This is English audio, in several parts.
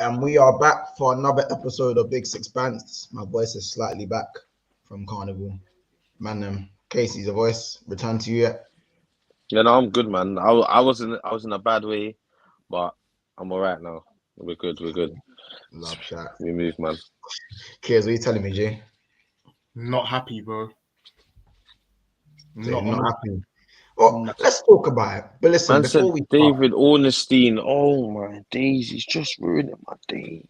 And we are back for another episode of Big Six Bands. My voice is slightly back from Carnival. Man, Casey's a voice. Return to you yet? Yeah, no, I'm good, man. I was in a bad way, but I'm all right now. We're good. Love chat. We move, man. Kiers, what are you telling me, Jay? Not happy, bro. Not happy. Well, let's talk about it. But listen, Man before said we David Ornstein. Oh my days, he's just ruining my day.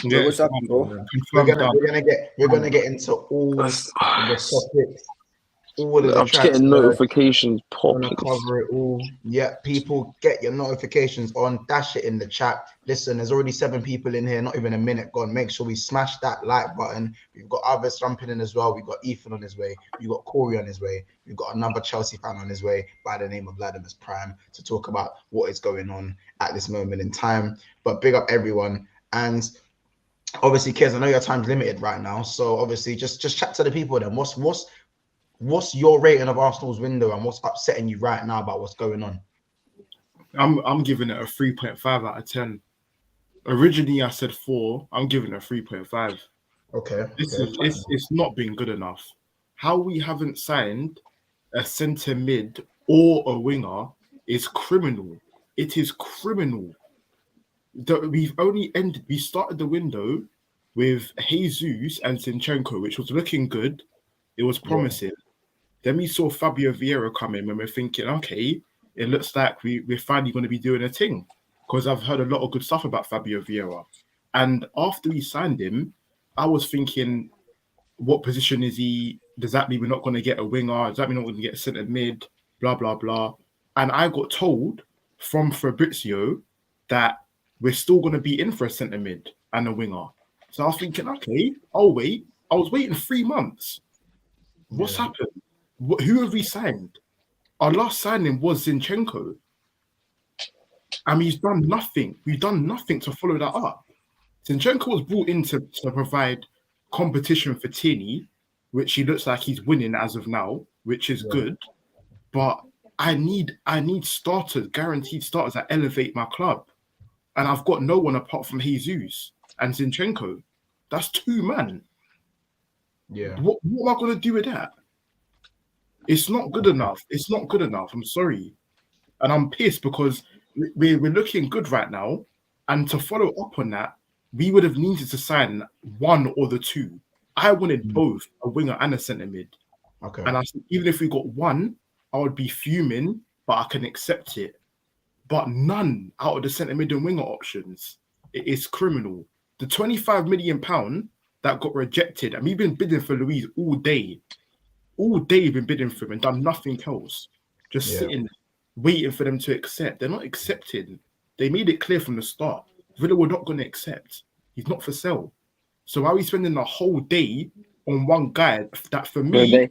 Yeah, what's up, bro? we're gonna get into all the topics, all of the I'm just getting notifications popping. Gonna cover it all. Yeah, people, get your notifications on. Dash it in the chat. Listen, there's already 7 people in here. Not even a minute gone. Make sure we smash that like button. We've got others jumping in as well. We've got Ethan on his way. We've got Corey on his way. We've got another Chelsea fan on his way by the name of Vladimir's Prime to talk about what is going on at this moment in time. But big up everyone. And obviously, Kiers, I know your time's limited right now. So obviously, just chat to the people then. What's your rating of Arsenal's window and what's upsetting you right now about what's going on? I'm giving it a 3.5 out of 10. Originally, I said 4. I'm giving it a 3.5. Okay. It's not been good enough. How we haven't signed a centre mid or a winger is criminal. It is criminal. We started the window with Jesus and Zinchenko, which was looking good. It was promising. Yeah. Then we saw Fabio Vieira come in and we're thinking, okay, it looks like we're finally going to be doing a thing, because I've heard a lot of good stuff about Fabio Vieira. And after we signed him, I was thinking, what position is he? Does that mean we're not going to get a winger? Does that mean we're not going to get a centre mid? Blah, blah, blah. And I got told from Fabrizio that we're still going to be in for a centre mid and a winger. So I was thinking, okay, I'll wait. I was waiting 3 months. What's happened? Who have we signed? Our last signing was Zinchenko. And he's done nothing. We've done nothing to follow that up. Zinchenko was brought in to provide competition for Tierney, which he looks like he's winning as of now, which is good. But I need starters, guaranteed starters that elevate my club. And I've got no one apart from Jesus and Zinchenko. That's 2 men. Yeah. What am I going to do with that? It's not good enough. It's not good enough. I'm sorry. And I'm pissed because we're looking good right now. And to follow up on that, we would have needed to sign one or the 2. I wanted both, a winger and a centre mid. Okay. And I said, even if we got one, I would be fuming, but I can accept it. But none out of the centre mid and winger options. It is criminal. The £25 million that got rejected, and we've been bidding for Luis all day. All day we've been bidding for him and done nothing else. Just sitting, waiting for them to accept. They're not accepting. They made it clear from the start. Villa were not going to accept. He's not for sale. So why are we spending the whole day on one guy that, for me,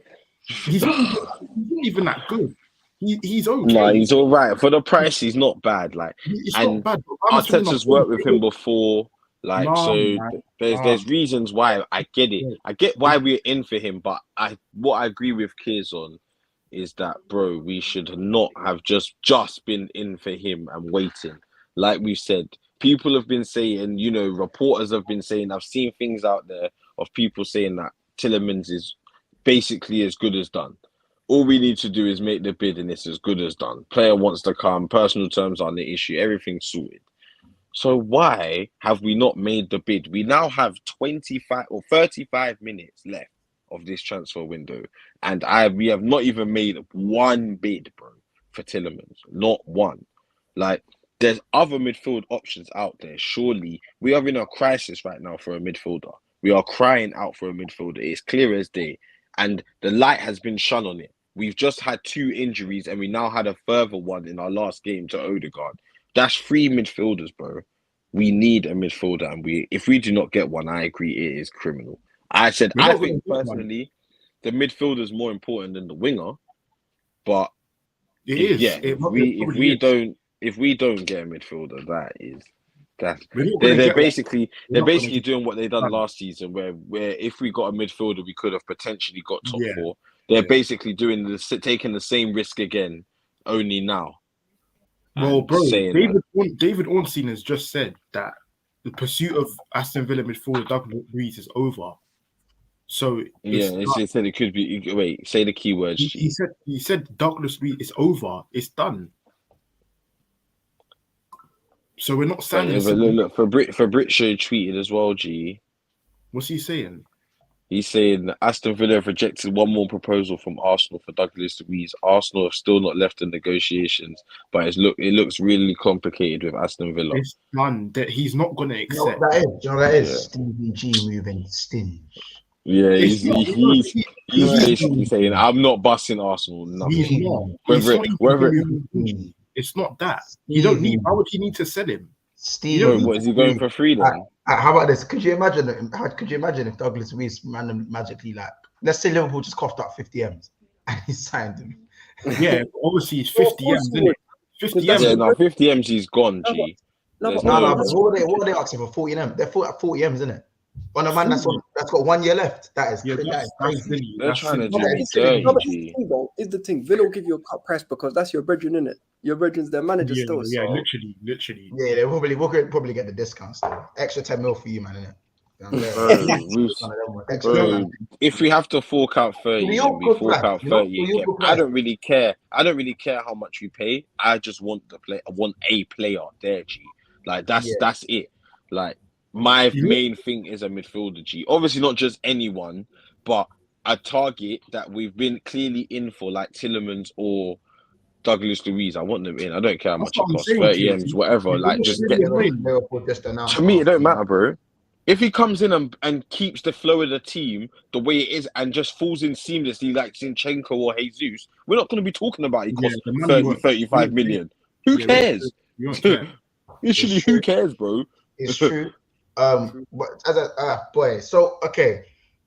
he's not even that good. He's okay. No, he's all right. For the price, he's not bad. Like, it's and not bad. Arteta's worked with him before. Like, there's reasons why. I get it. I get why we're in for him, but what I agree with Kiers on is that, bro, we should not have just been in for him and waiting. Like we've said, people have been saying, reporters have been saying, I've seen things out there of people saying that Tielemans is basically as good as done. All we need to do is make the bid and it's as good as done. Player wants to come, personal terms aren't the issue, everything's sorted. So why have we not made the bid? We now have 25 or 35 minutes left of this transfer window. And we have not even made one bid, bro, for Tielemans. Not one. Like, there's other midfield options out there. Surely we are in a crisis right now for a midfielder. We are crying out for a midfielder. It's clear as day. And the light has been shone on it. We've just had 2 injuries and we now had a further one in our last game to Odegaard. That's 3 midfielders, bro. We need a midfielder, and if we do not get one, I agree it is criminal. I think personally, the midfielder is more important than the winger. But if we don't get a midfielder, they're basically doing what they done last season, where if we got a midfielder, we could have potentially got top 4. They're basically taking the same risk again, only now. Well, bro, David Ornstein has just said that the pursuit of Aston Villa midfielder Douglas Luiz is over. So it said it could be. Wait, say the keywords. He said Douglas Luiz is over. It's done. So we're not signing. Look, Fabrizio tweeted as well. G. What's he saying? He's saying Aston Villa have rejected one more proposal from Arsenal for Douglas Luiz. Arsenal have still not left in negotiations, but it looks really complicated with Aston Villa. It's done. That he's not going to accept. You know that is Stevie G moving stinge. Yeah, he's basically saying, I'm not busting Arsenal. Nothing. It's not that. You don't need. Why would he need to sell him? Steve, what is he going for free then? How about this? Could you imagine if Douglas Luiz magically, like, let's say Liverpool just coughed up 50 M's and he signed him? Yeah, obviously it's 50 M's, isn't it? 50 M's. Yeah, no, 50 M's he's gone, G. What are they asking for? 40 M's? They're 40 M's, isn't it? On a man that's got 1 year left. That is crazy. They're trying to do it dirty. Is the thing. Villa will give you a cut price because that's your brethren, innit? Your brethren's their manager still. Yeah, so. literally. Yeah, we'll probably get the discount still. Extra 10 mil for you, man, innit? Bro, if we have to fork out 30, we fork out 30. I don't really care. I don't really care how much we pay. I just want I want a player there, G. Like that's it. Like my main thing is a midfielder, G. Obviously not just anyone, but a target that we've been clearly in for, like Tielemans or Douglas Luiz. I want them in. I don't care how much it costs, 30 M's, whatever. Like, just get them in. To me, it don't matter, bro. If he comes in and keeps the flow of the team the way it is and just falls in seamlessly like Zinchenko or Jesus, we're not going to be talking about he costs 35 million. Who cares? Literally, who cares, bro? It's true. But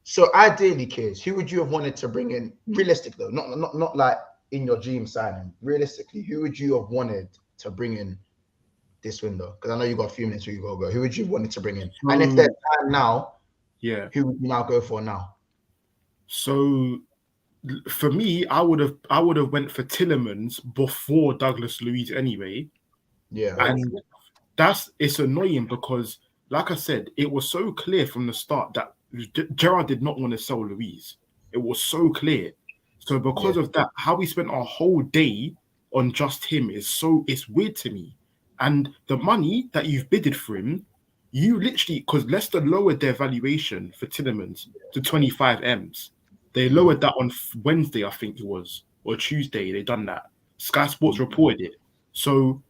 so ideally, kids, who would you have wanted to bring in? Realistic though, not like in your dream signing. Realistically, who would you have wanted to bring in this window? Because I know you got a few minutes where you go. Who would you have wanted to bring in? And if there's time now, who would you now go for now? So for me, I would have went for Tielemans before Douglas Luiz anyway. Yeah, and it's annoying because, like I said, it was so clear from the start that Gerrard did not want to sell Luiz. It was so clear. So because of that, how we spent our whole day on just him it's weird to me. And the money that you've bidded for him, you literally, because Leicester lowered their valuation for Tielemans to 25 M's. They lowered that on Wednesday, I think it was, or Tuesday. They done that. Sky Sports reported it. So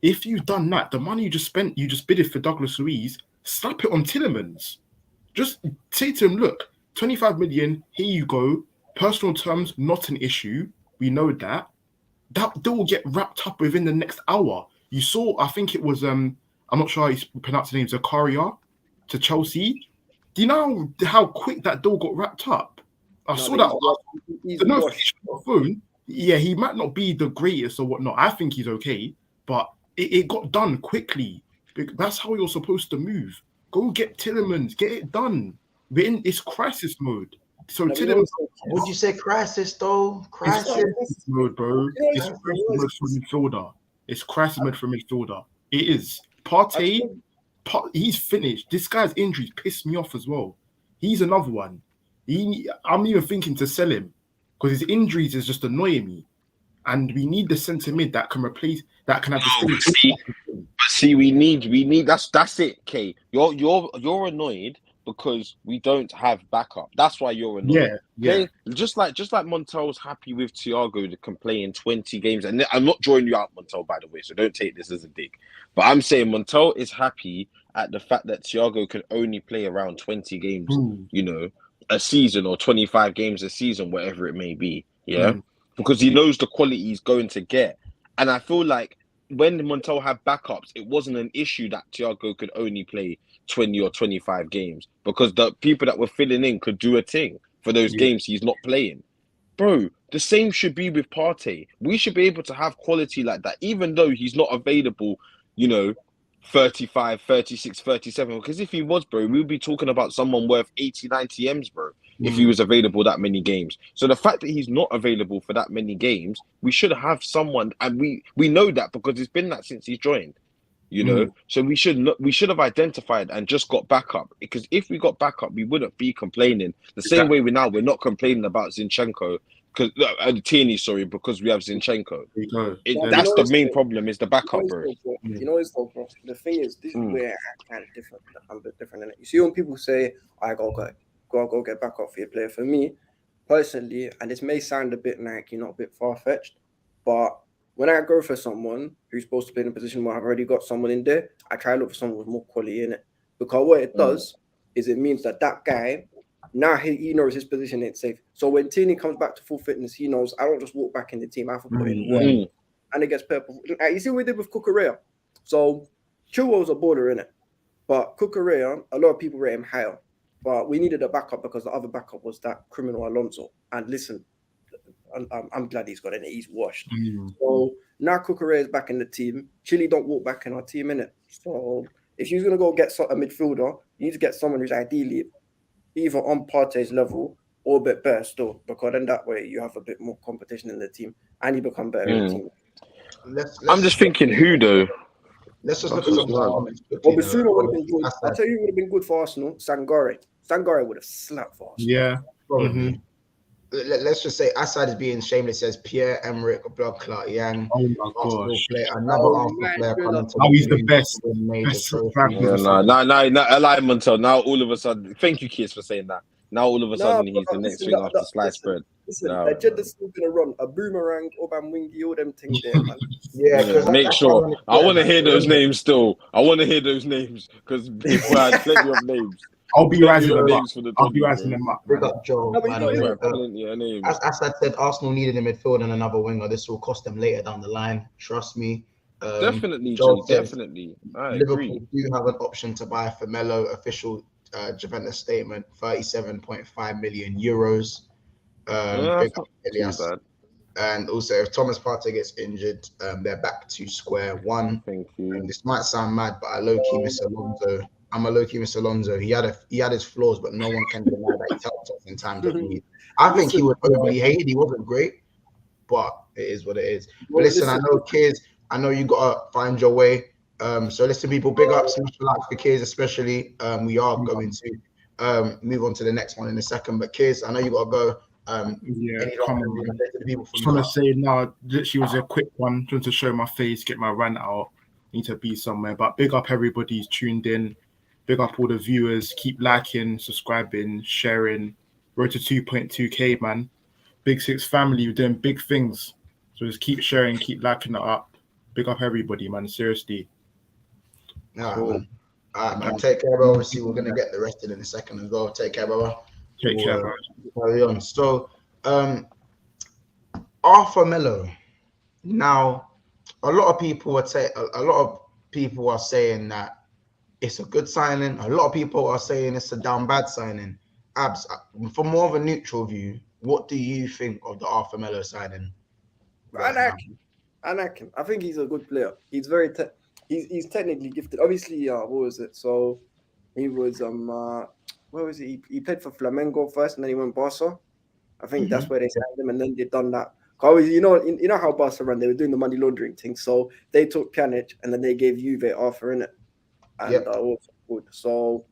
if you've done that, the money you just spent, you just bidded for Douglas Luiz, slap it on Tielemans. Just say to him, look, 25 million, here you go. Personal terms, not an issue. We know that. That will get wrapped up within the next hour. You saw, I think it was, I'm not sure how you pronounce the name, Zakaria to Chelsea. Do you know how quick that deal got wrapped up? I saw that on the notification on the phone. Yeah, he might not be the greatest or whatnot. I think he's okay, but it got done quickly. That's how you're supposed to move. Go get Tielemans, get it done. It's crisis mode. So Tielemans, would you say crisis though? Crisis mode, bro. It's crisis mode for midfielder. It's crisis mode for midfielder. It is. Partey, he's finished. This guy's injuries pissed me off as well. He's another one. I'm even thinking to sell him because his injuries is just annoying me. And we need the centre mid that can replace, that can have the we need that's it, Kay. You're annoyed because we don't have backup. That's why you're annoyed. Yeah. Just like Montel's happy with Thiago to can play in 20 games. And I'm not drawing you out, Montel, by the way, so don't take this as a dig. But I'm saying Montel is happy at the fact that Thiago can only play around 20 games, a season, or 25 games a season, whatever it may be. Yeah. Because he knows the quality he's going to get. And I feel like when Montel had backups, it wasn't an issue that Thiago could only play 20 or 25 games because the people that were filling in could do a thing for those games he's not playing. Bro, the same should be with Partey. We should be able to have quality like that, even though he's not available, 35, 36, 37. Because if he was, bro, we'd be talking about someone worth 80, 90 M's, bro, if he was available that many games. So the fact that he's not available for that many games, we should have someone, and we know that because it's been that since he's joined. You know, so we should have identified and just got backup, because if we got backup, we wouldn't be complaining the same way we're not complaining about Zinchenko because Tierney, sorry, because we have Zinchenko. That's the main problem is the backup, bro. You know it's though, bro. The thing is, this is where I'm kind of different. I'm a bit different in it. You see, when people say, "I go get backup for your player," for me personally, and this may sound a bit like a bit far fetched, but when I go for someone who's supposed to play in a position where I've already got someone in there, I try to look for someone with more quality in it. Because what it does is it means that guy, now he knows his position ain't safe. So when Tierney comes back to full fitness, he knows I don't just walk back in the team, I have to put in work. And it gets purple. You see what we did with Cucurella? So Chilwell's a baller in it. But Cucurella, a lot of people rate him higher. But we needed a backup because the other backup was that criminal Alonso. And listen, I'm glad he's got in it. He's washed. So now Cucurella is back in the team. Chile don't walk back in our team, innit? So if you're going to go get a midfielder, you need to get someone who's ideally either on Partey's level or a bit better still, because then that way you have a bit more competition in the team and you become better in the team. I'm just thinking who though. Let's just look at some comments. Basuma would have been good. I'll tell you who would have been good for Arsenal. Sangare would have slapped for Arsenal. Yeah. Probably. Let's just say Assad is being shameless. Says Pierre-Emerick Blood Clot Yang. Oh my gosh! Another Arsenal player coming to he's the best. No, alignment. Now all of a sudden, thank you, kids, for saying that. Now all of a sudden he's the next thing after sliced bread. Listen, that Jed's still gonna run a boomerang, Auba, Wingy, all them things there, man. Yeah, make sure. I want to hear those names still. I want to hear those names because people had plenty of names. I'll be rising them up. I'll be rising them up. Big up Joe. As I said, Arsenal needed a midfield and another winger. This will cost them later down the line. Trust me. Definitely, Joe definitely. Liverpool do have an option to buy for Melo. Official Juventus statement: 37.5 million euros. Big up Elias. And also, if Thomas Partey gets injured, they're back to square one. Thank you. This might sound mad, but I low-key miss Alonso. I'm a low-key Mr. Alonso. He had his flaws, but no one can deny that he's helped us in times of need. I think he was overly hated. He wasn't great, but it is what it is. But listen, I know kids. I know you gotta find your way. So listen, people, big ups, like for kids especially. We are going to move on to the next one in a second. But kids, I know you gotta go. Come on. Just want to say now, literally was a quick one, just to show my face, get my rant out. Need to be somewhere. But big up everybody who's tuned in. Big up all the viewers. Keep liking, subscribing, sharing. Road to 2.2K, man. Big Six family, you're doing big things. So just keep sharing, keep liking it up. Big up everybody, man. Seriously. Cool. All right, man. Take care, bro. Obviously, we're gonna get the rest in a second as well. Take care, brother. Take care, bro. Carry on. So, Arthur Melo. Now, a lot of people are saying that it's a good signing. A lot of people are saying it's a down bad signing. Abs, from more of a neutral view, what do you think of the Arthur Melo signing? I like him. I think he's a good player. He's very he's technically gifted. Obviously, what was it? So he was where was he? He played for Flamengo first, and then he went Barca. I think that's where they signed him, and then they done that. Cause you know how Barca ran. They were doing the money laundering thing, so they took Pjanic, and then they gave Juve Arthur in it, and also good. So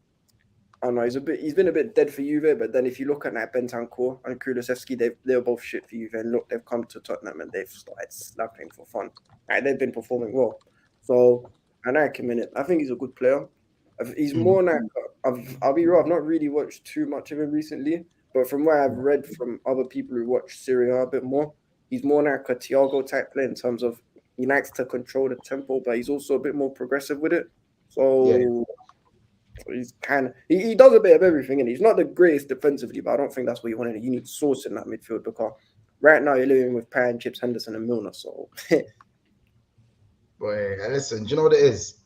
I don't know. He's been a bit dead for Juve, but then if you look at that Bentancur and Kulusevski, they were both shit for Juve. And look, they've come to Tottenham and they've started slapping for fun. Like, they've been performing well. So I like him in it. I think he's a good player. He's more like I'll be real. I've not really watched too much of him recently, but from what I've read from other people who watch Serie A a bit more, he's more like a Thiago type player in terms of he likes to control the tempo, but he's also a bit more progressive with it. So he's kind of he does a bit of everything, and he's not the greatest defensively, but I don't think that's what you want. You need source in that midfield because right now you're living with Pan, Chips, Henderson, and Milner. So, boy, listen, do you know what it is?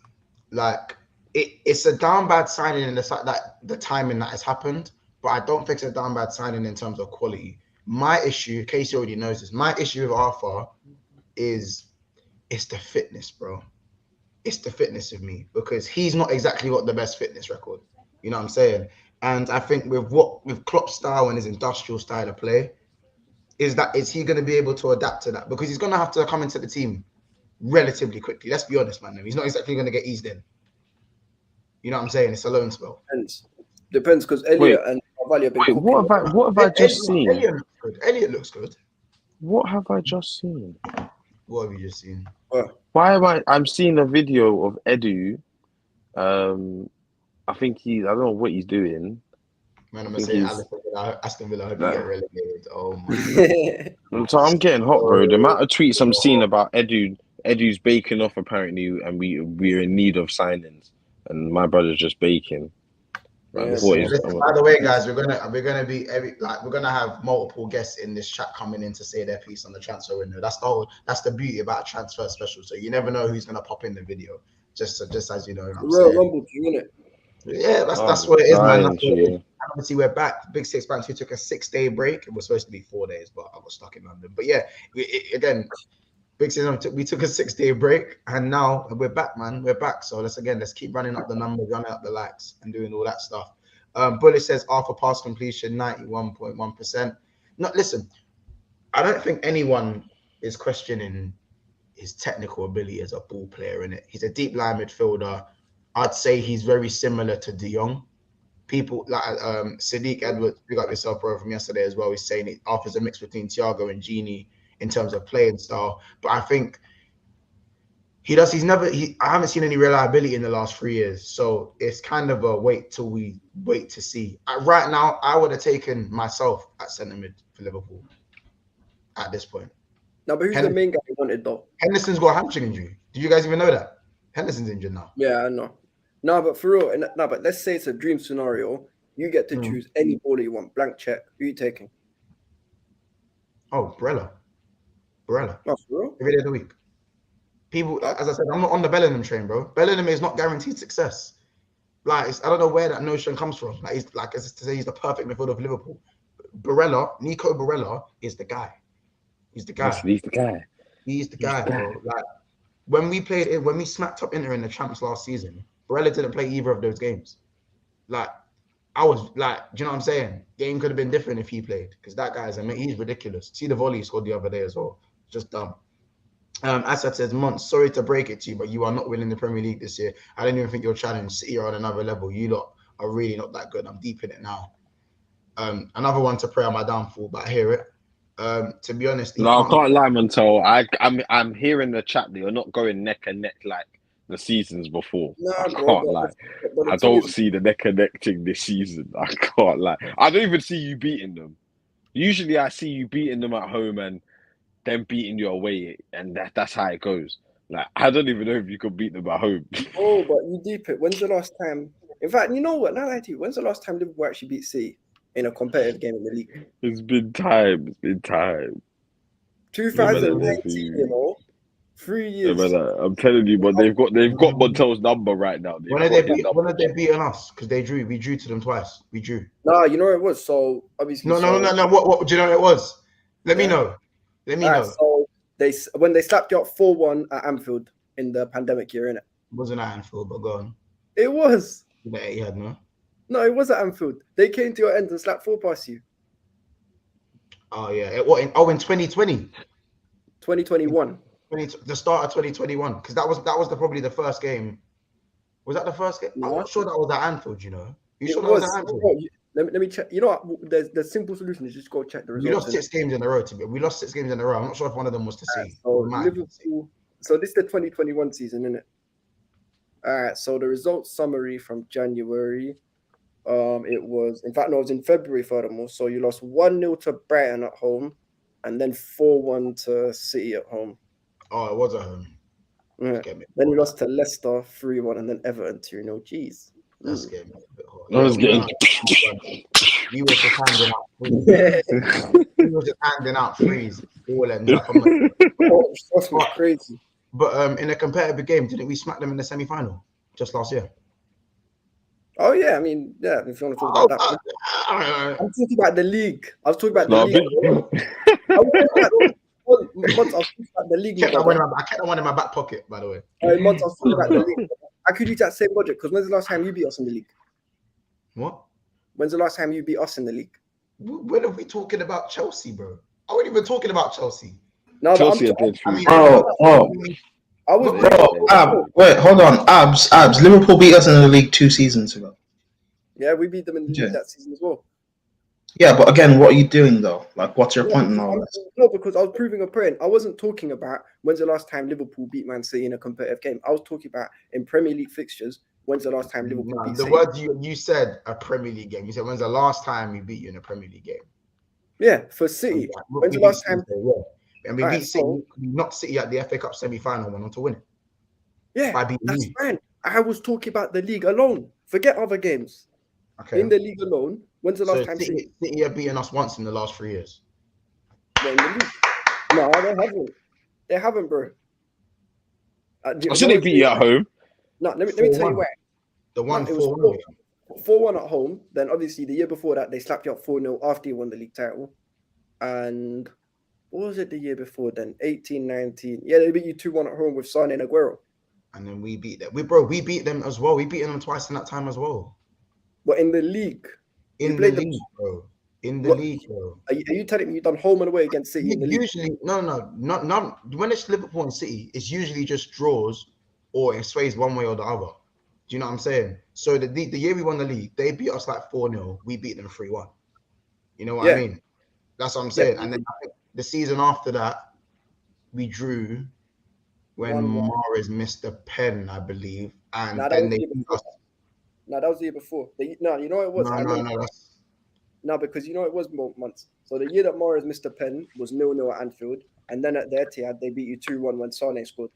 Like it's a down bad signing in the fact that the timing that has happened, but I don't think it's a down bad signing in terms of quality. My issue, Casey already knows this. My issue with Arthur is it's the fitness, bro. It's the fitness of me because he's not exactly got the best fitness record. You know what I'm saying? And I think with Klopp's style and his industrial style of play, is he going to be able to adapt to that? Because he's going to have to come into the team relatively quickly. Let's be honest, man. He's not exactly going to get eased in. You know what I'm saying? It's a loan spell. Depends, because Elliot and Carvalho have been cooking. What have I just seen? Elliot looks good. Elliot looks good. What have I just seen? What have you just seen? Why am I'm seeing a video of Edu. I think I don't know what he's doing. Man, I'm gonna say Aston Villa hope you get relegated. Oh my God. So I'm getting hot, bro. The amount of tweets I'm seeing about Edu's baking off apparently, and we're in need of signings, and my brother's just baking. By the way, guys, we're gonna have multiple guests in this chat coming in to say their piece on the transfer window. That's the beauty about a transfer special. So you never know who's gonna pop in the video. Just as you know. Rumble, isn't it? Yeah, that's what it is, man. And obviously, we're back. Big Six Banks. We took a 6-day break. It was supposed to be 4 days, but I got stuck in London. But yeah, again, Big Six. We took a 6-day break, and now we're back, man. We're back. So let's keep running up the numbers, running up the likes, and doing all that stuff. Bullish says after pass completion, 91.1%. No, listen, I don't think anyone is questioning his technical ability as a ball player. In it, he's a deep line midfielder. I'd say he's very similar to De Jong. People like Sadiq Edwards, we got yourself bro from yesterday as well. He's saying it offers a mix between Thiago and Gini in terms of playing style. But I think I haven't seen any reliability in the last 3 years. So it's kind of a wait to see. Right now, I would have taken myself at centre mid for Liverpool at this point. No, but who's the main guy you wanted though? Henderson's got a hamstring injury. Did you guys even know that? Henderson's injured now. Yeah, I know. No, but for real, but let's say it's a dream scenario. You get to choose any baller you want, blank check. Who are you taking? Oh, Barella. Oh, for real? Every day of the week. People, as I said, I'm not on the Bellingham train, bro. Bellingham is not guaranteed success. Like, I don't know where that notion comes from. Like, he's like, as to say, he's the perfect midfielder of Liverpool. Nico Barella is the guy. He's the guy. He's the guy. He's the guy, bro. Like, when we smacked up Inter in the champs last season, Barella didn't play either of those games. Like, I was like, do you know what I'm saying? Game could have been different if he played, because that guy's, he's ridiculous. See the volley he scored the other day as well. Just dumb. Asad says, Mont, sorry to break it to you, but you are not winning the Premier League this year. I don't even think you're challenging City are on another level. You lot are really not that good. I'm deep in it now. Another one to pray on my downfall, but I hear it. To be honest, I can't lie, Montel. I'm hearing the chat that you're not going neck and neck like the seasons before. I can't lie. I don't see the neck and neck thing this season. I can't lie. I don't even see you beating them. Usually, I see you beating them at home and them beating you away, and that's how it goes. Like, I don't even know if you could beat them at home. Oh, but you deep it. When's the last time? In fact, you know what? Now I do. When's the last time Liverpool actually beat City in a competitive game in the league? It's been time. 2019, you know, 3 years. I'm telling you, but they've got Montel's number right now. When have they beaten us? Because they drew. We drew to them twice. We drew. No, you know what it was. So obviously, no. What do you know what it was? Let me know. So when they slapped you up 4-1 at Anfield in the pandemic year, innit? It wasn't at Anfield, but go on. It was. Yeah, no. No, it was at Anfield. They came to your end and slapped 4 past you. Oh yeah. In 2020. 2021. The start of 2021, because that was probably the first game. Was that the first game? I'm not sure that was at Anfield. You know. You sure that was at Anfield? Let me check. You know what? The simple solution is just go check the results. We lost 6 games in a row. We lost 6 games in a row. I'm not sure if one of them was to see. So this is the 2021 season, isn't it? All right. So the results summary from January. It was in February furthermore. So you lost 1-0 to Brighton at home, and then 4-1 to City at home. Oh, it was at home. Yeah. Then you lost to Leicester 3-1, and then Everton 2-0. Jeez. That's getting a bit hot. We were just handing out freeze. We were just handing out freeze. All and that's crazy. But in a competitive game, didn't we smack them in the semi-final just last year? Oh yeah, I mean, yeah. If you want to talk about that, I'm talking about the league. I was talking about the league. I was talking about the league. I kept that one in my back pocket, by the way. I was talking about the league. I could use that same logic, because when's the last time you beat us in the league? What? When's the last time you beat us in the league? When are we talking about Chelsea, bro? I wasn't even talking about Chelsea. No, Chelsea I was Bro, wait, hold on. Abs. Liverpool beat us in the league 2 seasons ago. Yeah, we beat them in the league that season as well. Yeah, but again, what are you doing though? Like, what's your point in all this? No, because I was proving a point. I wasn't talking about when's the last time Liverpool beat Man City in a competitive game. I was talking about in Premier League fixtures. When's the last time Liverpool beat City? The word you said a Premier League game. You said when's the last time we beat you in a Premier League game? Yeah, for City. When's the last time? And we beat City. We knocked City at the FA Cup semi-final, went on to win it. Yeah, that's fine. I was talking about the league alone. Forget other games. Okay. In the league alone, when's the last time City have beaten us once in the last 3 years? In the league. No, they haven't. They haven't, bro. I should they beat you at home? No, let me tell you where. The one 4-1. 4-1 at home. Then obviously the year before that they slapped you up 4-0 after you won the league title. And what was it the year before then? 18-19. Yeah, they beat you 2-1 at home with Son and Aguero. And then we beat them. We beat them as well. We beat them twice in that time as well. But in the league. In the league, bro. In the league, bro. Are you telling me you've done home and away against City in the league? Usually, not when it's Liverpool and City, it's usually just draws or it sways one way or the other. Do you know what I'm saying? So the year we won the league, they beat us like 4-0. We beat them 3-1. You know what I mean? That's what I'm saying. And then the season after that, we drew when Mahrez missed a pen, I believe. And then they beat us. No, that was the year before. You know what it was? No, because you know it was more months. So the year that Mahrez missed a pen was 0-0 at Anfield. And then at the Etihad, they beat you 2-1 when Sane scored.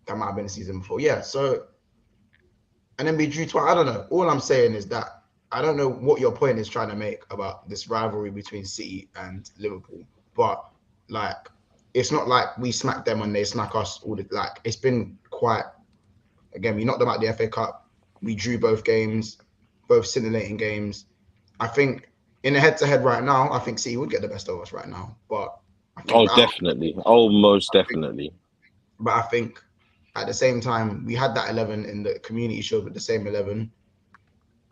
That might have been the season before. Yeah, so... And then we drew twice. I don't know. All I'm saying is that I don't know what your point is trying to make about this rivalry between City and Liverpool. But, like, it's not like we smack them when they smack us. It's been quite... Again, we knocked them out the FA Cup. We drew both games, both scintillating games. I think in a head-to-head right now, I think City would get the best of us right now. But definitely. Most definitely. But I think at the same time, we had that 11 in the Community Shield with the same 11,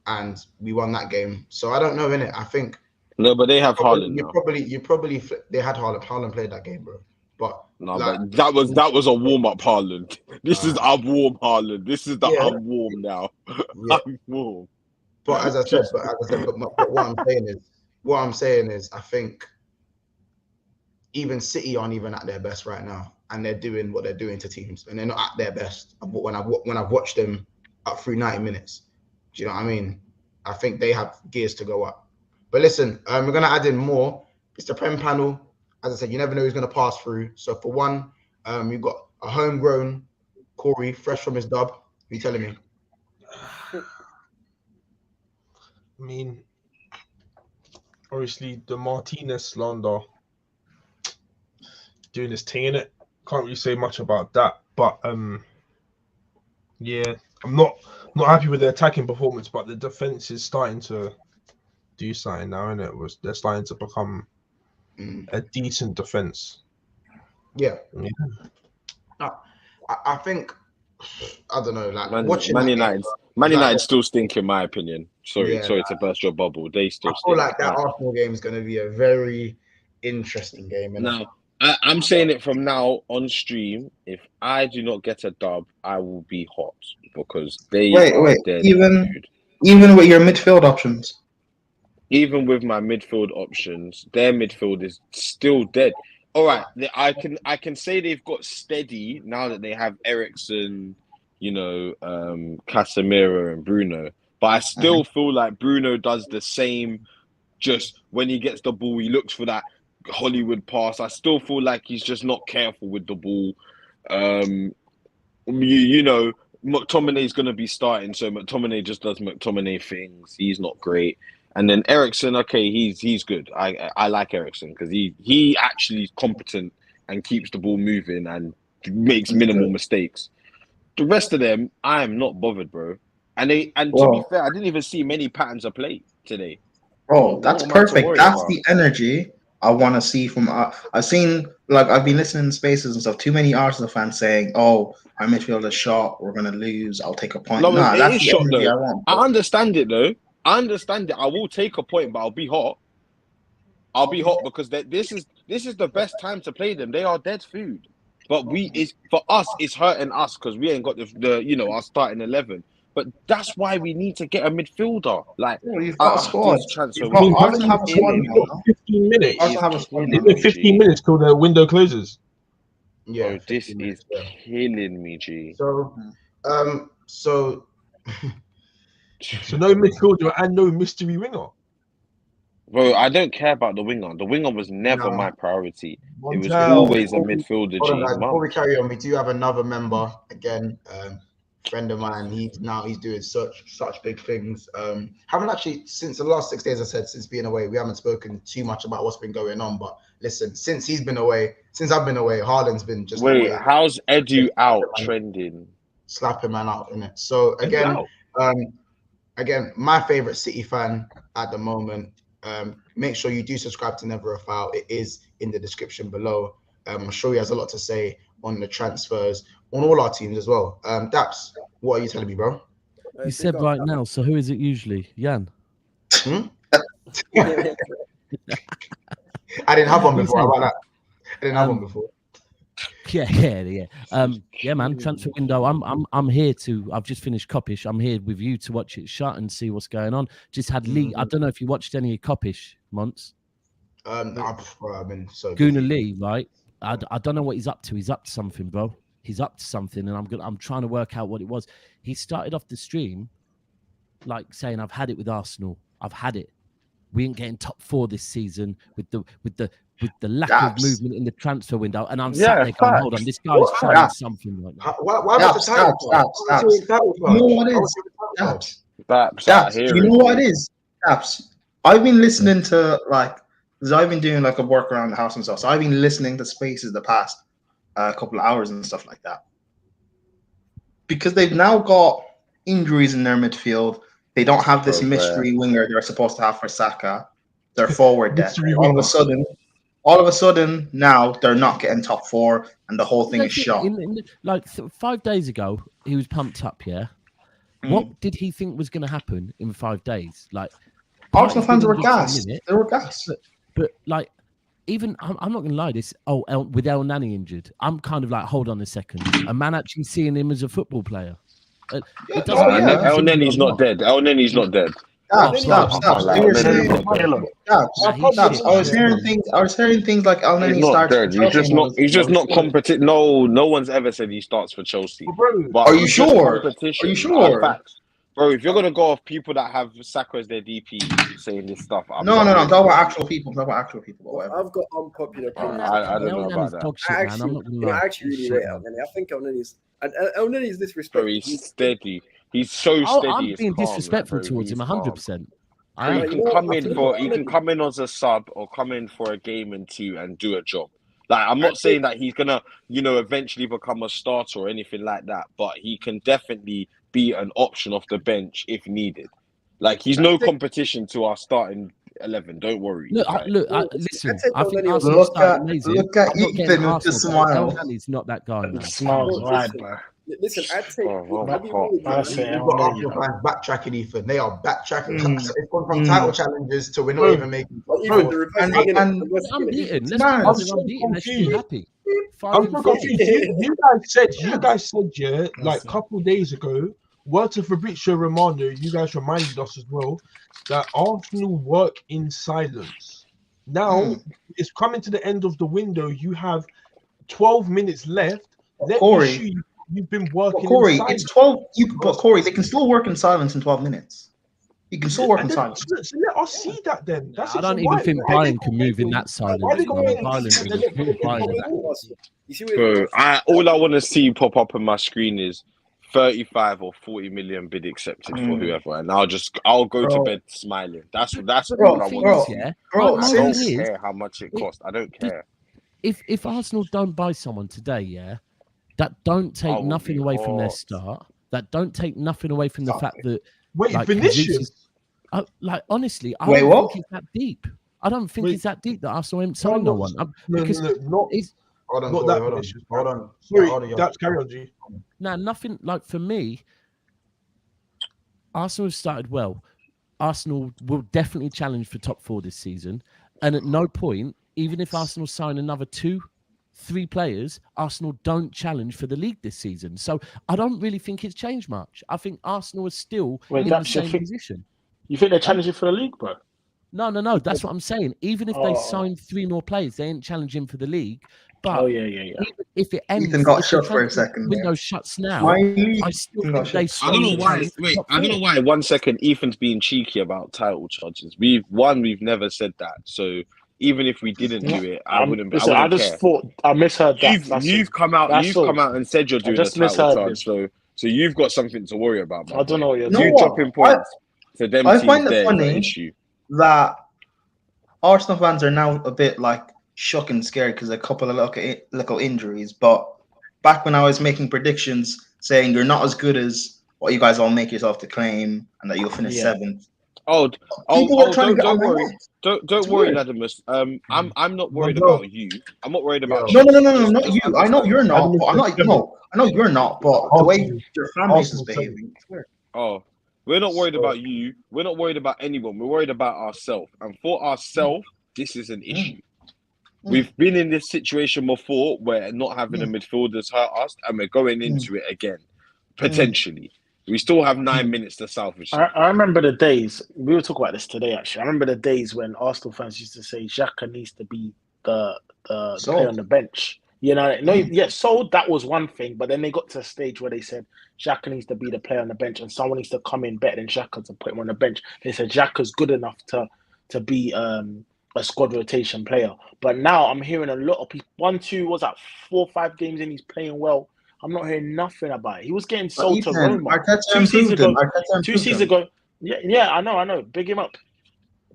and we won that game. So I don't know, innit? I think no, but they have Haaland now. They had Haaland. Haaland played that game, bro. But no, but that was a warm-up Haaland. This is I'm warm Haaland. This is the I'm warm now. Yeah. I'm warm. But as I said, but what I'm saying is, I think even City aren't even at their best right now, and they're doing what they're doing to teams, and they're not at their best. When I've watched them up through 90 minutes, do you know what I mean? I think they have gears to go up. But listen, we're gonna add in more. It's the Prem panel. As I said, you never know who's going to pass through. So for one, we've got a homegrown Corey, fresh from his dub. What are you telling me? I mean, obviously the Martinez slander doing his thing in it. Can't really say much about that. But yeah, I'm not happy with the attacking performance, but the defense is starting to do something now, isn't it? They're starting to become a decent defense. Yeah. I think I don't know. Like Man United still stink in my opinion. Sorry to burst your bubble. They still stink. I feel like that Arsenal game is going to be a very interesting game. Now, I'm saying it from now on stream. If I do not get a dub, I will be hot because they even with your midfield options. Even with my midfield options, their midfield is still dead. All right, I can say they've got steady now that they have Eriksen, Casemiro and Bruno. But I still feel like Bruno does the same. Just when he gets the ball, he looks for that Hollywood pass. I still feel like he's just not careful with the ball. McTominay's going to be starting, so McTominay just does McTominay things. He's not great. And then Eriksen, okay, he's good. I like Eriksen because he actually is competent and keeps the ball moving and makes minimal mistakes. The rest of them, I am not bothered, bro. To be fair, I didn't even see many patterns of play today. Oh, that's perfect. That's the energy I want to see from. I've been listening to spaces and stuff. Too many Arsenal fans saying, "Oh, our midfield is shot. We're gonna lose. I'll take a point." No, that's the shot energy I want. I understand it though. I understand it. I will take a point, but I'll be hot. I'll be hot because this is the best time to play them. They are dead food. But it's for us, it's hurting us because we ain't got the our starting 11. But that's why we need to get a midfielder. Like, you've got a squad. this transfer You've got, Arsenal have a squad killing now. me. 15 minutes. Arsenal have a squad now. 15 minutes till the window closes. Yeah, Bro, this is killing me, G. So, So no midfielder and no mystery winger. Bro, I don't care about the winger. The winger was never my priority. It was Montel. always a midfielder, hold on, G. guys, before we carry on, we do have another member again. Friend of mine. He's doing such big things. Haven't actually since the last 6 days. I said since being away, we haven't spoken too much about what's been going on. But listen, since I've been away, Haaland's been just Wait, away. how's Edu out trending? Slapping man out in it. So again, my favorite City fan at the moment. Make sure you do subscribe to Never a Foul. It is in the description below. I'm sure he has a lot to say on the transfers on all our teams as well. Daps, what are you telling me, bro? You said right now. So who is it usually, Jan? I didn't have one before. How about that? I didn't have one before. Yeah, man. Transfer window. I'm here to. I've just finished Coppish. I'm here with you to watch it shut and see what's going on. Just had Lee. I don't know if you watched any of Coppish, Monts. I've been so Guna Lee, right? I don't know what he's up to. He's up to something, bro. He's up to something, and I'm trying to work out what it was. He started off the stream like saying, "I've had it with Arsenal. I've had it. We ain't getting top 4 this season with the lack of movement in the transfer window." And I'm sat there going, "Hold on, this guy's trying something right now." Why about the title? You know what it is? Daps. You know what it is? Daps. I've been listening to because I've been doing like a work around the house and stuff. So I've been listening to Spaces the past couple of hours and stuff like that. Because they've now got injuries in their midfield. They don't have this mystery winger they're supposed to have for Saka. They're forward depth. All of a sudden, now they're not getting top 4, and the whole thing is shot. 5 days ago, he was pumped up. Yeah. What did he think was going to happen in 5 days? Like, Arsenal fans were gassed. They were gassed. But like, even I'm not going to lie. With El Nani injured, I'm kind of like, hold on a second. A man actually seeing him as a football player. It doesn't. El Nenny's not dead. El Nenny's not dead. I was hearing things like El Neni starts for Chelsea. He's just not competent. No one's ever said he starts for Chelsea. But are you sure? Facts. Bro, if you're gonna go off people that have Saka as their DP saying this stuff, I'm talking about actual people. I've got unpopular opinions. I don't know about that. I actually really rate El Neni. I think El Neni's disrespectful. He's steady. He's so steady. I'm being disrespectful towards him 100%. He can come in as a sub or come in for a game and 2 and do a job. Like, I'm not saying that he's gonna, eventually become a starter or anything like that, but he can definitely be an option off the bench if needed. Like, he's no competition to our starting 11. Don't worry. Listen. I think Arsenal start amazing. Look at Ethan with the smile. He's not that guy. Man. Smiles right, bro. Listen, I'd say backtracking, Ethan. They are backtracking. It's gone from title challenges to we're not even making. I'm eating. Let's be happy. I'm so confused. You guys said, yeah, like a couple of days ago, word to Fabrizio Romano, you guys reminded us as well, that Arsenal work in silence. Now, it's coming to the end of the window. You have 12 minutes left. Corey, you've been working. Corey, it's 12. But Corey, they can still work in silence in 12 minutes. You can still work in silence. So let us see that then. I don't even think Brian can move in that silence. Bro, all I want to see pop up on my screen is 35 or 40 million bid accepted for whoever, and I'll go to bed smiling. That's what I want to see. I don't care how much it costs. I don't care. If Arsenal don't buy someone today, that don't take nothing away from their start. That don't take nothing away from the fact that Vinicius. Honestly, I don't think it's that deep. I don't think it's that deep that Arsenal ain't signed no one. Hold on. Sorry, that's carry on, G. Now, nothing for me. Arsenal have started well. Arsenal will definitely challenge for top 4 this season, and at no point, even if Arsenal sign another 2, 3 players, Arsenal don't challenge for the league this season. So I don't really think it's changed much. I think Arsenal is still in the same position. You think they're challenging for the league, bro? No. That's what I'm saying. Even if they sign 3 more players, they ain't challenging for the league. But even if it ends, Ethan got shut for a second. Window shuts now. I still think they. I don't know why. Wait, I don't know why. 1 second, Ethan's being cheeky about title charges. We've never said that. So even if we didn't do it, I wouldn't. Listen, I just thought I misheard that. You've come out and said you're doing a title charge. So you've got something to worry about. I don't know what you're doing. You dropping points to them I teams find it there funny is an issue. that Arsenal fans are now a bit like shocked and scared because a couple of little injuries. But back when I was making predictions saying you're not as good as what you guys all make yourself to claim and that you'll finish 7th. Don't worry. Don't worry, Ladimus. I'm not worried about you. I'm not worried about No, not you. I know you're not. But I know you're not. But the way your fan base is behaving. Oh, we're not worried about you. We're not worried about anyone. We're worried about ourselves. And for ourselves, this is an issue. We've been in this situation before where not having a midfielder's hurt us, and we're going into it again, potentially. We still have 9 minutes to salvage. I remember the days, we were talking about this today, actually. I remember the days when Arsenal fans used to say Xhaka needs to be the player on the bench. You know, sold, that was one thing, but then they got to a stage where they said Xhaka needs to be the player on the bench and someone needs to come in better than Xhaka to put him on the bench. They said Xhaka's good enough to be a squad rotation player. But now I'm hearing a lot of people, 4 or 5 games in, he's playing well. I'm not hearing nothing about it. He was getting sold to Roma 2 seasons ago. Yeah, I know. Big him up.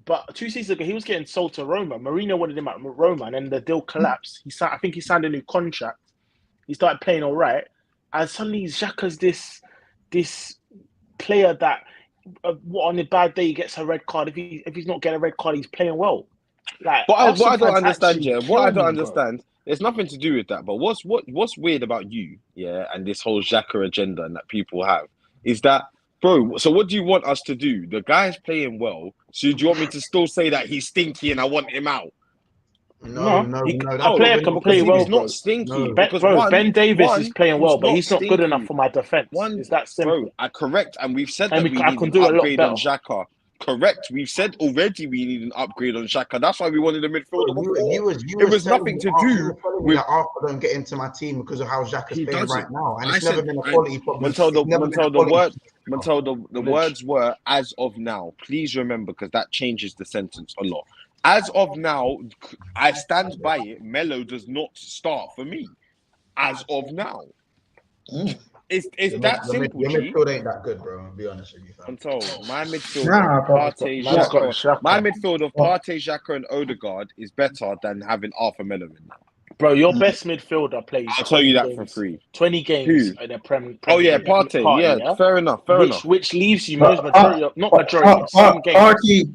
But 2 seasons ago, he was getting sold to Roma. Mourinho wanted him at Roma, and then the deal collapsed. I think he signed a new contract. He started playing all right, and suddenly Xhaka's this player that on a bad day he gets a red card. If he's not getting a red card, he's playing well. Like, what I don't understand, there's nothing to do with that. But what's weird about you, and this whole Xhaka agenda and that people have is that, bro, so what do you want us to do? The guy's playing well, so do you want me to still say that he's stinky and I want him out? No. A player can play well. He's not stinky. Ben Davies is playing well, but he's not good enough for my defense. It's that simple. Bro, correct, and we've said that we need an upgrade on Xhaka. Correct. We've said already we need an upgrade on Xhaka. That's why we wanted a midfielder. It was nothing to do with Arthur don't get into my team because of how Xhaka's playing right now, and it's never been a quality problem. Until the words were as of now. Please remember, because that changes the sentence a lot. As of now, I stand by it. Melo does not start for me. As of now. It's that simple. Your midfield ain't that good, bro. I'll be honest with you, fam. I'm told my midfield of Partey, Xhaka, and Odegaard is better than having Arthur Melo in that. Bro, your best midfielder plays. I'll tell you that for free. 20 games in a Premier Oh yeah, Partey. Fair enough. Which leaves you some games.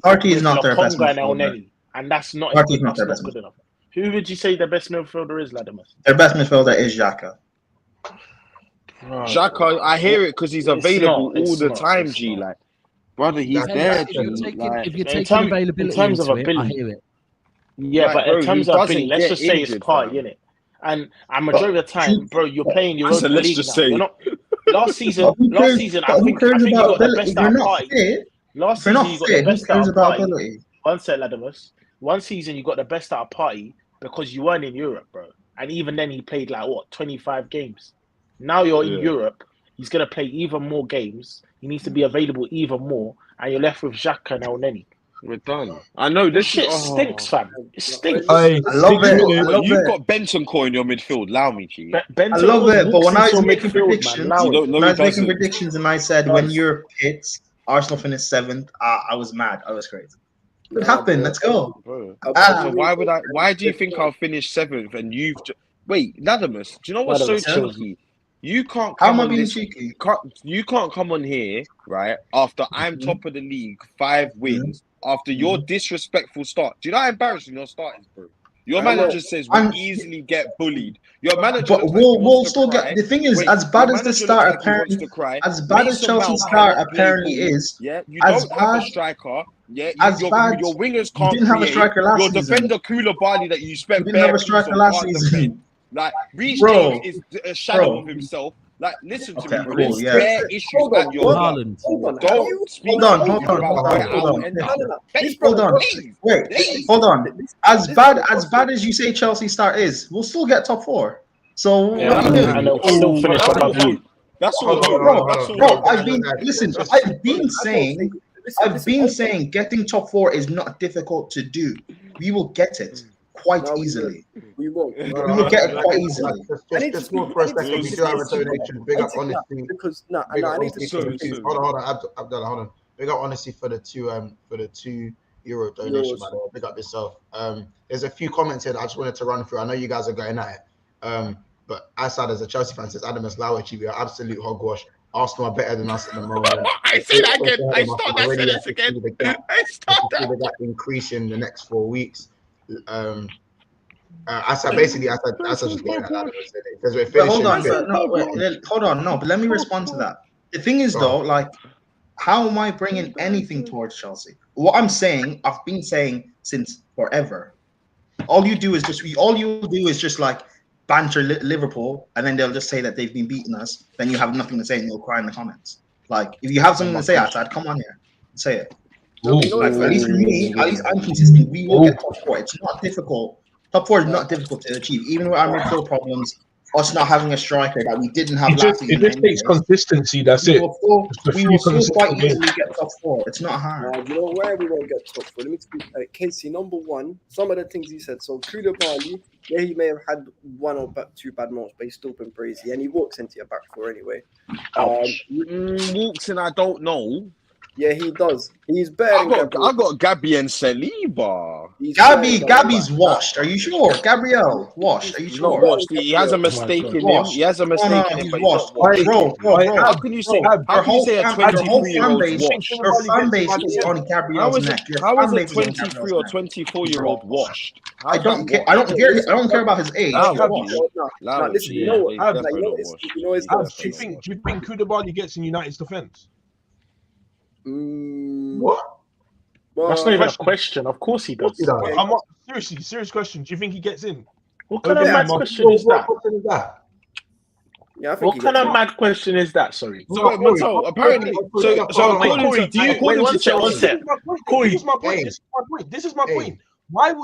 Partey is not their best midfielder. And that's not good enough. Who would you say the best midfielder is, Ladimus? Their best midfielder is Xhaka. Xhaka, I hear it because he's available all the time, G. Like, brother, he's there. If you're taking availability in terms of ability, I hear it. Yeah, but in terms of ability, let's just say it's Partey, innit? And majority of the time, bro, you're playing your own league now. Last season, I think you got the best out of Partey. Last season, you got the best out of Partey. One set, Ladimus. One season, you got the best out of Partey because you weren't in Europe, bro. And even then, he played 25 games. Now you're in Europe. He's going to play even more games. He needs to be available even more. And you're left with Xhaka and El-Neni. We're done. I know this shit stinks, fam. It stinks. I love it. You've got Bentancur in your midfield. Allow me, G. I love it. But when I was making predictions, and I said when you're hits, Arsenal finished 7th, I was mad. I was crazy. It happened. Let's go. So why do you think I'll finish 7th and you've wait, Ladimus? Do you know what's so cheeky? You can't come on this. You can't come on here, right? After I'm top of the league, 5 wins. After your disrespectful start, do you know how embarrassing your start is, bro? Your manager says we easily get bullied. Your manager, but we'll still get. The thing is, as bad as the start apparently, as bad as Chelsea's start apparently is, you don't have a striker. Yeah, your wingers can't. You didn't have a striker last season. Your defender Koulibaly that you spent. You didn't have a striker last season. Like Reece Bro, James is a shadow bro. of himself. Like, listen to Okay, me, bro. cool, There's yeah. bare issues Hold on, at your club. Haaland. Hold on. Don't speak Hold on, to me hold on, about hold where on, I hold will on. end up. This Hold brother, on. Please, Wait, please. hold on. this As brother- bad as you say Chelsea start is, we'll still get top 4. So Yeah, what are you doing? and they'll still finish above you. That's Hold all. on. That's all. Bro, Guys, I've been guys, listen. just- I've been I've saying, listen, getting top 4 is not difficult to do. We will get it quite No, we easily. We won't. We will get it quite easily. Just pause for a second. We do have a donation. Big up Honesty. Because Big up I need to Honesty so- for the two. so- Hold on, Abdullah, hold on. Big up Honesty for the €2 donation, by the way. Big up yourself. There's a few comments here that I just wanted to run through. I know you guys are going at it. But outside as a Chelsea fan, says Adamus Lawachi, we are absolute hogwash. Arsenal are better than us at the moment. I say that again. I start that sentence again. I start See the gap increase in the next 4 weeks. I said basically, I said just getting that Adamus said it because we're But hold finishing. on, hold on, no. But let me respond to that. The thing is, though, like, how am I bringing anything towards Chelsea? What I'm saying, I've been saying since forever. All you do is just like banter Liverpool, and then they'll just say that they've been beating us. Then you have nothing to say, and you'll cry in the comments. Like, if you have something to say outside, come on here, say it. Like, at least for me, at least I'm consistent. We will get top 4. It's not difficult. Top 4 is not difficult to achieve, even with our midfield problems. Us not having a striker that we didn't have last season. It just takes consistency. That's we it. will still quite easily get top 4. It's not hard. You know where we won't get top 4? Let me speak. Casey, number one, some of the things he said. So Koulibaly, yeah, he may have had 1 or 2 bad moments, but he's still been crazy, and he walks into your back 4 anyway. Walks in, I don't know. Yeah, he does. He's better. I got Gabby and Saliba. Gabby's washed. Are you sure? Gabriel washed. Are you He's sure? not washed. He has a mistake in him. Washed. He has a mistake in him, He's but he's washed. not washed. Bro. How can you say a 23-year-old's washed? Your fan base is on Gabriel's neck. How is a 23 or 24-year-old washed? I don't care. I don't care about his age. Listen, you know what? Do you think Koulibaly gets in United's defense? What? That's not even a question. Of course he does. I'm not, serious question. Do you think he gets in? What kind of mad question is that? Yeah, I think what kind of mad question is that? Sorry. So apparently, Corey, do you? Wait, one sec. Corey, this is my point. Why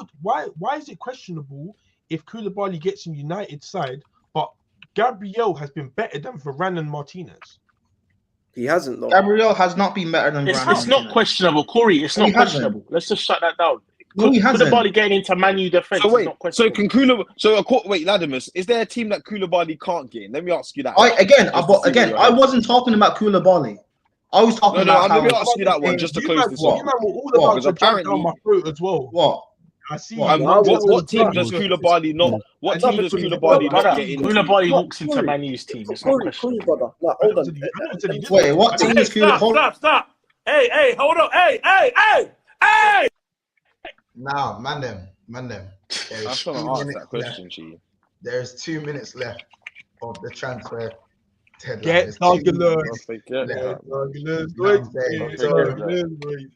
is it questionable if Koulibaly gets in United side, but Gabriel has been better than Varane and Martinez? He hasn't though. Gabriel has not been better than Varane. It's not questionable, Corey. It's not questionable. Let's just shut that down. No, he hasn't. Koulibaly getting into Man U defense is not questionable. Wait, Latimus, is there a team that Koulibaly can't get in? Let me ask you that. I wasn't talking about Koulibaly. I was talking about. Let me ask you that one just to close this off. You know all about apparently my throat as well. What? I see. What team does Koulibaly not? What team does Koulibaly not get into? Koulibaly walks into Man U's team. It's not questionable. Hold on. Wait, what team is Koulibaly? Stop! Hey, hold on! Hey! Now, man them. I'm trying to ask that question to you. There's 2 minutes left of the transfer deadline. Get Douglas.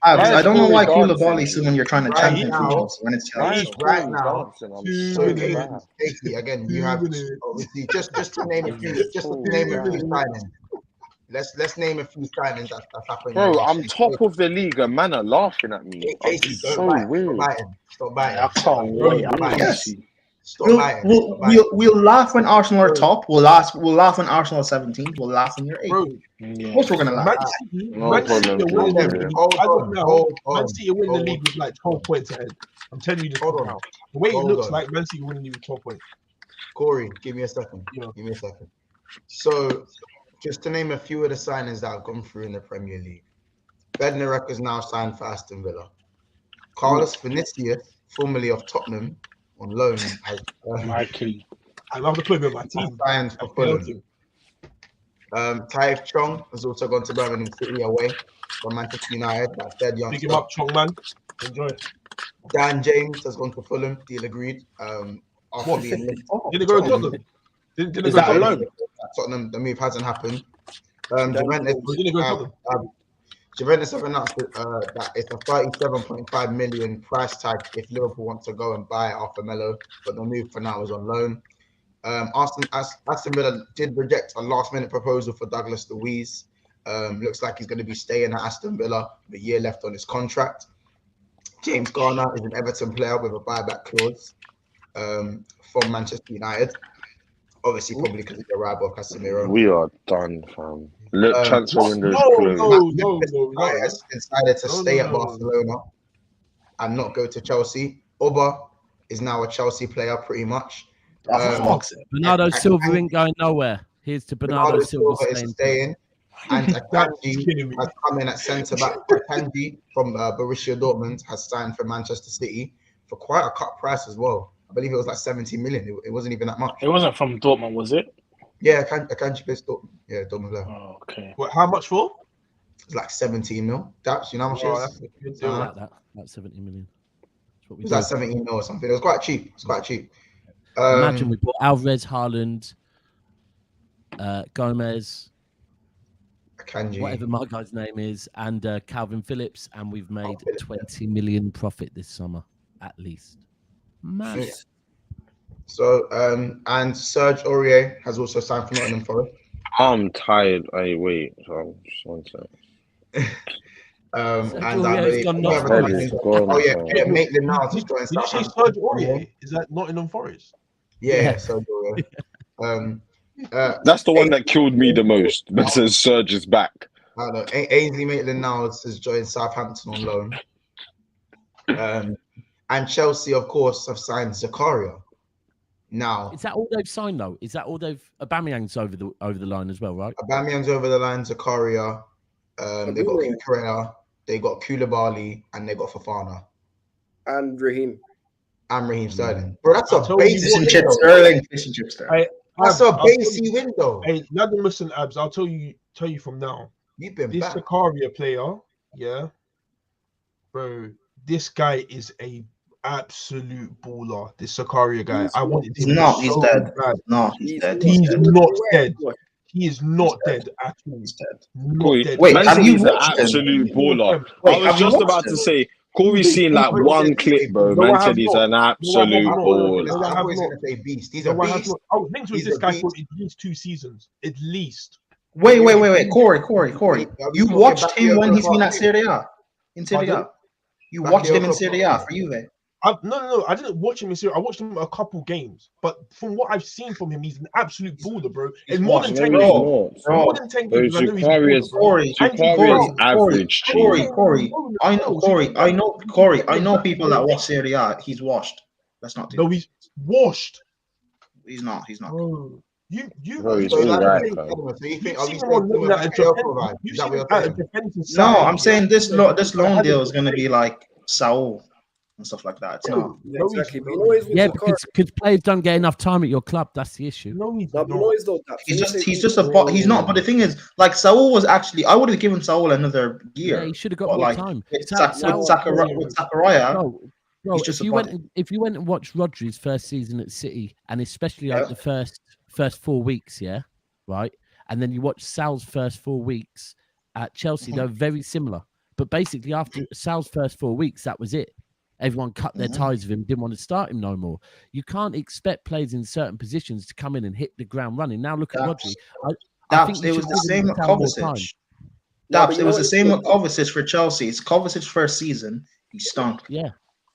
I don't know why Koulibaly is when you're trying to champion football when it's Chelsea. Right now, Casey, again, you have obviously just to name a few signings. Let's name a few signings that's happening. Bro, I'm top of the league and man are laughing at me. Casey, so weird. Stop biting. I can't wait. We'll laugh when Arsenal are top. We'll laugh when Arsenal are 17th. We'll laugh when you're 8th. Of course, we're gonna laugh. Man City win the league with like 12 points ahead. I'm telling you this now. The way it looks like Man City winning the league with 12 points. Corey, give me a second. So, just to name a few of the signings that have gone through in the Premier League. Bednarek is now signed for Aston Villa. Carlos Vinicius, formerly of Tottenham, on loan. I love the club in my team. Signed for Fulham. Taif Chong has also gone to Birmingham City away from Manchester United. That third young. Pick him up, Chong man. Enjoy. Dan James has gone to Fulham. Deal agreed. After being did it go to Tottenham? Is that alone? Tottenham, the move hasn't happened. Juventus have announced that it's a 37.5 million price tag if Liverpool want to go and buy it after Melo, but the move for now is on loan. Aston Villa did reject a last-minute proposal for Douglas Luiz. Looks like he's going to be staying at Aston Villa with a year left on his contract. James Garner is an Everton player with a buyback clause from Manchester United. Obviously, probably because of the arrival of Casemiro. We are done, fam. Look, transfer window's closed. No. Decided to stay at Barcelona and not go to Chelsea. Auba is now a Chelsea player, pretty much. Bernardo Silva ain't going nowhere. Here's to Bernardo Silva is staying. And Akanji has come in at centre back. Akanji from Borussia Dortmund has signed for Manchester City for quite a cut price as well. I believe it was like 70 million. It wasn't even that much. It wasn't from Dortmund, was it? Yeah, Akanji plays Dortmund. Yeah, Dortmund. Oh, okay. What? How much for? It's like 17 mil. That's, you know how much it is? That's 70 million. It was like 17 mil or something. It was quite cheap. Imagine we bought Alvarez, Haaland, Gomez, Akanji, whatever my guy's name is, and Calvin Phillips, and we've made 20 million profit this summer, at least. Mad. Yeah. So, and Serge Aurier has also signed for Nottingham Forest. I'm tired. Hey, wait. So, just one second. Maitland Niles is joining. Did you say Serge Aurier? Is that Nottingham Forest? Yeah. Serge Aurier. That's the one that killed me the most. That says Serge is back. I don't know. Ainsley Maitland-Niles has joined Southampton on loan. And Chelsea, of course, have signed Zakaria. Now, is that all they've signed though? Is that all they've? Aubameyang's over the line as well, right? Aubameyang's over the line. Zakaria. They got Kukurea, they got Koulibaly, and they got Fofana. And Raheem Sterling. Bro, that's a basic Sterling. That's a basic window. Hey, Ladimus and Abs, I'll tell you from now. You've been this Zakaria player, yeah, bro. This guy is a absolute baller. This Zakaria guy. I wanted him. He's dead. No, he's dead. He's not dead. He is not dead at all. He's dead. Wait, have you watched an absolute baller? I was just about to say, Corey's seen like one clip, bro. Man said he's an absolute baller. I was going to say beast. He's a beast. I was linked with this guy for at least 2 seasons. At least. Wait. Corey. You watched him when he's been at Serie A? In Serie A? You watched him in Serie A for Juve? No. I didn't watch him in Serie A. I watched him a couple games, but from what I've seen from him, he's an absolute baller, bro. And more than 10 games. More than 10 games. Zakaria average. Corey. I know people that watch Serie A. He's washed. Let's not do that. No, he's washed. He's not. Bro. You he's all right, No, I'm saying this loan deal is going to be like Saul and stuff like that. It's not. Exactly. Yeah, because players don't get enough time at your club. That's the issue. He's just a bot. He's not. But the thing is, like Saul was actually, I would have given Saul another year. Yeah, he should have got more time. With Zakaria. Bro, if you went and watched Rodri's first season at City, and especially like the first 4 weeks, yeah, right, and then you watch Sal's first 4 weeks at Chelsea, they're very similar. But basically, after Sal's first 4 weeks, that was it. Everyone cut their ties with him, didn't want to start him no more. You can't expect players in certain positions to come in and hit the ground running. Now look at Rodri. I think it was the same with Kovacic. It was the same with Kovacic for Chelsea. It's Kovacic's first season. He stunk. Yeah.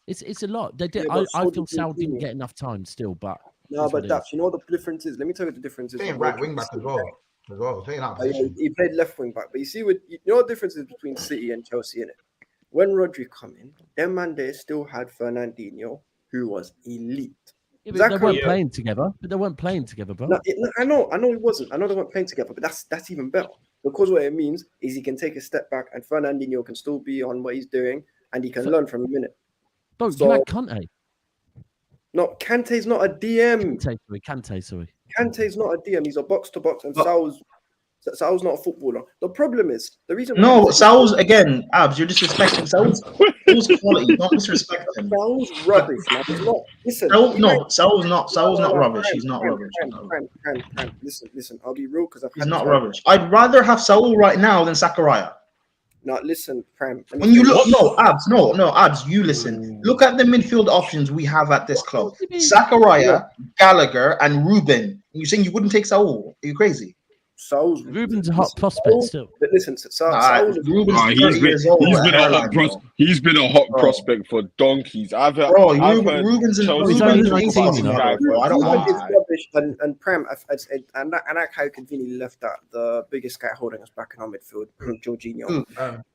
It's a lot. They did. I feel Sal didn't get enough time still, but no, but Daps, you know what the difference is? Let me tell you the difference is. Playing right wing back as well. He played left wing back, but you see, you know what the difference is between City and Chelsea, innit? When Rodri come in, them man there still had Fernandinho, who was elite. Yeah, but they weren't playing together. Bro. No, I know it wasn't. I know they weren't playing together, but that's even better because what it means is he can take a step back, and Fernandinho can still be on what he's doing, and he can learn from a minute. Bro, you had Kante. No, Kante's not a DM. Kante's not a DM. He's a box to box, and Sal's not a footballer. The problem is the reason. No, Sal's again. Abs, you're disrespecting Sal's quality. Don't disrespect him. Sal's rubbish, man. He's not. Listen. Sal's not rubbish. He's not rubbish. Listen. I'll be real because he's not rubbish. I'd rather have Saul right now than Zakaria. Now listen, Prem. When you look, Abs, you listen. Look at the midfield options we have at this club: Zachariah, Gallagher, and Ruben. You saying you wouldn't take Saul? Are you crazy? Saul's Ruben's a hot prospect still. But listen, Ruben's 30 years old. He's been a hot prospect for donkeys. I've heard Ruben's Chelsea Ruben's talk about this guy, bro. I don't want rubbish. And Prem, I like how conveniently left that the biggest guy holding us back in our midfield, Jorginho.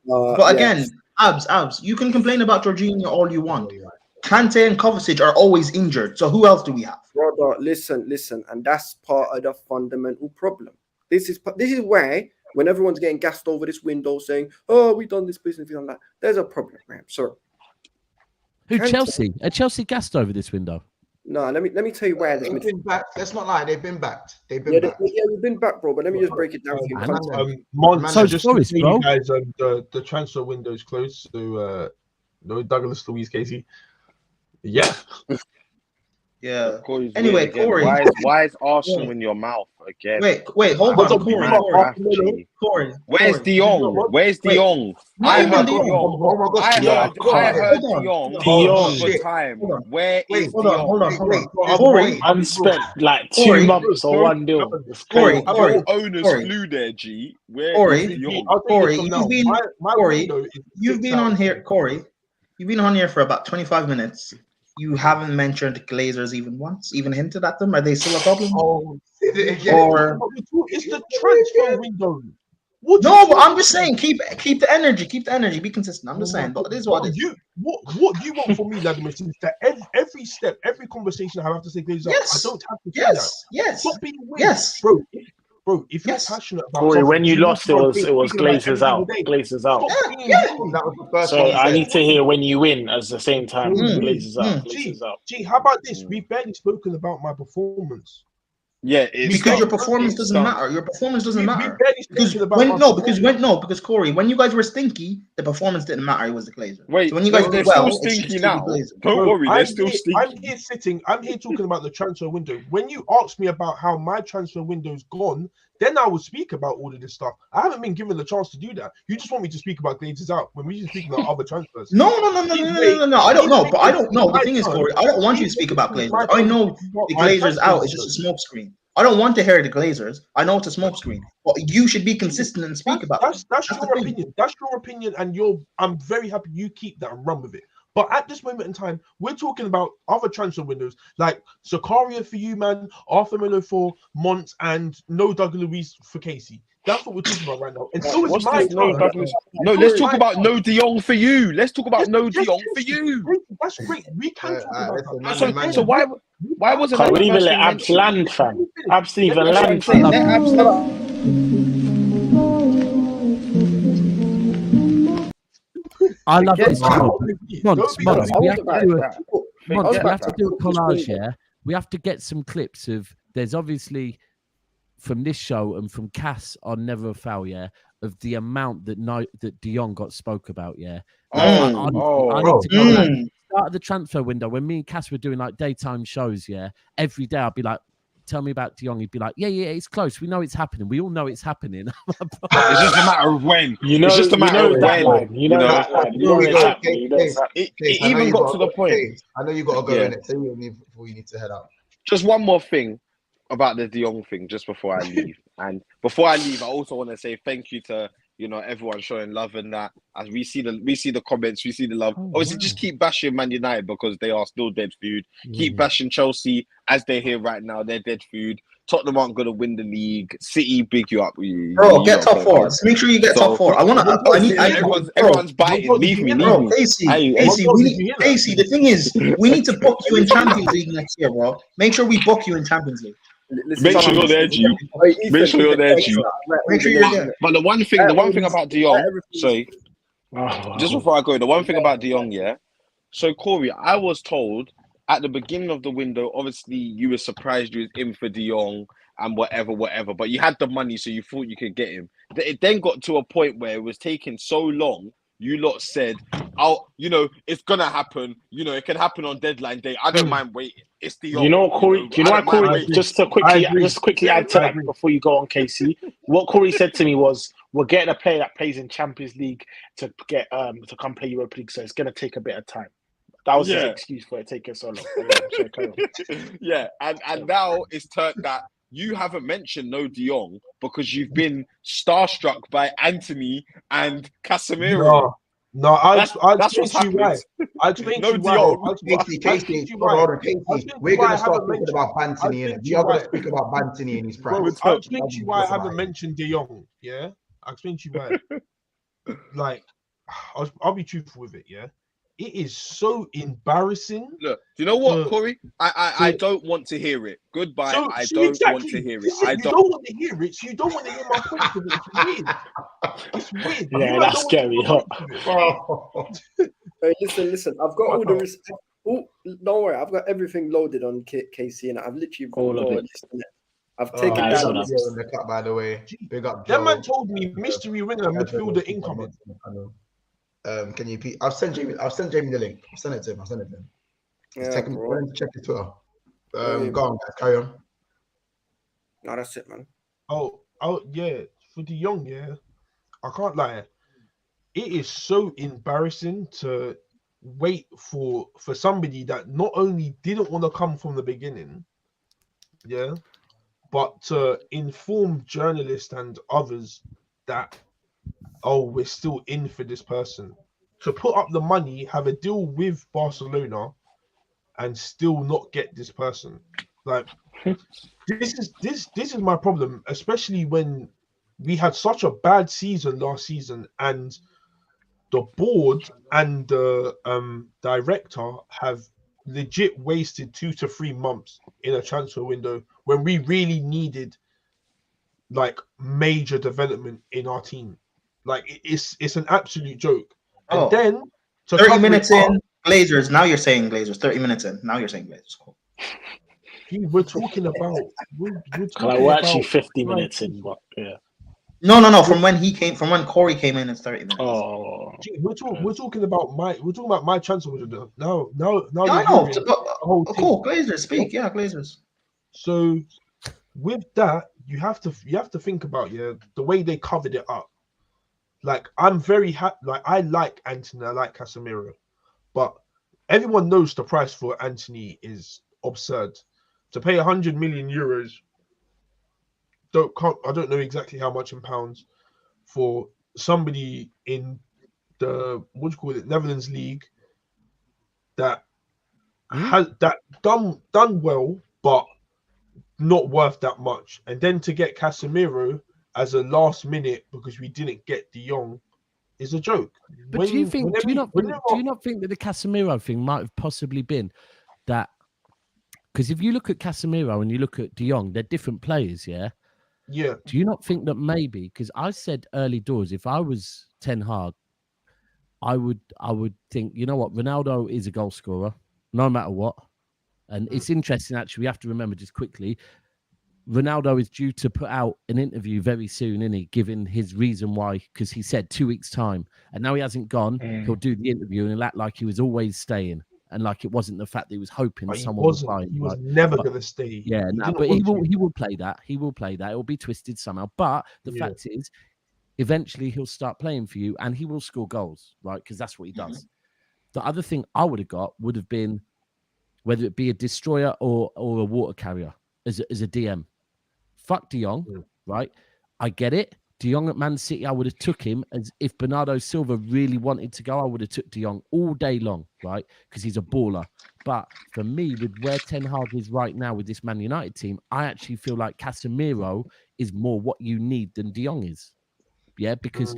But again, Abs, you can complain about Jorginho all you want. Kante and Kovacic are always injured. So who else do we have? Brother, listen, and that's part of the fundamental problem. This is why when everyone's getting gassed over this window saying, "Oh, we done this business, we done that," there's a problem, man. Sorry. Who Chelsea? Are Chelsea gassed over this window? No, let me tell you where they've been backed. Let's not lie, they've been backed. We've been backed, bro. But let me just break it down for you. Just to see you guys, the transfer window is closed. So no Douglas Luiz Casey. Yeah. Yeah. Anyway, Corey. Why is Arsenal in your mouth again? Wait, hold on, Corey. Where's De Jong? Where's De Jong? I heard De Jong. I heard De Jong for time. Where is De Jong? Corey, I spent like 2 months or 1 deal. Corey, owners flew there, G. Where is De Jong? Corey, you've been on here, Corey. You've been on here for about 25 minutes. You haven't mentioned Glazers even once, even hinted at them. Are they still a problem? It's the transfer window. But I'm just saying, keep the energy, be consistent. I'm just saying, but this is what it is. What you want from me, Ladimus, is that every step, every conversation, I have to say Glazers up. I don't have to say that. Yes. Stop being weird. Yes. Bro, if you're passionate about Corey, when you lost, it was Glazers out. Glazers out. That was the first so I need to hear when you win at the same time. Glazers out. Glazers out. Gee, how about this? We've barely spoken about my performance. Yeah, because your performance doesn't matter. Your performance doesn't matter. Because Corey, when you guys were stinky, the performance didn't matter. It was the Glazers. Wait, so when you guys they're still stinky now. Don't worry, they're still stinky. I'm here talking about the transfer window. When you ask me about how my transfer window's gone, then I will speak about all of this stuff. I haven't been given the chance to do that. You just want me to speak about Glazers out when we just speak about other transfers. No. I don't know. But I don't know. The thing is, Corey, I don't want you to speak about Glazers. I know the Glazers out is just a smoke screen. I don't want to hear the Glazers. I know it's a smoke screen. But you should be consistent and speak about it. That's your opinion. That's your opinion, and I'm very happy you keep that and run with it. But at this moment in time, we're talking about other transfer windows like Zakaria for you, man, Arthur Melo for Mont, and no Douglas Luiz for Casey. That's what we're talking about right now. And so is my No, let's talk about no De Jong for you. Let's talk about no De Jong for you. That's great. We can talk about that. So why wasn't that? Can't even let Abs land, fam. Abs even land, fam. Let Abs land. I love this. Months. We have to do a collage here. We have to get some clips of. There's obviously from this show and from Cass on Never a Foul, of the amount that De Jong got spoke about, I need to go back. Start of the transfer window when me and Cass were doing like daytime shows, every day I'd be like, tell me about De Jong. He'd be like, yeah, it's close. We know it's happening. We all know it's happening. It's just a matter of when. It's just a matter of when. It even got to the point. I know you got to go in it. Say before you need to head out. Just one more thing about the De Jong thing, just before I leave. And before I leave, I also want to say thank you to everyone showing love and that. As we see the comments, we see the love. Obviously, just keep bashing Man United because they are still dead food. Keep bashing Chelsea as they're here right now. They're dead food. Tottenham aren't going to win the league. City, big you up. Bro, get top four. Make sure you get top four. Everyone's biting. Leave me. Casey, the thing is, we need to book you in Champions League next year, bro. Make sure we book you in Champions League. Make sure you're there, G. Make sure you're there, G. Make sure you're there. But the one thing about De Jong, just before I go, the one thing about De Jong, So Corey, I was told at the beginning of the window, obviously you were surprised you was in for De Jong and whatever, but you had the money, so you thought you could get him. It then got to a point where it was taking so long. You lot said, it's gonna happen. It can happen on deadline day. I don't mind waiting. It's the Corey. Do you know what Corey? Just quickly add to that before you go on, Casey. What Corey said to me was, we're getting a player that plays in Champions League to get to come play Europa League, so it's going to take a bit of time. That was his excuse for it taking so long. Yeah, and now it's turned that you haven't mentioned no De Jong because you've been starstruck by Anthony and Casemiro. No, that's what's happened. I explained No to you De why. Jong. Casey, we're going to start talking about Bantony in it. We are going to speak about Bantony in his prime. Bro, I'll explain to you why I haven't mentioned De Jong, yeah? I'll explain to you why. Like, I'll be truthful with it, yeah? It is so embarrassing. Look, do you know what, Corey? I don't want to hear it. Goodbye. I don't want to hear it. You don't want to hear it, so you don't want to hear my point of it. It's weird. It's weird. Yeah, that's scary. Hey, listen. I've got all the respect. Don't worry, I've got everything loaded on KC, and I've literally all of it. I've taken nice down one. In the cut, by the way. Big up, That Joe. man told me mystery winger midfielder incoming. Can you? I'll send Jamie the link. I'll send it to him. Yeah, check his Twitter. Go on, guys. Carry on. No, that's it, man. Oh, yeah. For De Jong, yeah. I can't lie. It is so embarrassing to wait for somebody that not only didn't want to come from the beginning, yeah, but to inform journalists and others that, oh, we're still in for this person. To put up the money, have a deal with Barcelona, and still not get this person. Like, this is my problem, especially when we had such a bad season last season, and the board and the director have legit wasted 2 to 3 months in a transfer window when we really needed like major development in our team. Like, it's an absolute joke. And then 30 minutes in, Glazers. Now you're saying Glazers. 30 minutes in. Now you're saying Glazers. Cool. We're talking about. We're actually 50 minutes in, but yeah. No. From when Corey came in, it's 30 minutes. Oh, we're talking about my transfer window now. I know. Cool. Glazers speak. Yeah, Glazers. So with that, you have to think about the way they covered it up. Like, I'm very happy. Like, I like Anthony, I like Casemiro, but everyone knows the price for Anthony is absurd. To pay 100 million euros, I don't know exactly how much in pounds for somebody in the Netherlands League that has that done well, but not worth that much. And then to get Casemiro as a last minute because we didn't get De Jong is a joke. But do you not think that the Casemiro thing might have possibly been that? Because if you look at Casemiro and you look at De Jong, they're different players, yeah? Yeah. Do you not think that maybe, because I said early doors, if I was Ten Hag, I would think, you know what, Ronaldo is a goal scorer, no matter what. And it's interesting, actually, we have to remember just quickly, Ronaldo is due to put out an interview very soon, isn't he? Giving his reason why, because he said 2 weeks' time, and now he hasn't gone. He'll do the interview and he'll act like he was always staying, and like it wasn't the fact that he was hoping someone was fine. He was never going to stay. Yeah, but he will play that. He will play that. It will be twisted somehow. But the fact is, eventually he'll start playing for you, and he will score goals, right? Because that's what he does. The other thing I would have got would have been whether it be a destroyer or a water carrier as a DM. Fuck De Jong, right? I get it. De Jong at Man City, I would have took him as if Bernardo Silva really wanted to go. I would have took De Jong all day long, right? Because he's a baller. But for me, with where Ten Hag is right now with this Man United team, I actually feel like Casemiro is more what you need than De Jong is. Yeah, because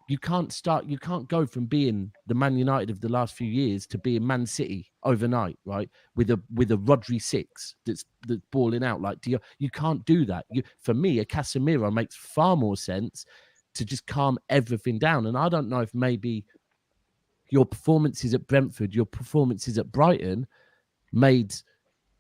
you can't go from being the Man United of the last few years to being Man City overnight, right? With a Rodri 6 that's balling out like Dion. You can't do that. For me, a Casemiro makes far more sense to just calm everything down. And I don't know if maybe your performances at Brentford, your performances at Brighton made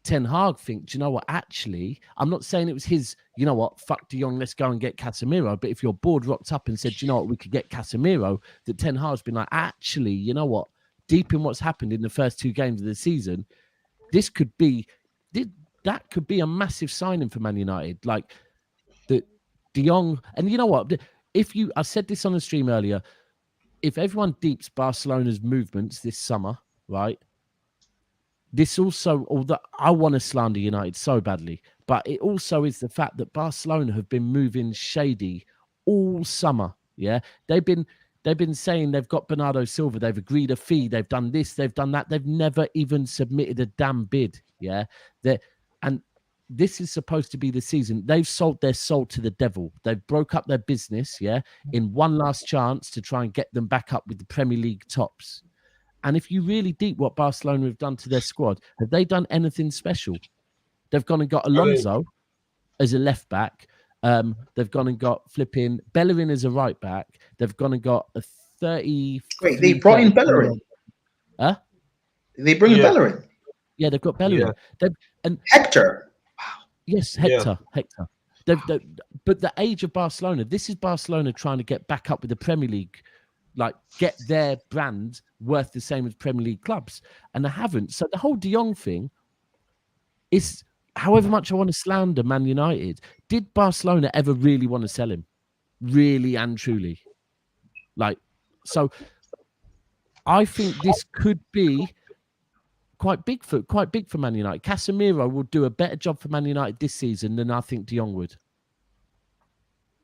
Ten Hag think, do you know what, actually, I'm not saying it was his, you know what, fuck De Jong, let's go and get Casemiro. But if your board rocked up and said, do you know what, we could get Casemiro, that Ten Hag's been like, actually, you know what, deep in what's happened in the first 2 games of the season, that could be a massive signing for Man United. Like, the De Jong, and you know what, I said this on the stream earlier, if everyone deeps Barcelona's movements this summer, right? This also, although I want to slander United so badly, but it also is the fact that Barcelona have been moving shady all summer. Yeah, they've been saying they've got Bernardo Silva, they've agreed a fee, they've done this, they've done that, they've never even submitted a damn bid. Yeah, and this is supposed to be the season. They've sold their soul to the devil. They've broke up their business, yeah, in one last chance to try and get them back up with the Premier League tops. And if you really deep what Barcelona have done to their squad, have they done anything special? They've gone and got Alonso as a left back. They've gone and got flipping Bellerin as a right back. They've gone and got a 30. Wait, they brought in Bellerin. Huh? They bring in Bellerin. Yeah, they've got Bellerin. Yeah. And Hector. Yes, Hector. Hector. But the age of Barcelona, this is Barcelona trying to get back up with the Premier League, like get their brand worth the same as Premier League clubs, and they haven't. So the whole De Jong thing is, however much I want to slander Man United, did Barcelona ever really want to sell him? Really and truly? Like, so I think this could be quite big for Man United. Casemiro will do a better job for Man United this season than I think De Jong would.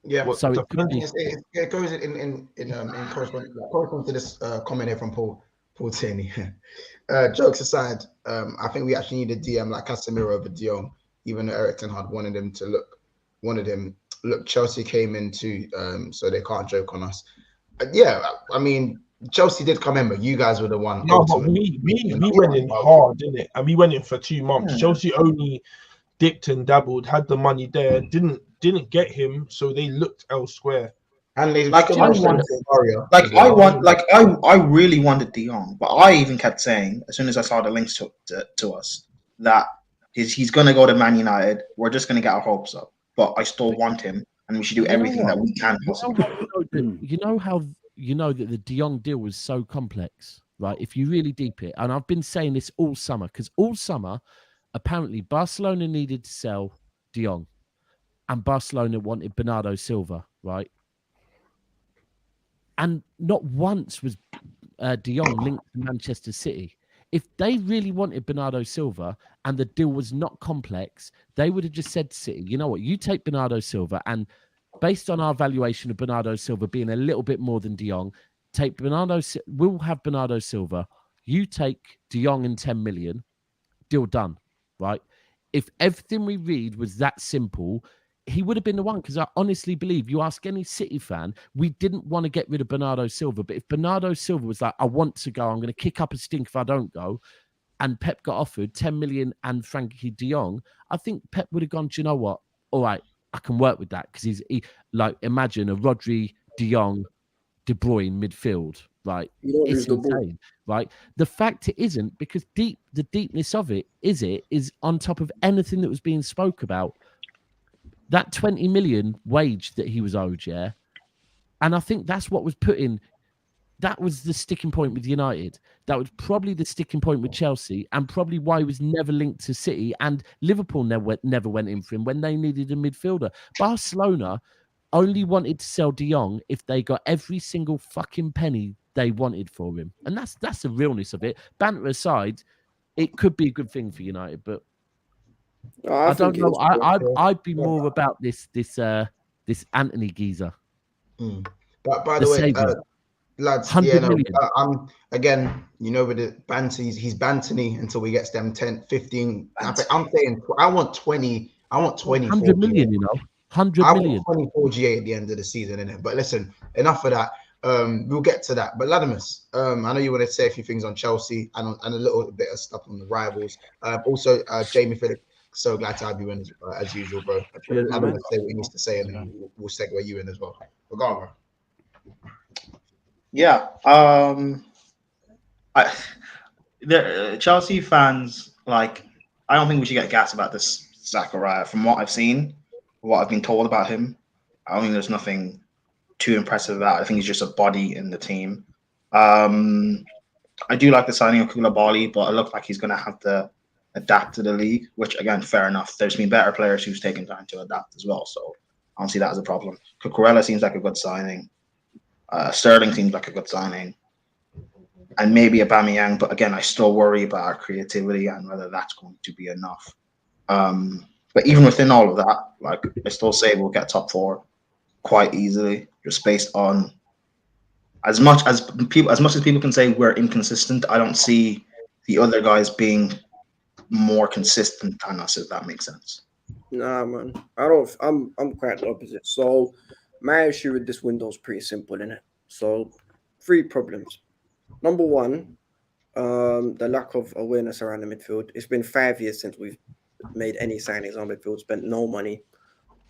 Yeah, so it goes in correspondence to this comment here from Paul Tierney. Jokes aside, I think we actually need a DM like Casemiro over De Jong, even though Erik ten Hag wanted him. Look, Chelsea came in too, so they can't joke on us. Yeah, I mean, Chelsea did come in, but you guys were the one. No, but we went in hard, didn't it? And we went in for 2 months. Yeah. Chelsea only dipped and dabbled, had the money there, didn't get him, so they looked elsewhere. And they I really wanted De Jong, but I even kept saying as soon as I saw the links to us that he's going to go to Man United. We're just going to get our hopes up, but I still want him, and we should do everything that we can possibly. You know that the De Jong deal was so complex, right? If you really deep it, and I've been saying this all summer, because all summer, apparently Barcelona needed to sell De Jong, and Barcelona wanted Bernardo Silva, right? And not once was De Jong linked to Manchester City. If they really wanted Bernardo Silva and the deal was not complex, they would have just said to City, you know what, you take Bernardo Silva, and based on our valuation of Bernardo Silva being a little bit more than De Jong, we'll have Bernardo Silva. You take De Jong and 10 million, deal done, right? If everything we read was that simple, he would have been the one, because I honestly believe, you ask any City fan, we didn't want to get rid of Bernardo Silva. But if Bernardo Silva was like, I want to go, I'm going to kick up a stink if I don't go, and Pep got offered 10 million and Frankie de Jong, I think Pep would have gone, do you know what? All right, I can work with that, because he like, imagine a Rodri, De Jong, De Bruyne midfield, right? It's insane, right? The fact it isn't, because the deepness of it is on top of anything that was being spoke about. That 20 million wage that he was owed, yeah? And I think that's what was put in. That was the sticking point with United. That was probably the sticking point with Chelsea, and probably why he was never linked to City, and Liverpool never went in for him when they needed a midfielder. Barcelona only wanted to sell De Jong if they got every single fucking penny they wanted for him. And that's the realness of it. Banter aside, it could be a good thing for United, but I don't know. I'd be more about this Anthony geezer. But by the way, lads, I'm again, you know, with the banter, he's bantering until we get them 10, 15. I'm saying I want 20. I want 20. 100 million, you know. 100 million. I want 24 GA at the end of the season, innit? But listen, enough of that. We'll get to that. But Latimus, I know you want to say a few things on Chelsea and a little bit of stuff on the rivals. Also, Jamie Phillips. So glad to have you in as usual, bro. I'm going to say what he needs to say, and then we'll segue you in as well. But go on, bro. Yeah. The Chelsea fans, like, I don't think we should get gassed about this Zachariah. From what I've seen, what I've been told about him, I don't think there's nothing too impressive about it. I think he's just a body in the team. I do like the signing of Koulibaly, but it looks like he's going to have to adapt to the league, which again, fair enough. There's been better players who's taken time to adapt as well. So I don't see that as a problem. Cucurella seems like a good signing. Sterling seems like a good signing. And maybe Aubameyang, but again, I still worry about our creativity and whether that's going to be enough. But even within all of that, like I still say we'll get top 4 quite easily, just based on as much as people can say we're inconsistent. I don't see the other guys being more consistent than us, if that makes sense. Nah, man. I don't. I'm quite the opposite. So my issue with this window is pretty simple, innit? So 3 problems. Number 1, the lack of awareness around the midfield. It's been 5 years since we've made any signings on midfield, spent no money.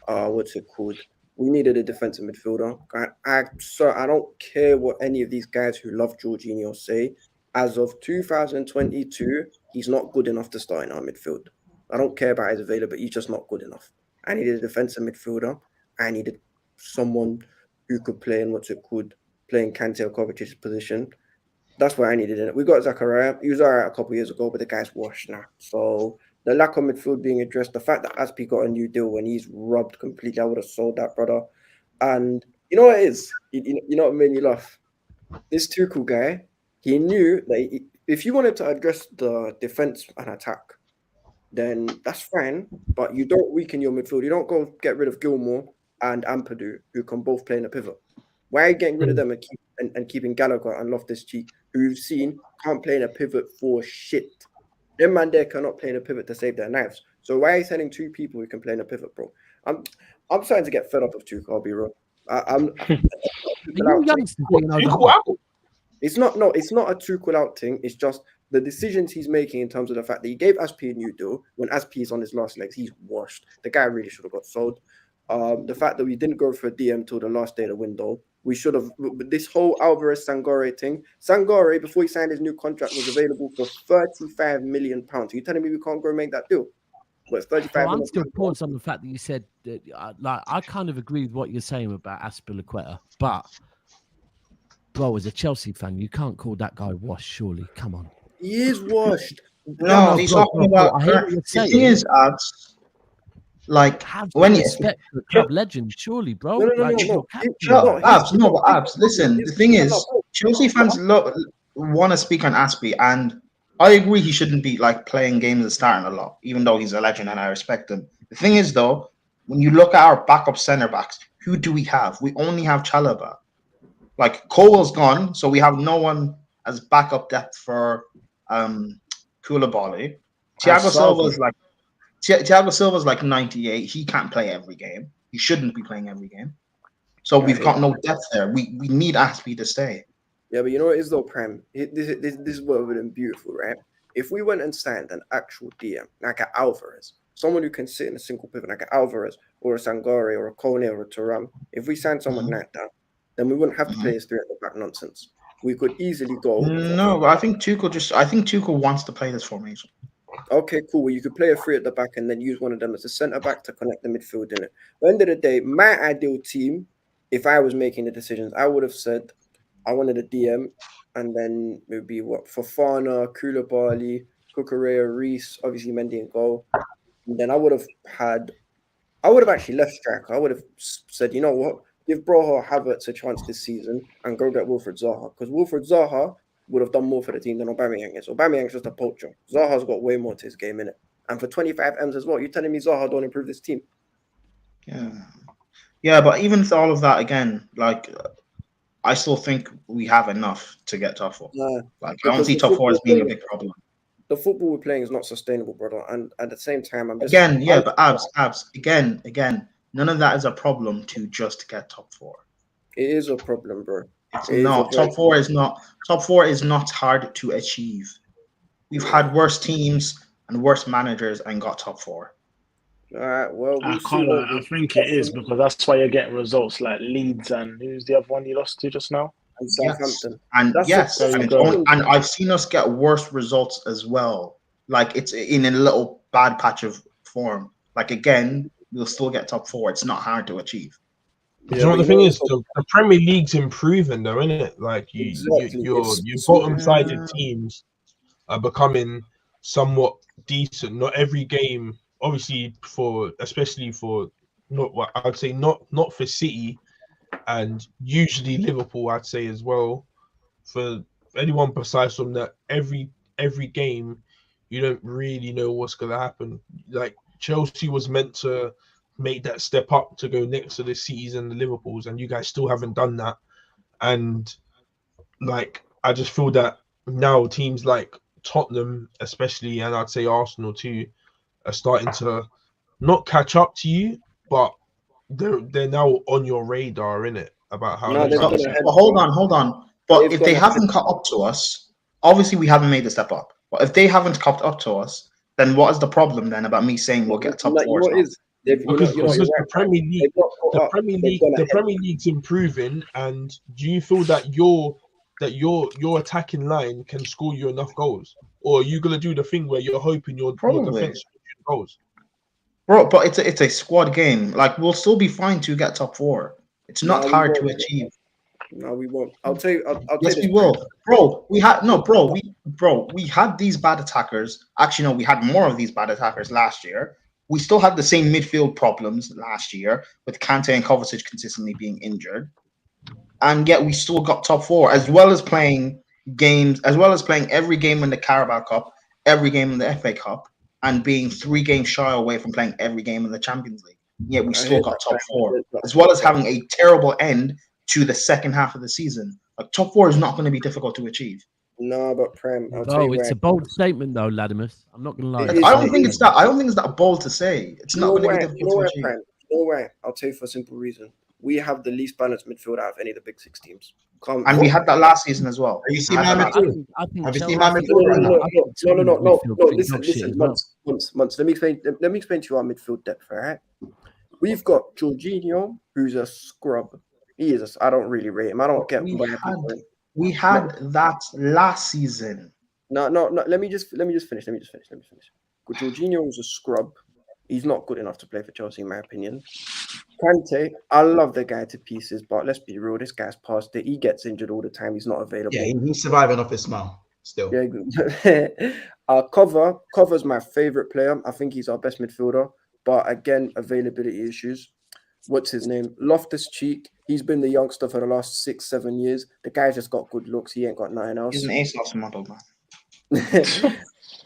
What's it called? We needed a defensive midfielder. I don't care what any of these guys who love Jorginho say. As of 2022, he's not good enough to start in our midfield. I don't care about his availability. He's just not good enough. I needed a defensive midfielder. I needed someone who could play in playing Kante or Kovacic's position. That's what I needed in it. We got Zakaria. He was all right a couple of years ago, but the guy's washed now. So the lack of midfield being addressed, the fact that Aspi got a new deal when he's robbed completely, I would have sold that, brother. And you know what it is? You know what made me laugh? This Tuchel guy, he knew that if you wanted to address the defense and attack, then that's fine. But you don't weaken your midfield. You don't go get rid of Gilmore and Ampadu, who can both play in a pivot. Why are you getting rid of them and keeping Gallagher and Loftus-Cheek, who you've seen can't play in a pivot for shit? Them man there cannot play in a pivot to save their lives. So why are you sending 2 people who can play in a pivot, bro? I'm starting to get fed up of Tuchel, I'll be real. It's not a Tuchel out thing. It's just the decisions he's making in terms of the fact that he gave Aspi a new deal when Aspi is on his last legs. He's washed. The guy really should have got sold. The fact that we didn't go for a DM till the last day of the window, we should have. This whole Alvarez Sangare thing. Sangare, before he signed his new contract, was available for £35 million. Are you telling me we can't go and make that deal? But it's 35 I'm still paused on the fact that you said that, I kind of agree with what you're saying about Azpilicueta, but bro, as a Chelsea fan, you can't call that guy washed, surely. Come on. He is washed. No, he's talking about. The thing is, like have when you respect for club legend, surely, bro. Abs. Listen, the thing is, Chelsea fans want to speak on Aspie, and I agree he shouldn't be like playing games and starting a lot, even though he's a legend and I respect him. The thing is, though, when you look at our backup centre backs, who do we have? We only have Chalobah. Like Cole's gone, so we have no one as backup depth for Koulibaly. Thiago Silva's like 98. He can't play every game. He shouldn't be playing every game. So we've got no depth there. We need Aspie to stay. Yeah, but you know what it is though, Prem? This is what would have been beautiful, right? If we went and signed an actual DM, like an Alvarez, someone who can sit in a single pivot, like an Alvarez or a Sangare or a Kone or a Thuram, if we signed someone like that, then we wouldn't have to play his 3 at the back nonsense. We could easily go. No, but I think Tuchel wants to play this formation. Okay, cool. Well, you could play a 3 at the back and then use one of them as a centre back to connect the midfield in it. At the end of the day, my ideal team, if I was making the decisions, I would have said I wanted a DM, and then it would be Fofana, Koulibaly, Cucurella, Reece, obviously Mendy and goal. And then I would have actually left striker. I would have said, you know what, give Broha Havertz a chance this season and go get Wilfred Zaha, because Wilfred Zaha would have done more for the team than Aubameyang is. Aubameyang's just a poacher. Zaha's got way more to his game in it, and for 25 M's as well. You're telling me Zaha don't improve this team? Yeah, but even with all of that, again, like I still think we have enough to get top 4. Like I don't see top 4 as being a big problem. The football we're playing is not sustainable, brother. And at the same time, but abs again. None of that is a problem to just get top 4. It is a problem, bro. It's not. Top 4 is not. Top 4 is not hard to achieve. We've had worse teams and worse managers and got top 4. All right. Well, I think it is, because that's why you're getting results like Leeds and who's the other one you lost to just now? And Southampton. Yes. And I've seen us get worse results as well. Like it's in a little bad patch of form. Like again, we'll still get top 4. It's not hard to achieve. You know what the thing is? The Premier League's improving, though, isn't it? Like your bottom-sided teams are becoming somewhat decent. Not every game, obviously, especially for not well, I'd say not for City, and usually Liverpool. I'd say as well for anyone besides from that. Every game, you don't really know what's gonna happen. Like Chelsea was meant to make that step up to go next to the Cities and the Liverpools, and you guys still haven't done that. And like I just feel that now teams like Tottenham, especially, and I'd say Arsenal too, are starting to not catch up to you, but they're now on your radar, innit? About how No, you they've guys. gone ahead. But hold on. But They've if they gone haven't caught up to us, obviously we haven't made the step up. But if they haven't caught up to us, then what is the problem then about me saying we'll get top No, four? you know what is? Because You're the right. Premier League, They've not caught up. They've gone the ahead. Premier League's improving, and do you feel that your attacking line can score you enough goals, or are you gonna do the thing where you're hoping your defense goals? Bro, but it's a squad game. Like we'll still be fine to get top four. It's not No, we hard to won't. achieve. No, we won't. I'll tell you. I'll Yes, tell you we this. will, bro. We had these bad attackers. Actually, no, we had more of these bad attackers last year. We still had the same midfield problems last year with Kante and Kovacic consistently being injured, and yet we still got top four, as well as playing every game in the Carabao Cup, every game in the FA Cup, and being 3 games shy away from playing every game in the Champions League. Yet we still got top four, as well as having a terrible end to the second half of the season. Like top four is not going to be difficult to achieve. No, but Prem, I'll tell Oh, you it's where. a bold statement though, Latimus. I'm not gonna lie. It is- I don't think it's that. I don't think it's that bold to say. It's not going to be You difficult know to where, achieve. Prem? You know why? I'll tell you for a simple reason. We have the least balanced midfield out of any of the big 6 teams. And we had that last season as well. Have you seen I had my that last midfield? season. I think Have you Chelsea- seen my midfield right now? No. Listen. Months. Let me explain to you our midfield depth, all right? We've got Jorginho, who's a scrub. He is. I don't really rate him. I don't get why people. We had that last season. No. Let me just finish. Jorginho is a scrub. He's not good enough to play for Chelsea, in my opinion. Kante, I love the guy to pieces, but let's be real. This guy's past it. He gets injured all the time. He's not available. Yeah, he's surviving off his smile still. Yeah. Cover's my favorite player. I think he's our best midfielder. But again, availability issues. What's his name? Loftus-Cheek. He's been the youngster for the last 6-7 years. The guy's just got good looks. He ain't got nothing else. He's an ASOS model, man.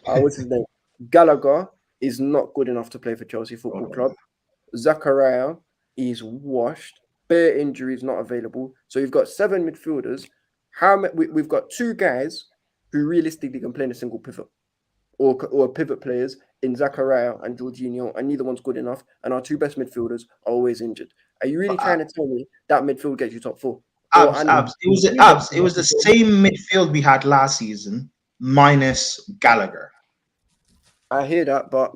What's his name? Gallagher is not good enough to play for Chelsea Football Club. Zakaria is washed. Bare injuries, not available. So you've got 7 midfielders. We've got 2 guys who realistically can play in a single pivot or pivot players in Zakaria and Jorginho, and neither one's good enough. And our 2 best midfielders are always injured. Are you really trying to tell me that midfield gets you top 4? Abs. It was the same midfield we had last season, minus Gallagher. I hear that, but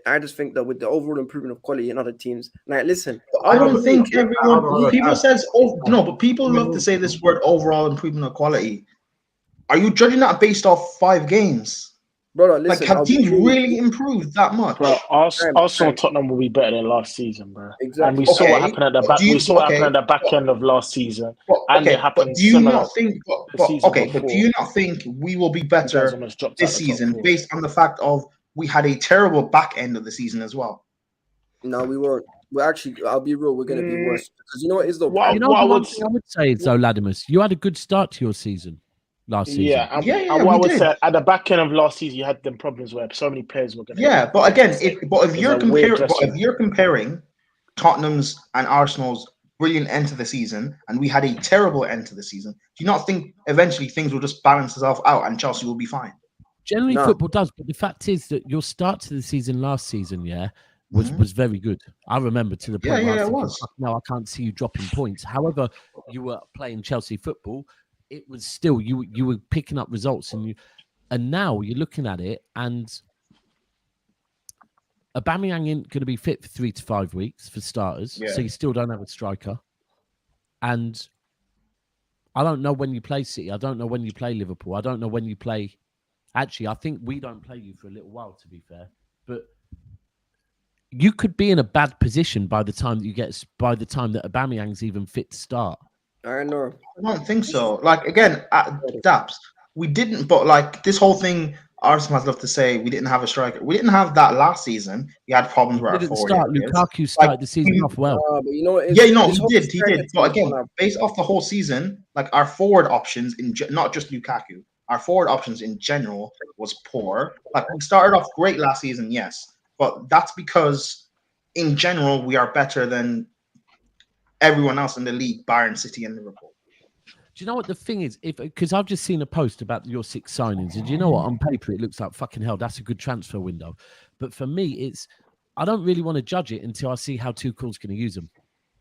I just think that with the overall improvement of quality in other teams, like listen, I don't think everyone. People says, but people love to say this word overall improvement of quality. Are you judging that based off 5 games? Brother, listen, like, have teams really improved that much? Bro, Arsenal, Tottenham will be better than last season, bro. Exactly. And we saw what happened at the back. We saw what happened at the back end of last season, and it happened. Do you not think? But do you not think we will be better this season based on the fact of we had a terrible back end of the season as well? No, we weren't. We're actually, I'll be real, we're going to be worse because you know what is the I would say is though, Latimus, you had a good start to your season. Last season. And what I would say at the back end of last season, you had them problems where so many players were going to. Yeah, but again, if you're comparing Tottenham's and Arsenal's brilliant end to the season, and we had a terrible end to the season, do you not think eventually things will just balance itself out and Chelsea will be fine? Generally, football does, but the fact is that your start to the season last season, was very good. I remember to the point where I was thinking, no, I can't see you dropping points. However, you were playing Chelsea football. It was still you were picking up results, and now you're looking at it, and Aubameyang ain't going to be fit for 3 to 5 weeks for starters, so you still don't have a striker. And I don't know when you play City. I don't know when you play Liverpool. I don't know when you play. Actually, I think we don't play you for a little while, to be fair. But you could be in a bad position by the time that Aubameyang's even fit to start. I know. I don't think so. Like again, at Daps, we didn't. But like this whole thing Arsenal has love to say we didn't have a striker. We didn't have that last season. We had problems with our Didn't forward start. areas. Lukaku started the season off well. But you know what? Yeah, no, this he whole did. striker But thing again, is gonna- based off the whole season, like our forward options not just Lukaku, our forward options in general was poor. Like we started off great last season, yes, but that's because in general we are better than everyone else in the league, Bayern, City, and Liverpool. Do you know what the thing is? Because I've just seen a post about your 6 signings, and do you know what? On paper, it looks like fucking hell. That's a good transfer window, but for me, I don't really want to judge it until I see how Tuchel's going to use them,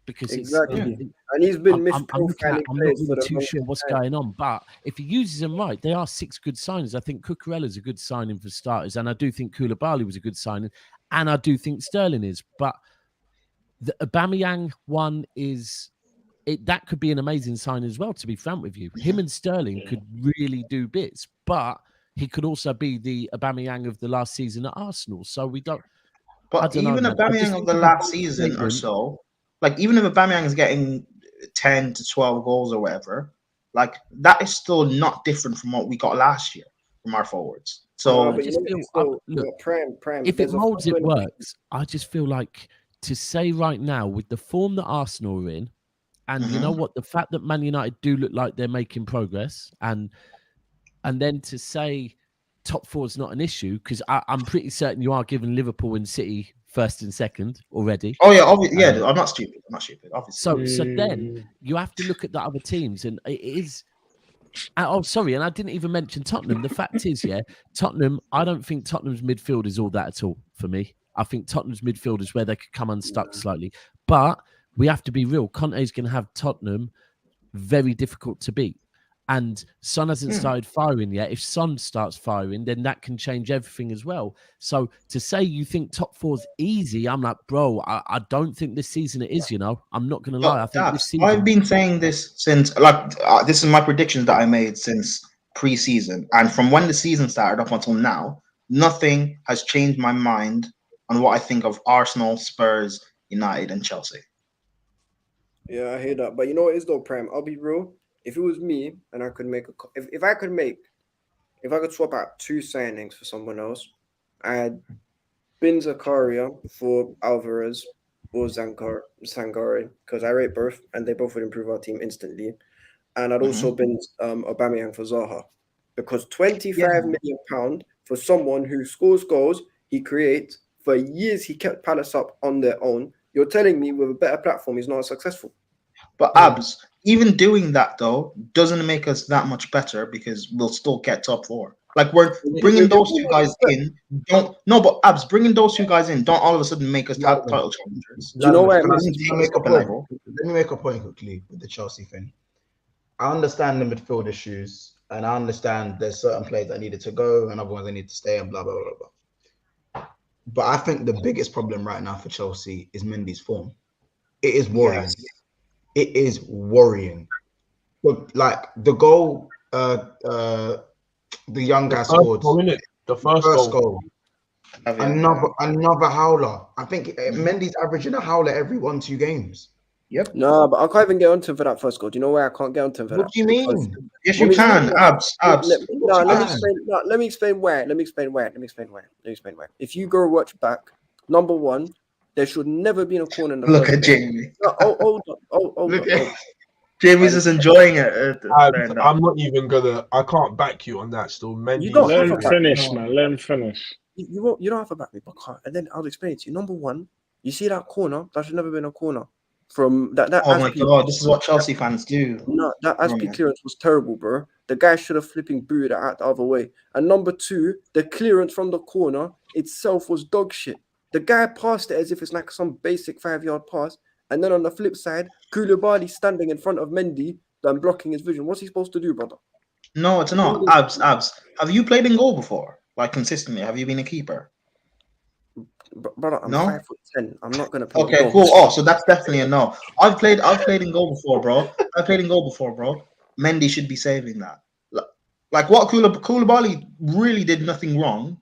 because exactly, and he's been I'm not misprofiling players for really the too sure what's going on. But if he uses them right, they are 6 good signings. I think Cucurella's a good signing for starters, and I do think Koulibaly was a good signing, and I do think Sterling is. But the Aubameyang one is. That could be an amazing sign as well, to be frank with you. Him and Sterling could really do bits, but he could also be the Aubameyang of the last season at Arsenal. So we don't. But even Aubameyang of the last season or so, like even if Aubameyang is getting 10 to 12 goals or whatever, like that is still not different from what we got last year from our forwards. So look, if it molds, it works. I just feel like to say right now with the form that Arsenal are in. And you know what? The fact that Man United do look like they're making progress, and then to say top 4 is not an issue, because I'm pretty certain you are giving Liverpool and City first and second already. Oh yeah, I'm not stupid. Obviously. So then you have to look at the other teams, and it is. Oh, sorry, and I didn't even mention Tottenham. The fact is, Tottenham. I don't think Tottenham's midfield is all that at all for me. I think Tottenham's midfield is where they could come unstuck slightly, but. We have to be real. Conte's going to have Tottenham very difficult to beat. And Son hasn't started firing yet. If Son starts firing, then that can change everything as well. So to say you think top 4's easy, I'm like, bro, I don't think this season it is, I'm not going to lie. I think this season... I've been saying this since, this is my predictions that I made since pre-season. And from when the season started up until now, nothing has changed my mind on what I think of Arsenal, Spurs, United, and Chelsea. Yeah, I hear that. But you know what is though, Prem? I'll be real. If it was me and I could make if I could swap out 2 signings for someone else, I'd bin Zakaria for Alvarez or Sangare, because I rate both and they both would improve our team instantly. And I'd also bin Aubameyang for Zaha, because £25 million for someone who scores goals, he creates. For years, he kept Palace up on their own. You're telling me with a better platform, he's not successful. But Abs, even doing that though doesn't make us that much better, because we'll still get top 4. Like we're bringing those 2 guys in. But Abs, bringing those 2 guys in don't all of a sudden make us title challengers. Do you know where? Let me make a point quickly with the Chelsea thing. I understand the midfield issues, and I understand there's certain players that needed to go and other ones that need to stay, and blah blah blah blah. But I think the biggest problem right now for Chelsea is Mendy's form. It is worrying. Yes. It is worrying. But like the goal, the young guy scored. The first goal. Another howler. I think Mendy's averaging a howler every 1-2 games. Yep. No, but I can't even get onto him for that first goal. Do you know why I can't get onto him for that? What do you mean? Yes, you can. Abs. Let me explain why. If you go watch back, number 1, there should never be a corner in the Look at Jamie. Hold on. Jamie's just enjoying it. I'm not even gonna. I can't back you on that. Still, Mendy. Let him finish, man. Let him finish. You don't have to back me, but and then I'll explain it to you. Number 1, you see that corner? That should never been a corner. From that oh my god, this is what Chelsea fans do. No, that Aspie clearance was terrible, bro. The guy should have flipping booted it out the other way. And number 2, the clearance from the corner itself was dog shit. The guy passed it as if it's like some basic 5-yard pass. And then on the flip side, Koulibaly standing in front of Mendy and blocking his vision. What's he supposed to do, brother? No, it's not. Abs. Have you played in goal before? Like consistently? Have you been a keeper? Brother, I'm 5'10". I'm not gonna play. Okay, cool. Oh, so that's definitely a no. I've played in goal before, bro. Mendy should be saving that. Like what Koulibaly really did nothing wrong,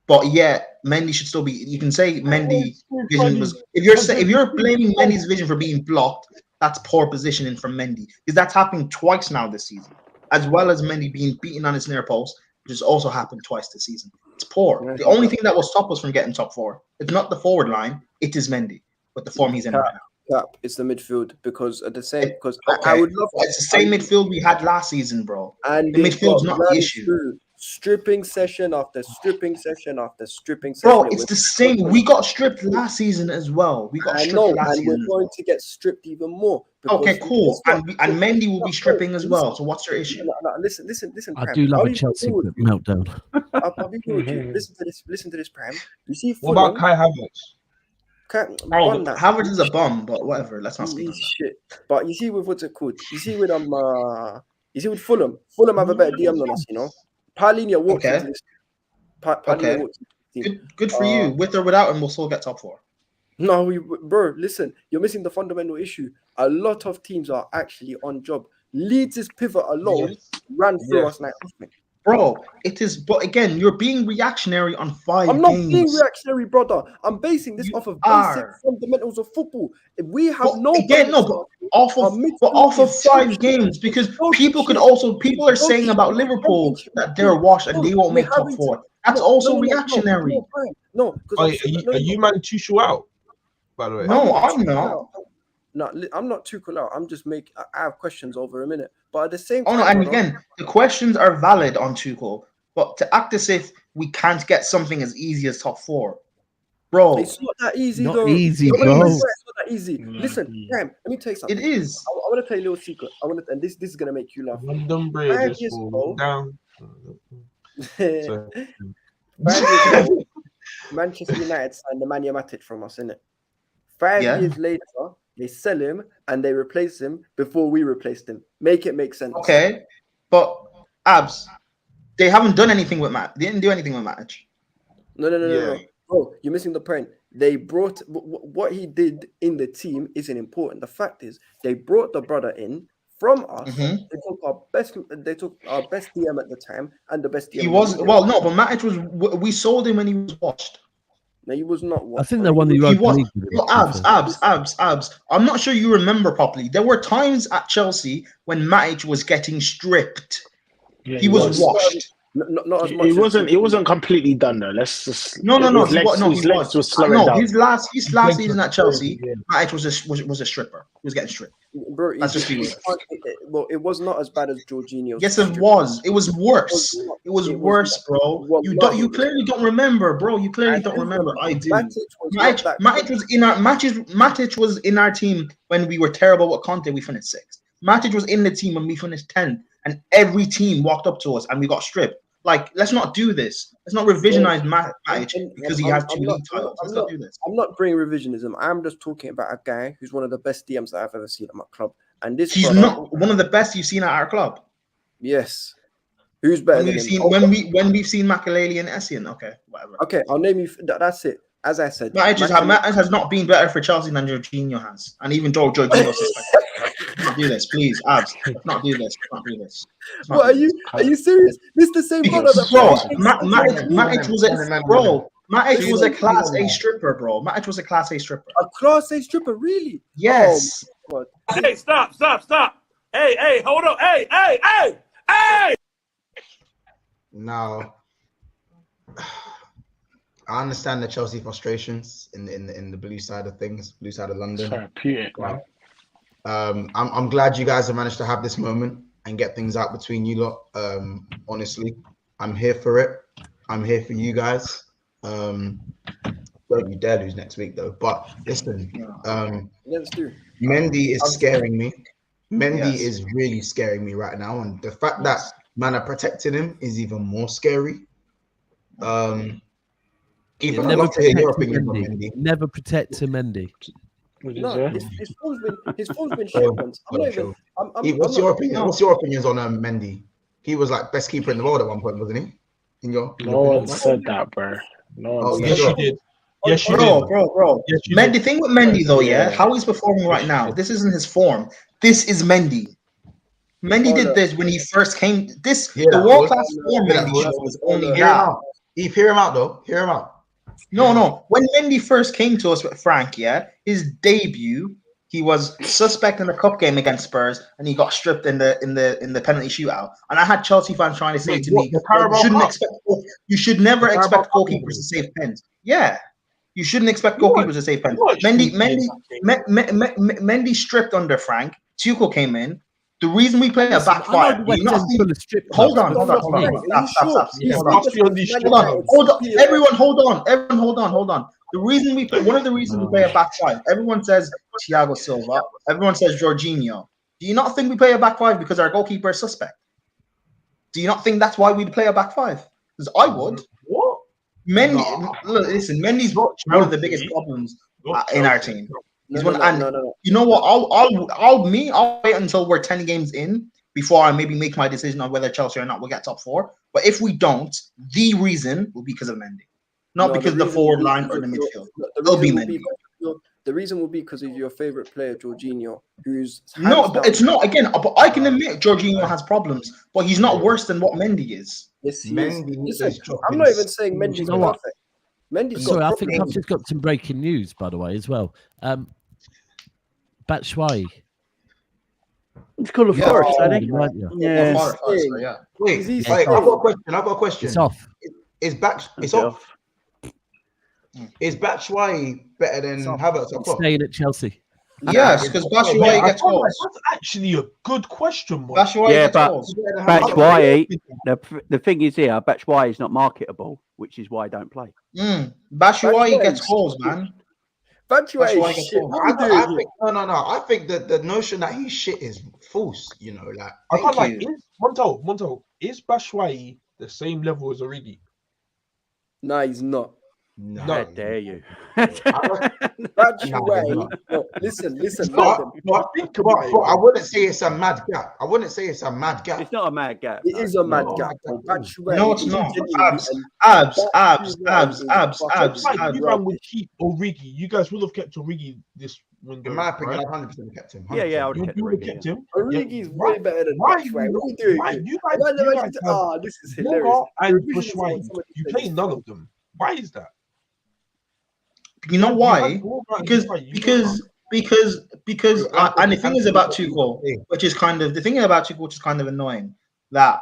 but yet Mendy should still be. You can say Mendy vision was. If you're blaming Mendy's vision for being blocked, that's poor positioning from Mendy, because that's happened twice now this season, as well as Mendy being beaten on his near post which has also happened twice this season. It's poor. The only thing that will stop us from getting top 4, it's not the forward line, it is Mendy with the form he's in right now. It's the midfield because at the same I would love it's the same midfield we had last season, bro. And the midfield's not the issue. Stripping session after stripping session after stripping session. Bro, it's the same. We got stripped last season as well. We got stripped last season. And we're going to get stripped even more. Okay, cool. And Mendy will be stripping as well. So what's your issue? Listen. I do love a Chelsea meltdown. I'll be good with you. Listen to this, Prem. You see, what about Kai Havertz? Havertz is a bum, but whatever. Let's not speak. Shit. But you see with what's it called? You see with Fulham. Fulham have a better DM than us, you know. Paulinho walked into this. Paulinho walked into this. Good for you. With or without him, we'll still get top 4. No, bro, listen. You're missing the fundamental issue. A lot of teams are actually on job. Leeds' pivot alone ran through us like nothing. Bro, it is. But again, you're being reactionary on 5 games. I'm not being reactionary, brother. I'm basing this off of basic fundamentals of football. We have off of 5 games, because people are saying about Liverpool that they're washed and they won't make top 4. That's also reactionary. No, are you man Tuchel out? By the way, no, I'm not. No, I'm not too cool out. I'm just I have questions over a minute. But at the same time... Oh, no, and again, the questions are valid on Tuchel. But to act as if we can't get something as easy as top 4. Bro. It's not that easy, not though. Easy, bro. It's not that easy. Listen, Graham, let me tell you something. It is. I want to tell you a little secret. And this is going to make you laugh. London Bridge is down. 5 years ago, Manchester United signed Nemanja Matic from us, innit? 5 years later, they sell him and they replace him before we replaced him. Make it make sense. Okay, but Abs, they haven't done anything with Matt. They didn't do anything with Matic. No. Bro, you're missing the point. They brought what he did in the team isn't important. The fact is, they brought the brother in from us. They took our best. They took our best DM at the time and the best DM. He was but Matic was. We sold him when he was washed. No, he was not. I think they won the Europa League. Abs. I'm not sure you remember properly. There were times at Chelsea when Matic was getting stripped. Yeah, he was washed. Not as much. It wasn't completely done though. Let's just no. His legs was slowing down. His last season at Chelsea, Matic was a stripper. He was getting stripped. Bro, well, it was not as bad as Jorginho's. Yes, it was. It was worse. It was worse, bro. You clearly don't remember, bro. You clearly don't remember. I do. Matic was in our team when we were terrible with Conte. We finished 6th. Matic was in the team when we finished 10th, and every team walked up to us and we got stripped. Like, let's not do this. Let's not revisionize Matic because he has 2 league titles. Let's not do this. I'm not bringing revisionism. I'm just talking about a guy who's one of the best DMs that I've ever seen at my club. And he's not one of the best you've seen at our club. Yes. Who's better than him? When we've seen Makelele and Essien. Okay, whatever. Okay, I'll name you. That's it. As I said, Matic has not been better for Chelsea than Jorginho has, and even though Jorginho not do this, please, Abs. Not do this. Not do this. What are you serious? This is the same brother that Matic was a Class A stripper, bro. Matic was a Class A stripper. A Class A stripper, really? Yes. Oh, hey, stop. Hey, hold on. Hey. Now, I understand the Chelsea frustrations in the blue side of things, blue side of London. Therapeutic, man. I'm glad you guys have managed to have this moment and get things out between you lot. Honestly, I'm here for it. I'm here for you guys. Don't you dare lose next week though. But listen, Mendy is scaring me. Mendy is really scaring me right now, and the fact that man are protecting him is even more scary. Even I'd love to hear your opinion on Mendy. Never protect Mendy. No, his form's been shit once. What's your opinion? What's your opinions on Mendy? He was like best keeper in the world at one point, wasn't he? No one said that, bro. No one said yes, that. you did. Yes, you did. Bro. Yes, the thing with Mendy though, how he's performing right now, this isn't his form. This is Mendy. Mendy did this when he first came. The world-class form Mendy was only that. Hear him out though. Hear him out. No. When Mendy first came to us with Frank, his debut, He was suspect in the cup game against Spurs, and he got stripped in the penalty shootout. And I had Chelsea fans trying to say to me, you should never expect goalkeepers to save pens. Yeah, you shouldn't expect goalkeepers to save pens. Mendy stripped under Frank. Tuchel came in. The reason we play a back five, hold on. Everyone, hold on. One of the reasons we play a back five. Everyone says Thiago Silva. Everyone says Jorginho. Do you not think we play a back five because our goalkeeper is suspect? Do you not think that's why we play a back five? Because I would. What? Listen, Mendy's one of the biggest problems in our team. You know what? I'll wait until we're 10 games in before I maybe make my decision on whether Chelsea or not will get top 4. But if we don't, the reason will be because of Mendy, not because of the forward line or the midfield. It'll be Mendy. The reason will be because of your favorite player, Jorginho, who's but it's not. Again, but I can admit Jorginho has problems, but he's not worse than what Mendy is. Yes, I'm not even saying Mendy's perfect. Sorry, I think I've just got some breaking news, by the way, as well. Batshuayi. It's called a forest, I think. Yeah. Wait, I've got a question. It's off. It's off. Is Batshuayi better than Havertz? Staying at Chelsea. Yes, because Batshuayi gets goals. That's actually a good question. Batshuayi, the thing is here, Batshuayi is not marketable, which is why I don't play. Batshuayi gets goals, man. Batshuayi shit. I think that the notion that he's shit is false. You know, like I can't like Monto. Is Batshuayi the same level as Origi? No, he's not. No, how dare you? Batshuayi. No, listen. I wouldn't say it's a mad gap. It's not a mad gap. It is a mad gap. Batshuayi. No, it's not. Abs. You man would keep Origi. You guys would have kept Origi this window. In my opinion, I'd 100% kept him. 100%. Yeah, I would have kept him. Origi is way better than Batshuayi. What are you doing? This is hilarious. And Batshuayi, you play none of them. Why is that? You know why? Because and the thing is about Tuchel, which is kind of annoying, that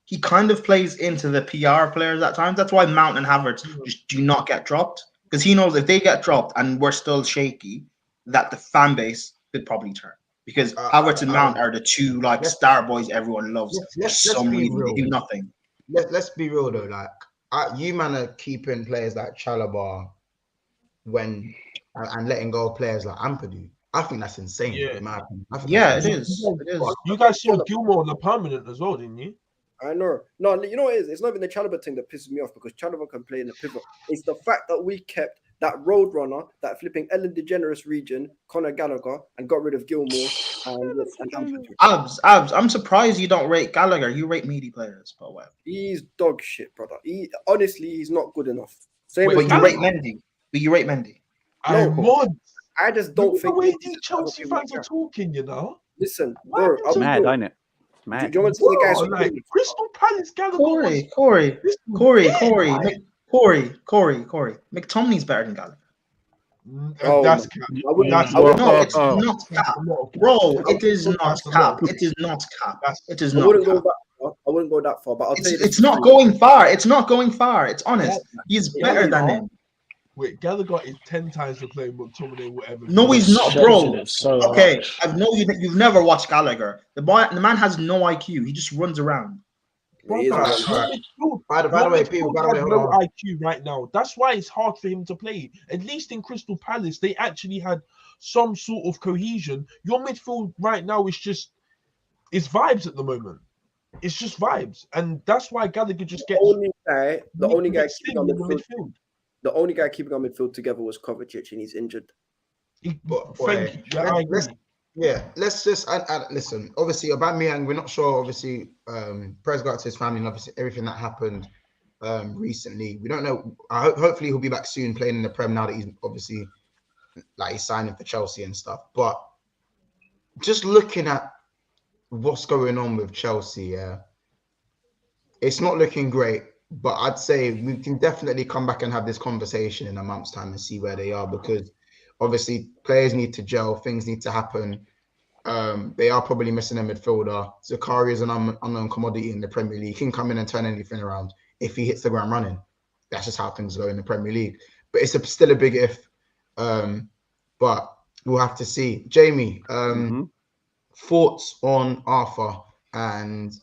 he kind of plays into the PR players at times. That's why Mount and Havertz just do not get dropped, because he knows if they get dropped and we're still shaky, that the fan base could probably turn. Because Havertz and Mount are the two star boys everyone loves. For some reason, they do nothing. Let's be real though, you man are keeping players like Chalobah and letting go of players like Ampadu. I think that's insane. Yeah, in my opinion. It is. You guys saw Gilmore on the permanent as well, didn't you? I know. No, you know what it is? It's not even the Chalobah thing that pisses me off, because Chalobah can play in the pivot. It's the fact that we kept that roadrunner, that flipping Ellen DeGeneres region, Conor Gallagher, and got rid of Gilmore and Ampadu. Abs. I'm surprised you don't rate Gallagher. You rate meaty players, but well. He's dog shit, brother. Honestly, he's not good enough. But you rate Mendy. No, I just don't think. The way these Chelsea fans are talking, you know. Listen, bro, it's mad, ain't it? It's mad. Do you want to see the guys like Crystal Palace, Gallagher? Corey. McTominay's better than Gallagher. That's cap. No, it's not cap, bro. It is not cap. It is not cap. It is not. I wouldn't go that far, but I'll tell you. It's not going far. It's honest. He's better than him. Wait, Gallagher is 10 times the player McTominay, whatever. No, he's not, bro. Okay, I know you've never watched Gallagher. The man has no IQ. He just runs around. By the way, people have no IQ right now. That's why it's hard for him to play. At least in Crystal Palace, they actually had some sort of cohesion. Your midfield right now is it's vibes at the moment. It's just vibes, and that's why Gallagher just gets the only guy keeping on midfield. The only guy keeping on midfield together was Kovacic, and he's injured. Let's just listen. Obviously, Aubameyang, we're not sure. Obviously, prayers go out to his family and obviously everything that happened recently. We don't know. Hopefully, he'll be back soon playing in the Prem now that he's obviously he's signing for Chelsea and stuff. But just looking at what's going on with Chelsea, it's not looking great. But I'd say we can definitely come back and have this conversation in a month's time and see where they are, because Obviously, players need to gel. Things need to happen. They are probably missing a midfielder. Zakari is an unknown commodity in the Premier League. He can come in and turn anything around if he hits the ground running. That's just how things go in the Premier League. But it's still a big if. But we'll have to see. Jamie, thoughts on Arthur and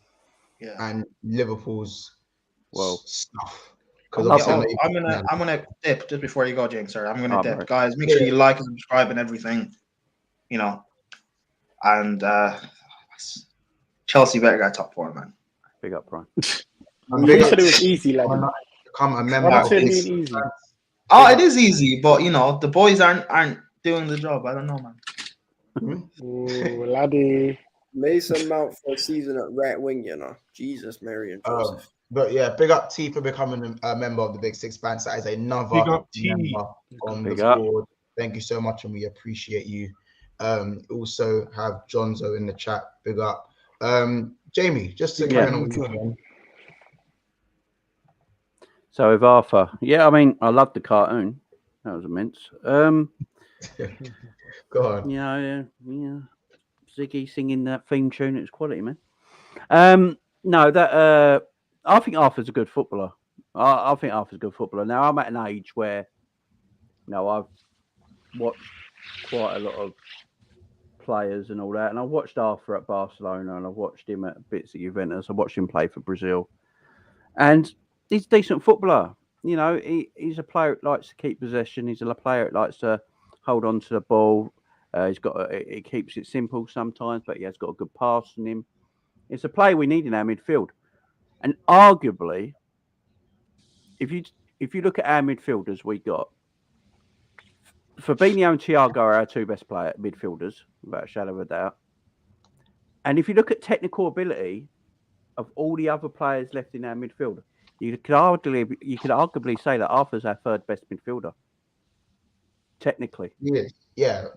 Liverpool's stuff? Because I'm gonna dip just before you go, James. Sorry, I'm gonna dip, guys. Make sure you like and subscribe and everything. You know, and Chelsea better get top 4, man. Big up, Brian. You said it was easy, lad. Become a member. Easy. Oh, it is easy, but you know the boys aren't doing the job. I don't know, man. Ooh, laddie. Mason Mount for a season at right wing, you know. Jesus, Mary and Joseph. But yeah, big up T for becoming a member of the Big Six Bands. That is another member on the board. Thank you so much, and we appreciate you. Also have Jonzo in the chat. Big up. Jamie, just to carry on with you. So with Arthur, I mean, I loved the cartoon. That was immense. Go on. Yeah. Ziggy singing that theme tune, it was quality, man. No, that I think Arthur's a good footballer. I think Arthur's a good footballer. Now I'm at an age where, I've watched quite a lot of players and all that, and I've watched Arthur at Barcelona, and I've watched him at bits at Juventus. I watched him play for Brazil, and he's a decent footballer. He's a player that likes to keep possession. He's a player that likes to hold on to the ball. It keeps it simple sometimes, but he has got a good pass in him. It's a player we need in our midfield, and arguably, if you look at our midfielders, we got Fabinho and Thiago are our two best midfielders, without a shadow of a doubt. And if you look at technical ability of all the other players left in our midfield, you could arguably say that Arthur's our third best midfielder. Technically.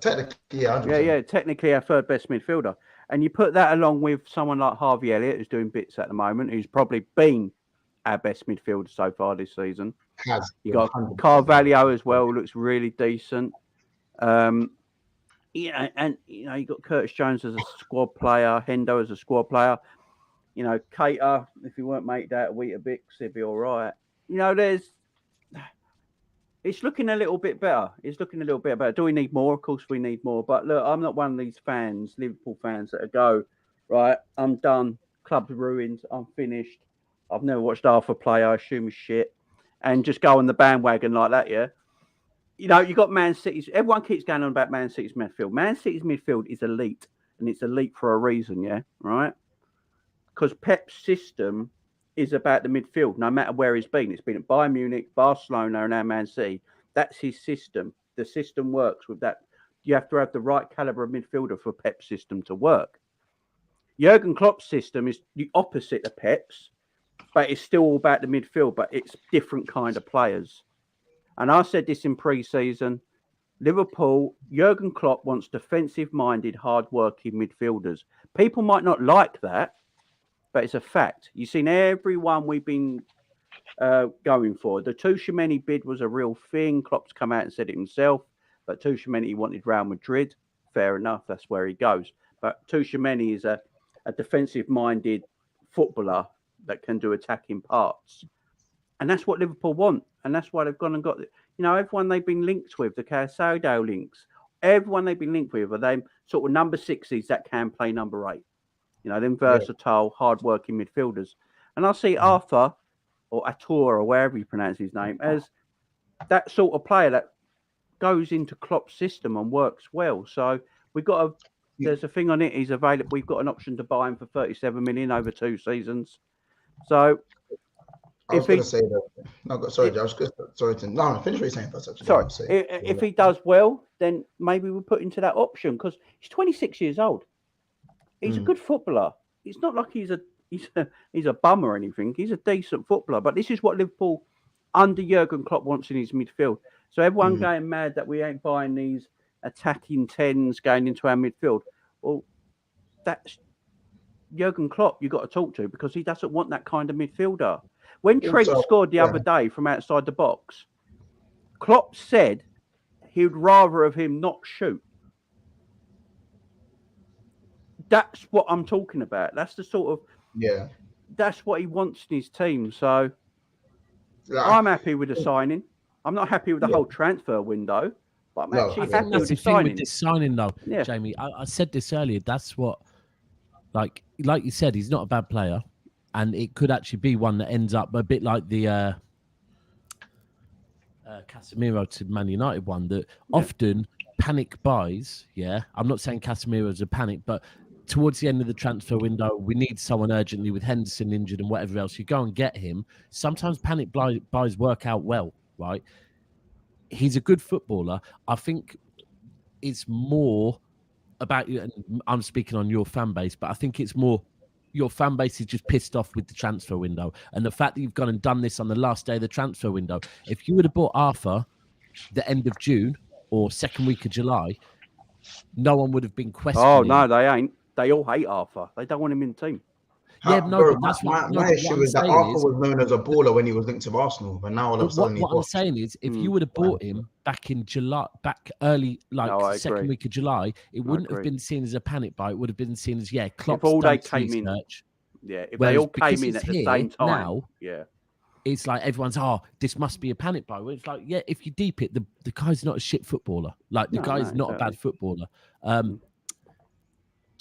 Technically, technically our third best midfielder. And you put that along with someone like Harvey Elliott, who's doing bits at the moment, who's probably been our best midfielder so far this season. You got 100%. Carvalho as well, looks really decent. And you got Curtis Jones as a squad player, Hendo as a squad player. Cater, if he weren't made out of Weetabix, he'd be all right. It's looking a little bit better. Do we need more? Of course we need more. But look, I'm not one of these fans, Liverpool fans, that go, right, I'm done. Club's ruined. I'm finished. I've never watched Arthur play. I assume he's shit. And just go on the bandwagon like that, yeah? You got Man City's... Everyone keeps going on about Man City's midfield. Man City's midfield is elite. And it's elite for a reason, yeah? Right? Because Pep's system is about the midfield, no matter where he's been. It's been at Bayern Munich, Barcelona, and now Man City. That's his system. The system works with that. You have to have the right caliber of midfielder for Pep's system to work. Jurgen Klopp's system is the opposite of Pep's, but it's still all about the midfield, but it's different kind of players. And I said this in pre-season, Liverpool, Jurgen Klopp wants defensive-minded, hard-working midfielders. People might not like that, but it's a fact. You've seen everyone we've been going for. The Tuchemeni bid was a real thing. Klopp's come out and said it himself. But Tuchemeni wanted Real Madrid. Fair enough. That's where he goes. But Tuchemeni is a defensive-minded footballer that can do attacking parts. And that's what Liverpool want. And that's why they've gone and got, everyone they've been linked with, the Caicedo links, everyone they've been linked with are them sort of number sixes that can play number 8. Them versatile, hard-working midfielders. And I see Arthur, or Ator, or wherever you pronounce his name, as that sort of player that goes into Klopp's system and works well. So there's a thing on it. He's available. We've got an option to buy him for 37 million over 2 seasons. So I was going to say that. No, sorry, I was going to. No, finish what you're saying first. Actually, sorry. If he does well, then maybe we'll put into that option because he's 26 years old. He's a good footballer. It's not like he's a bum or anything. He's a decent footballer. But this is what Liverpool under Jurgen Klopp wants in his midfield. So everyone going mad that we ain't buying these attacking 10s going into our midfield. Well, that's Jurgen Klopp you've got to talk to because he doesn't want that kind of midfielder. When Trent scored the other day from outside the box, Klopp said he'd rather of him not shoot. That's what I'm talking about. That's the sort of that's what he wants in his team. So I'm happy with the signing. I'm not happy with the whole transfer window, but I'm actually happy with the signing. With this signing, though, Jamie, I said this earlier. That's what, like you said, he's not a bad player, and it could actually be one that ends up a bit like the Casemiro to Man United one. That often panic buys. Yeah, I'm not saying Casemiro's a panic, but towards the end of the transfer window, we need someone urgently with Henderson injured and whatever else. You go and get him. Sometimes panic buys work out well, right? He's a good footballer. I think it's more about you, and I'm speaking on your fan base, but I think it's more your fan base is just pissed off with the transfer window. And the fact that you've gone and done this on the last day of the transfer window. If you would have bought Arthur the end of June or second week of July, no one would have been questioning. Oh, no, they ain't. They all hate Arthur. They don't want him in the team. Yeah, but that's my issue is that Arthur was known as a baller when he was linked to Arsenal, but now all of a sudden what I'm saying is, if you would have bought him back in July, back early, like second week of July, it wouldn't have been seen as a panic buy. It would have been seen as Klopp's if all they done came in, research. if they all came in at the same time, now, it's like everyone's this must be a panic buy. Well, it's like if you deep it, the guy's not a shit footballer. Like the guy's not a bad footballer.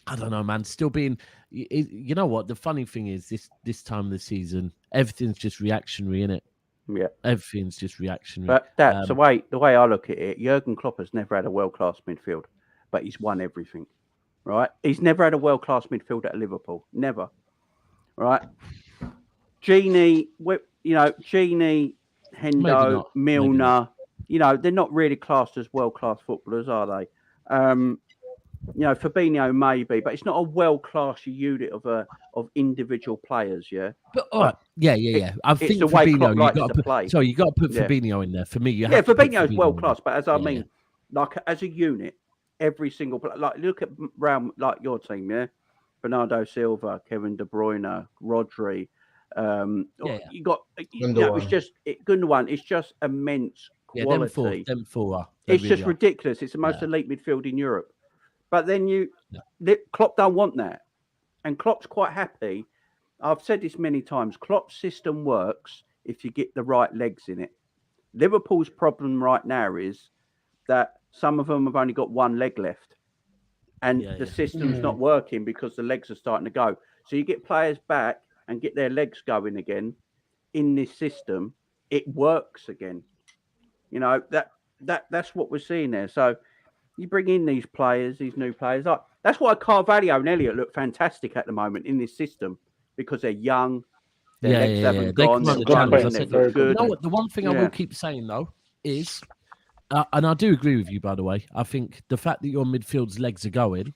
I don't know, man. Still being, you know what? The funny thing is, this time of the season, everything's just reactionary, innit? Yeah, everything's just reactionary. But that's the way I look at it. Jurgen Klopp has never had a world-class midfield, but he's won everything, right? He's never had a world-class midfield at Liverpool, never, right? Genie, Hendo, Milner, they're not really classed as world-class footballers, are they? Fabinho maybe, but it's not a world-class unit of individual players. Yeah, but I think Fabinho, you got to put Fabinho in there for me. Fabinho's world-class, but as I mean, like as a unit, every single player. Like look at round like your team, Bernardo Silva, Kevin De Bruyne, Rodri. You got it's just Gundogan. It's just immense quality. Them four it's really just ridiculous. It's the most elite midfield in Europe. But then Klopp don't want that. And Klopp's quite happy. I've said this many times. Klopp's system works if you get the right legs in it. Liverpool's problem right now is that some of them have only got one leg left. And the system's not working because the legs are starting to go. So you get players back and get their legs going again in this system. It works again. That's what we're seeing there. So you bring in these players, these new players. That's why Carvalho and Elliott look fantastic at the moment in this system because they're young. Their legs haven't gone. The one thing I will keep saying, though, is, and I do agree with you, by the way, I think the fact that your midfield's legs are going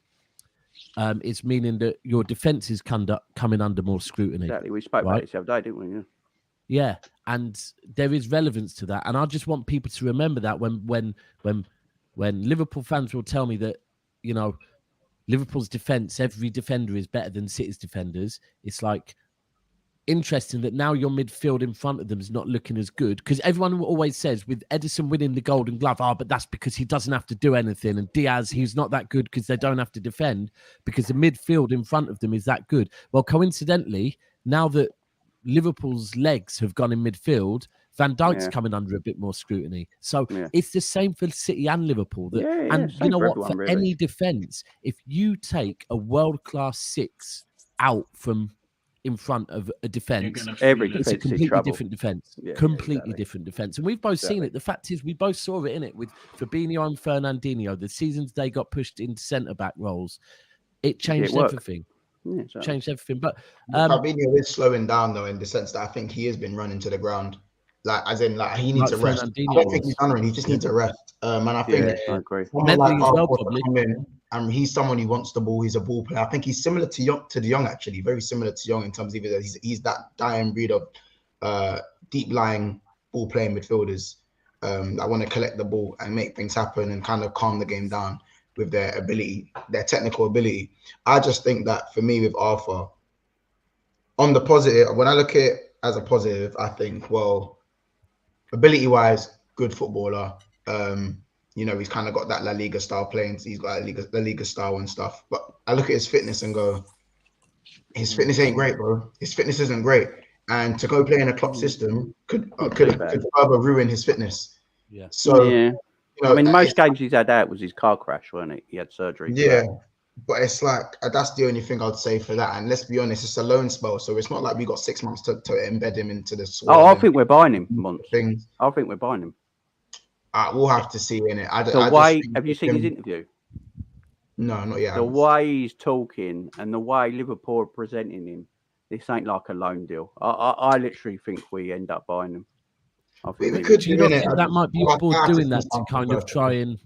is meaning that your defence is coming under more scrutiny. Exactly. We spoke about it the other day, didn't we? Yeah, and there is relevance to that. And I just want people to remember that when Liverpool fans will tell me that, Liverpool's defence, every defender is better than City's defenders. It's like interesting that now your midfield in front of them is not looking as good because everyone always says with Edison winning the Golden Glove, but that's because he doesn't have to do anything. And Diaz, he's not that good because they don't have to defend because the midfield in front of them is that good. Well, coincidentally, now that Liverpool's legs have gone in midfield, Van Dijk's coming under a bit more scrutiny. So it's the same for City and Liverpool. And you know what? For any defence, if you take a world-class six out from in front of a defence, it's a completely different defence. Completely different defence. And we've both seen it. The fact is, we both saw it, innit? With Fabinho and Fernandinho, the seasons they got pushed into centre-back roles, it changed everything. Changed everything. But Fabinho is slowing down, though, in the sense that I think he has been running to the ground. He needs to rest. I don't think he's done. He just needs to rest. And I think and he's someone who wants the ball. He's a ball player. I think he's similar to De Jong, actually, very similar to Young in terms of he's that dying breed of deep lying ball playing midfielders that want to collect the ball and make things happen and kind of calm the game down with their ability, their technical ability. I just think that for me with Arthur, on the positive, when I look at it as a positive, I think, well, ability-wise, good footballer. you know, he's kind of got that La Liga style playing. He's got La Liga style and stuff. But I look at his fitness and go, his fitness ain't great, bro. His fitness isn't great. And to go play in a Klopp system could further ruin his fitness. Yeah. So, you know, I mean, most games he's had out was his car crash, wasn't it? He had surgery. Yeah. But it's like, that's the only thing I'd say for that. And let's be honest, it's a loan spell. So it's not like we got 6 months to embed him into the squad. Oh, I think we're buying him. I think we're buying him. We'll have to see in it. Have you seen his interview? No, not yet. The way he's talking and the way Liverpool are presenting him, this ain't like a loan deal. I literally think we end up buying him. I think that might be your board doing that to kind of try and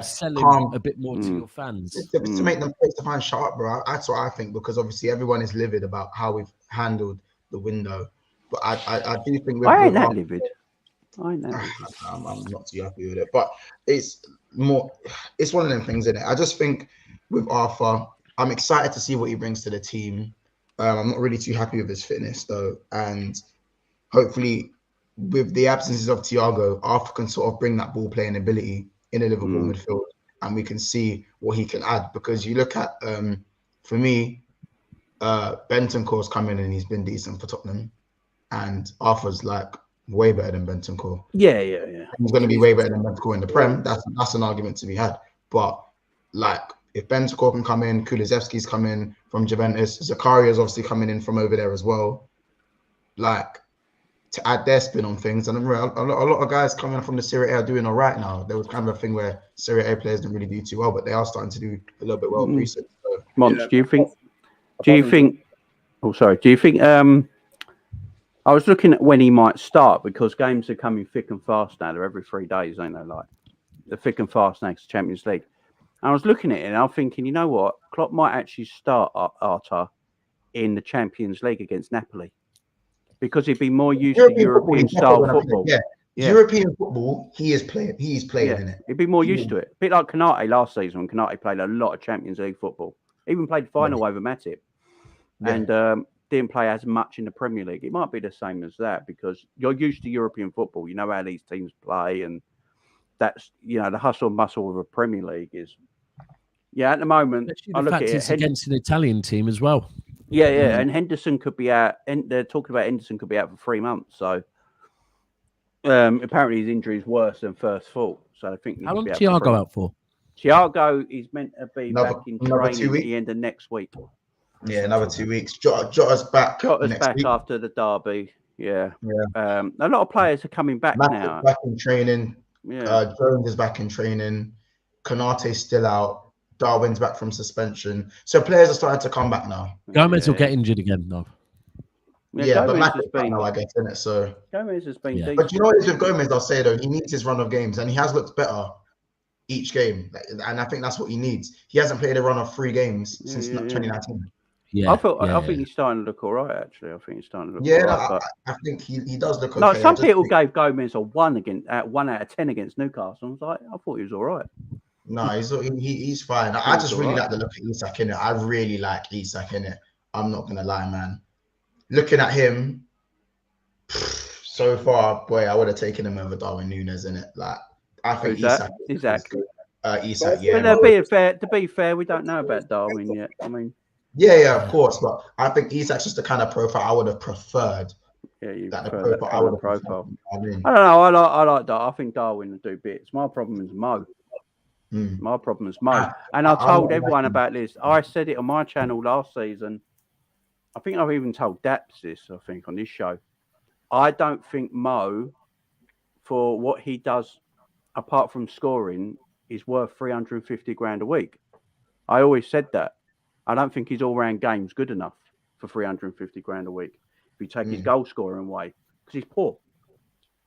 sell him a bit more to your fans to make them face the fans shut up, bro. That's what I think, because obviously everyone is livid about how we've handled the window. But I do think I ain't that livid. I know. I'm not too happy with it, but it's one of them things, isn't it? I just think with Arthur, I'm excited to see what he brings to the team. I'm not really too happy with his fitness though, and hopefully with the absences of Thiago, Arthur can sort of bring that ball playing ability in a Liverpool midfield, and we can see what he can add. Because you look at, for me, Bentancur's come in and he's been decent for Tottenham, and Arthur's like way better than Bentancur. Yeah. He's going to be way better than Bentancur in the Prem. That's an argument to be had. But like, if Bentancur can come in, Kulusevski's come in from Juventus, Zakaria's obviously coming in from over there as well. Like, to add their spin on things, and a lot of guys coming from the Serie A are doing all right now. There was kind of a thing where Serie A players didn't really do too well, but they are starting to do a little bit well recently. So, Mons, do you think? I was looking at when he might start, because games are coming thick and fast now. They're every 3 days, ain't they? Like, they're thick and fast next Champions League. And I was looking at it and I'm thinking, you know what? Klopp might actually start Arthur in the Champions League against Napoli, because he'd be more used to European style football. Yeah. European football, he's playing in it. He'd be more used to it. A bit like Konate last season, when Konate played a lot of Champions League football. Even played final over Matip. And didn't play as much in the Premier League. It might be the same as that, because you're used to European football. You know how these teams play, and that's, you know, the hustle and bustle of a Premier League is. Yeah, at the moment, I look at it. It's against an Italian team as well. Yeah, and Henderson could be out. And they're talking about Henderson could be out for 3 months. So apparently his injury is worse than first thought. So I think. How long is Thiago out for? Thiago is meant to be back in training at the end of next week. Yeah, another 2 weeks. Jota's back. Jota's back week. After the derby. Yeah. A lot of players are coming back now. Back in training. Yeah. Jones is back in training. Konate's still out. Darwin's back from suspension. So players are starting to come back now. Gomez will get injured again, though. Yeah, but Matt is back now, I guess, isn't it? So Gomez has been decent. But you know what it is with Gomez, I'll say though, he needs his run of games, and he has looked better each game. And I think that's what he needs. He hasn't played a run of 3 games since 2019. I think he's starting to look all right, actually. I think he's starting to look all right. I think he does look okay. No, some people gave Gomez a 1 out of 10 against Newcastle. I was like, I thought he was all right. No, he's fine. I just really like the look at Isak in it. I really like Isak in it. I'm not gonna lie, man. Looking at him so far, boy, I would have taken him over Darwin Núñez in it. Like, I think Isak. Isak, yeah. But to be fair, we don't know about Darwin yet. I mean, yeah, of course, but I think Isak's just the kind of profile I would have preferred. Yeah, you that prefer that kind of profile. I mean, I don't know. I like that. I think Darwin will do bits. My problem is Mo. My problem is Mo. And I told everyone about this. I said it on my channel last season. I think I've even told Daps this, I think, on this show. I don't think Mo, for what he does, apart from scoring, is worth 350 grand a week. I always said that. I don't think his all-round game's good enough for 350 grand a week. If you take his goal scoring away, because he's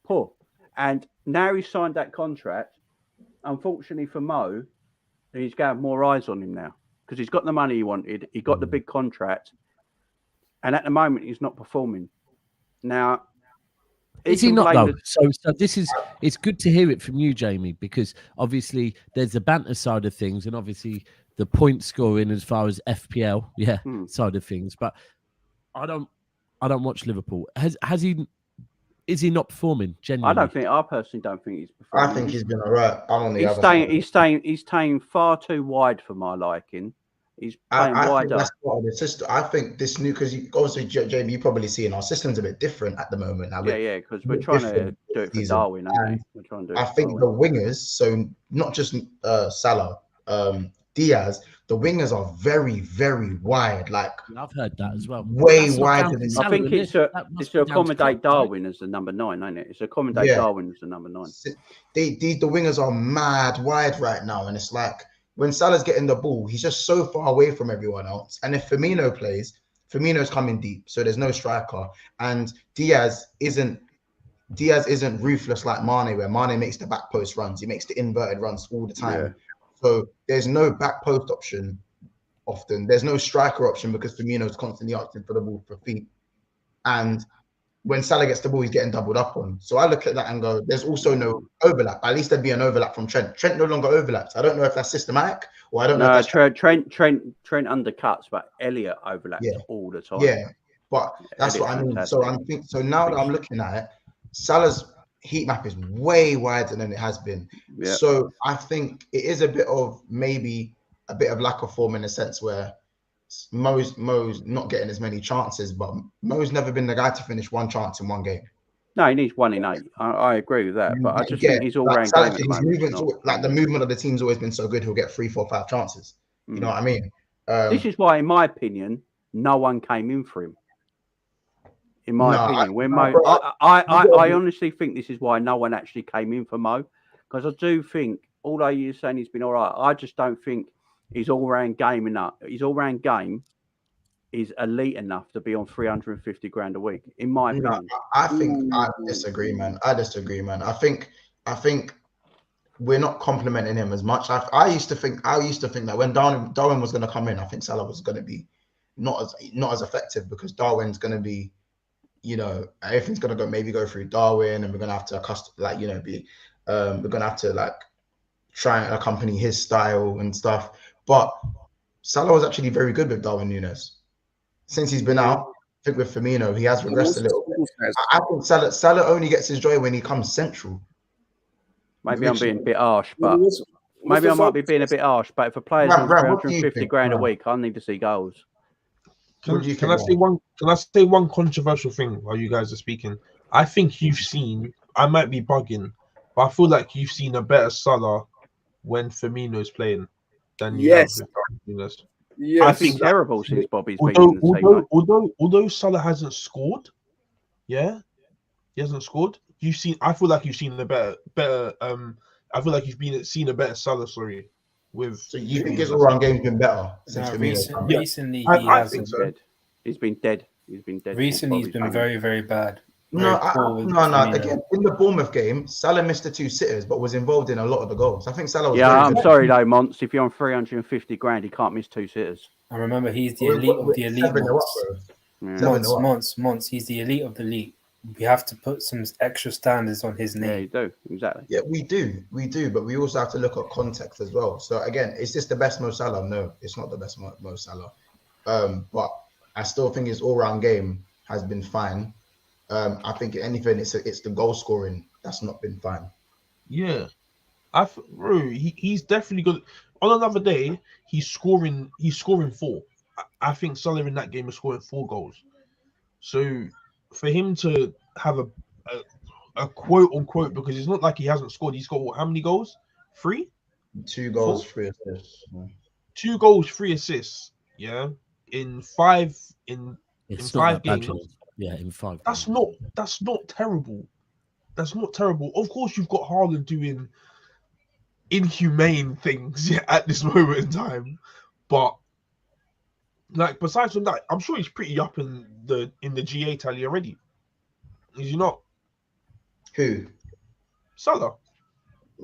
poor. And now he's signed that contract. Unfortunately for Mo, he's going to have more eyes on him now, because he's got the money he wanted. He got the big contract. And at the moment, he's not performing. Now, is he not though? So this is, it's good to hear it from you, Jamie, because obviously there's the banter side of things, and obviously the point scoring as far as FPL, side of things. But I don't watch Liverpool. Has he Is he not performing? Genuinely, I personally don't think he's performing. I think he's been alright. I'm on the He's other side. He's staying far too wide for my liking. He's playing I wider. think that's part of the system. I think this new, because obviously, Jamie, you probably see our system's a bit different at the moment. Now, Yeah, because we're trying to do it for Darwin, aren't we? We're trying to do it. I think the wingers, so not just Salah, Diaz, the wingers are very, very wide. Like, I've heard that as well. Way wider than. I think it's to accommodate Darwin as the number 9, ain't it? It's accommodate Darwin as the number 9. The wingers are mad wide right now, and it's like, when Salah's getting the ball, he's just so far away from everyone else. And if Firmino plays, Firmino's coming deep, so there's no striker. And Diaz isn't ruthless like Mane, where Mane makes the back post runs. He makes the inverted runs all the time. Yeah. So there's no back post option often. There's no striker option because Firmino's constantly asking for the ball for feet. And when Salah gets the ball, he's getting doubled up on. So I look at that and go, there's also no overlap. At least there'd be an overlap from Trent. Trent no longer overlaps. I don't know if that's systematic or I don't know. If Trent undercuts, but Elliot overlaps all the time. Yeah, but that's what I mean. Fantastic. So now that I'm looking at it, Salah's heat map is way wider than it has been. Yeah. So I think it is a bit of lack of form in a sense where Mo's not getting as many chances, but Mo's never been the guy to finish one chance in one game. No, he needs 1 in 8. I agree with that, but I just think he's all round. The movement of the team's always been so good. He'll get 3, 4, 5 chances. You know what I mean? This is why, in my opinion, no one came in for him. In my opinion, I honestly think this is why no one actually came in for Mo, because I do think, although you're saying he's been all right, I just don't think his all-round game enough. His all-round game is elite enough to be on 350 grand a week, in my opinion. I disagree, man. I think we're not complimenting him as much. I used to think that when Darwin was going to come in, I think Salah was going to be not as effective, because Darwin's going to be, everything's going to go through Darwin, and we're going to have to we're going to have to try and accompany his style and stuff. But Salah was actually very good with Darwin Núñez. Since he's been out, I think with Firmino, he has regressed a little bit. I think Salah only gets his joy when he comes central. Maybe I'm being a bit harsh, but maybe I might be being a bit harsh. But if a player's on 350 grand a week, I need to see goals. Can I say one controversial thing while you guys are speaking? I think you've seen, I might be bugging, but I feel like you've seen a better Salah when Firmino's playing than you have with Núñez. Yes. I think terrible since Bobby's been in the team. Although Salah hasn't scored, he hasn't scored. I feel like you've seen the better. I feel like you've seen a better Salah. Sorry, with. So you think his all-round game's been better since recently I think so. He's been dead. Recently, he's been very, very bad. No. Again, in the Bournemouth game, Salah missed the 2 sitters, but was involved in a lot of the goals. I think Salah was. Yeah, I'm sorry though, Mons. If you're on 350 grand, he can't miss 2 sitters. And remember, he's the elite of the elite. Mons. He's the elite of the elite. We have to put some extra standards on his name. Yeah, you do, exactly. Yeah, we do, but we also have to look at context as well. So again, is this the best Mo Salah? No, it's not the best Mo Salah. But I still think his all-round game has been fine. I think if anything, it's the goal scoring that's not been fine. Yeah, he's definitely good. On another day, he's scoring 4. I think Salah in that game is scoring 4 goals. So for him to have a quote unquote, because it's not like he hasn't scored. He's got how many goals? 3? 2 goals, 4? 3 assists. 2 goals, 3 assists. Yeah, in 5 games. Yeah, in 5. That's not terrible. That's not terrible. Of course, you've got Haaland doing inhumane things at this moment in time, but besides from that, I'm sure he's pretty up in the GA tally already. Is he not? Who? Salah.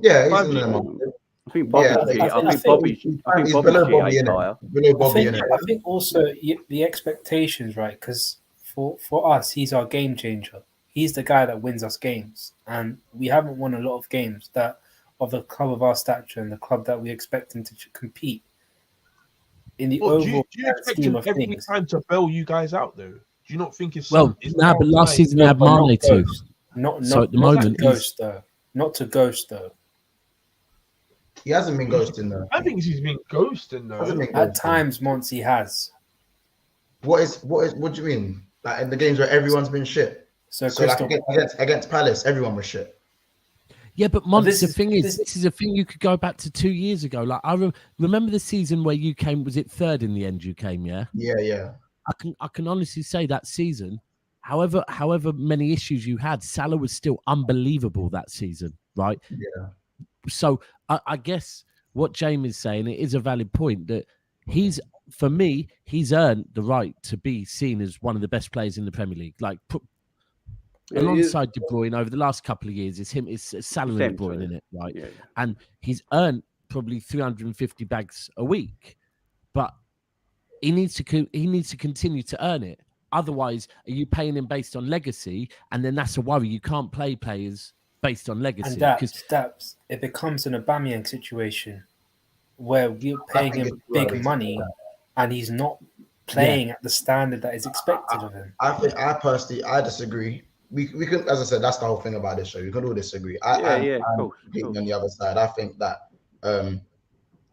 Yeah, he's in the. I think Bobby's below Bobby in it. I think also the expectations, right? Because for us, he's our game changer. He's the guy that wins us games, and we haven't won a lot of games that of the club of our stature and the club that we expect him to compete. In the overall do you expect him every time to bail you guys out though? Do you not think it's but last season he had Mane too? Not So at the not moment, to ghost though. Not to ghost though. He hasn't been ghosting though. I think he's been ghosting Hasn't though. been At ghosting. times, Monty has. What do you mean? Like in the games where everyone's been shit. So like Crystal, against Palace, everyone was shit. Yeah, but Mons, this the is- thing is, this- this is a thing you could go back to 2 years ago. Like I remember the season where you came. Was it third in the end? You came, yeah. Yeah. I can honestly say that season, however many issues you had, Salah was still unbelievable that season, right? Yeah. So I guess what Jamie's saying, it is a valid point that he's earned the right to be seen as one of the best players in the Premier League. Like alongside De Bruyne over the last couple of years, it's Salah and De Bruyne in it, right? Yeah. And he's earned probably 350 bags a week, but he needs to continue to earn it. Otherwise, are you paying him based on legacy? And then that's a worry. You can't play players based on legacy. and that's it becomes an Aubameyang situation where we're paying him big money and he's not playing at the standard that is expected of him. I personally disagree. We can, as I said, that's the whole thing about this show. We can all disagree. I'm completely on the other side. I think that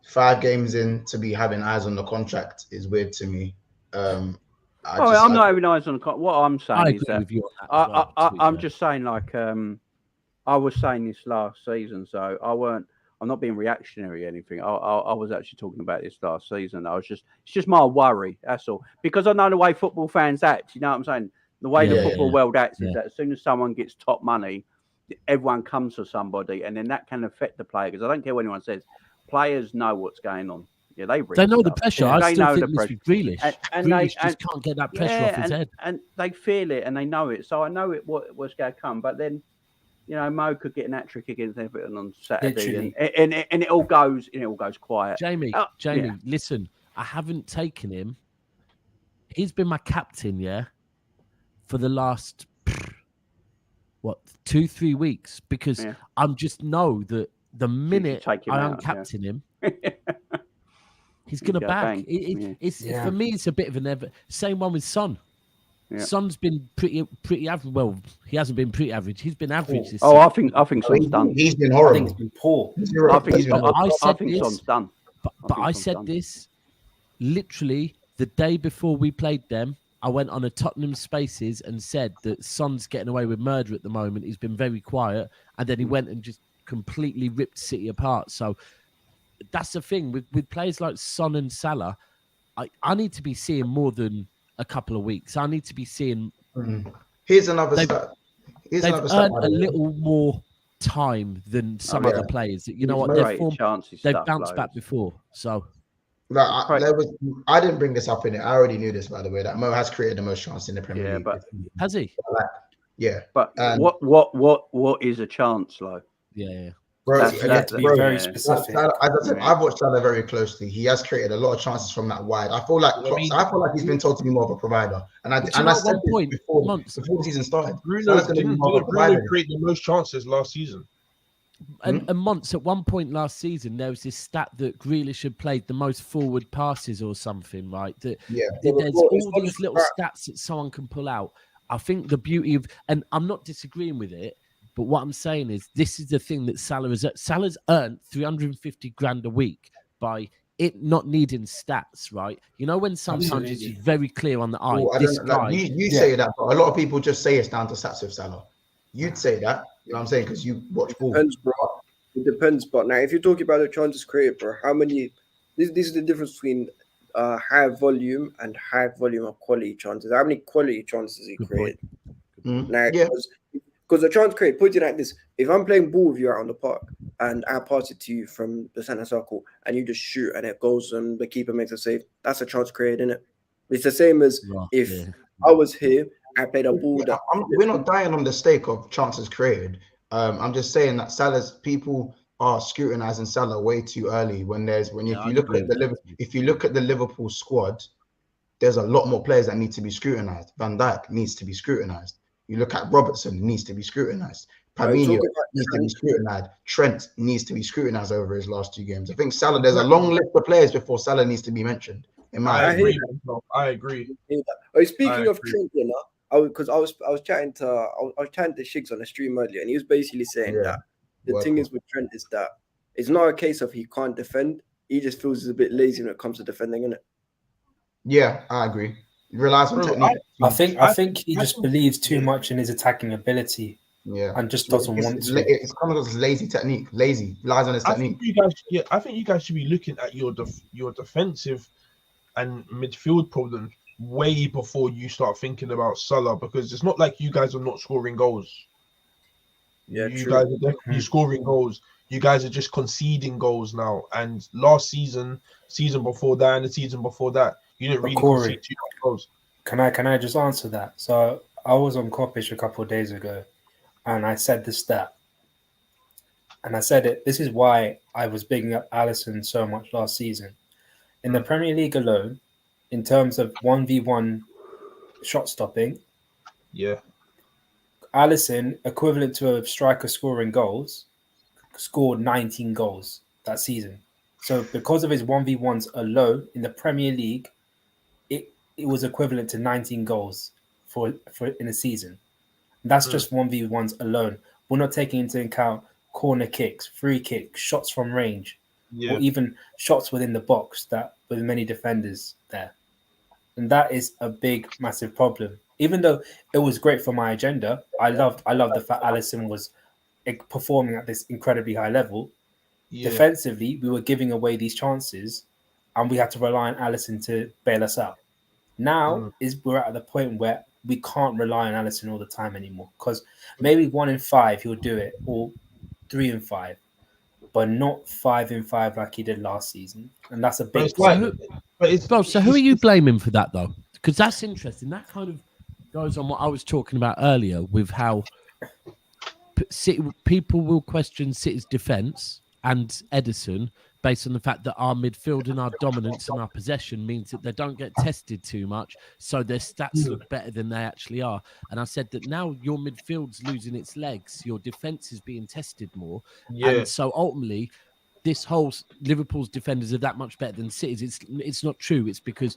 5 games in to be having eyes on the contract is weird to me. I'm not having eyes on the contract. What I'm saying is that I'm just saying, like, I was saying this last season, so I'm not being reactionary or anything. I was actually talking about this last season. It's just my worry. That's all. Because I know the way football fans act. You know what I'm saying? The way the football world acts is that as soon as someone gets top money, everyone comes to somebody, and then that can affect the player. Because I don't care what anyone says. Players know what's going on. Yeah, they know the pressure. Yeah, I they still know think the this pressure. with Grealish. And Grealish just can't get that pressure off his head. And they feel it and they know it. So I know what's going to come. But then, you know, Mo could get an hat-trick against Everton on Saturday, and it all goes quiet. Jamie, listen, I haven't taken him. He's been my captain, for the last 2-3 weeks because I'm just know that the minute I uncaptain him, he's gonna bang. For me, it's a bit of an same one with Son. Yeah. Son's been pretty average. Well, he hasn't been pretty average. He's been average. This season. I think Son's done. He's been horrible. I think he's been poor. I think Son's done. But I said this literally the day before we played them. I went on a Tottenham Spaces and said that Son's getting away with murder at the moment. He's been very quiet, and then he went and just completely ripped City apart. So that's the thing with players like Son and Salah. I need to be seeing more than a couple of weeks. I need to be seeing. Here's another stat. They've earned a little more time than some other players. You know what? They've bounced back before. So. I didn't bring this up in it. I already knew this, by the way, that Mo has created the most chance in the Premier League. But has he? But what is a chance, though? Yeah. Bro, to be very specific. As I said, I've watched Salah very closely. He has created a lot of chances from that wide. I feel like he's been told to be more of a provider. And I said this before the season started. Bruno create the most chances last season. And Monts, at one point last season, there was this stat that Grealish had played the most forward passes or something, right? There's all these little stats that someone can pull out. I think the beauty of, and I'm not disagreeing with it, but what I'm saying is this is the thing that Salah's earned 350 grand a week by it not needing stats, right? You know, when sometimes it's very clear on the eye. You say that, but a lot of people just say it's down to stats with Salah. You'd say that. You know what I'm saying? Because you watch ball. It depends, but now if you're talking about the chances created, bro, how many? This is the difference between high volume and high volume of quality chances. How many quality chances he created? Now, because the chance created, put it like this: if I'm playing ball with you out on the park and I pass it to you from the center circle and you just shoot and it goes and the keeper makes a save, that's a chance created, isn't it? It's the same as if I was here. I played a ball. We're not dying on the stake of chances created. I'm just saying that Salah's people are scrutinizing Salah way too early. If you look at the Liverpool squad, there's a lot more players that need to be scrutinized. Van Dijk needs to be scrutinized. You look at Robertson, needs to be scrutinized. Fabinho needs to be scrutinized. Trent needs to be scrutinized over his last 2 games. I think Salah, there's a long list of players before Salah needs to be mentioned. I agree. Speaking of Trent, because I was chatting to Shigs on the stream earlier, and he was basically saying that the thing is with Trent is that it's not a case of he can't defend. He just feels he's a bit lazy when it comes to defending, innit? Yeah, I agree. He relies on technique. I think he just believes too much in his attacking ability. Yeah, and just doesn't want to. It's kind of lazy technique. Lazy relies on his technique. I think you guys should be looking at your defensive and midfield problems way before you start thinking about Salah, because it's not like you guys are not scoring goals. Yeah, you true. guys are definitely scoring goals. You guys are just conceding goals now. And last season before that, and the season before that, you didn't really concede too much goals. Can I just answer that? So I was on Kopish a couple of days ago, and I said this stat. And I said it. This is why I was bigging up Alisson so much last season. In the Premier League alone, in terms of 1v1 shot stopping, Alisson, equivalent to a striker scoring goals, scored 19 goals that season. So because of his 1v1s alone in the Premier League, it was equivalent to 19 goals for in a season. And that's just 1v1s alone. We're not taking into account corner kicks, free kicks, shots from range, or even shots within the box that with many defenders there. And that is a big, massive problem. Even though it was great for my agenda, I loved the fact Alisson was performing at this incredibly high level. Defensively, we were giving away these chances, and we had to rely on Alisson to bail us out. Now we're at the point where we can't rely on Alisson all the time anymore, because maybe 1 in 5 he'll do it, or 3 in 5, but not 5 in 5 like he did last season, and that's a big problem. So who are you blaming for that though? Because that's interesting. That kind of goes on what I was talking about earlier with how people will question City's defence and Edison based on the fact that our midfield and our dominance and our possession means that they don't get tested too much, so their stats look better than they actually are. And I said that now your midfield's losing its legs, your defence is being tested more, and so ultimately this whole Liverpool's defenders are that much better than City's. It's not true. It's because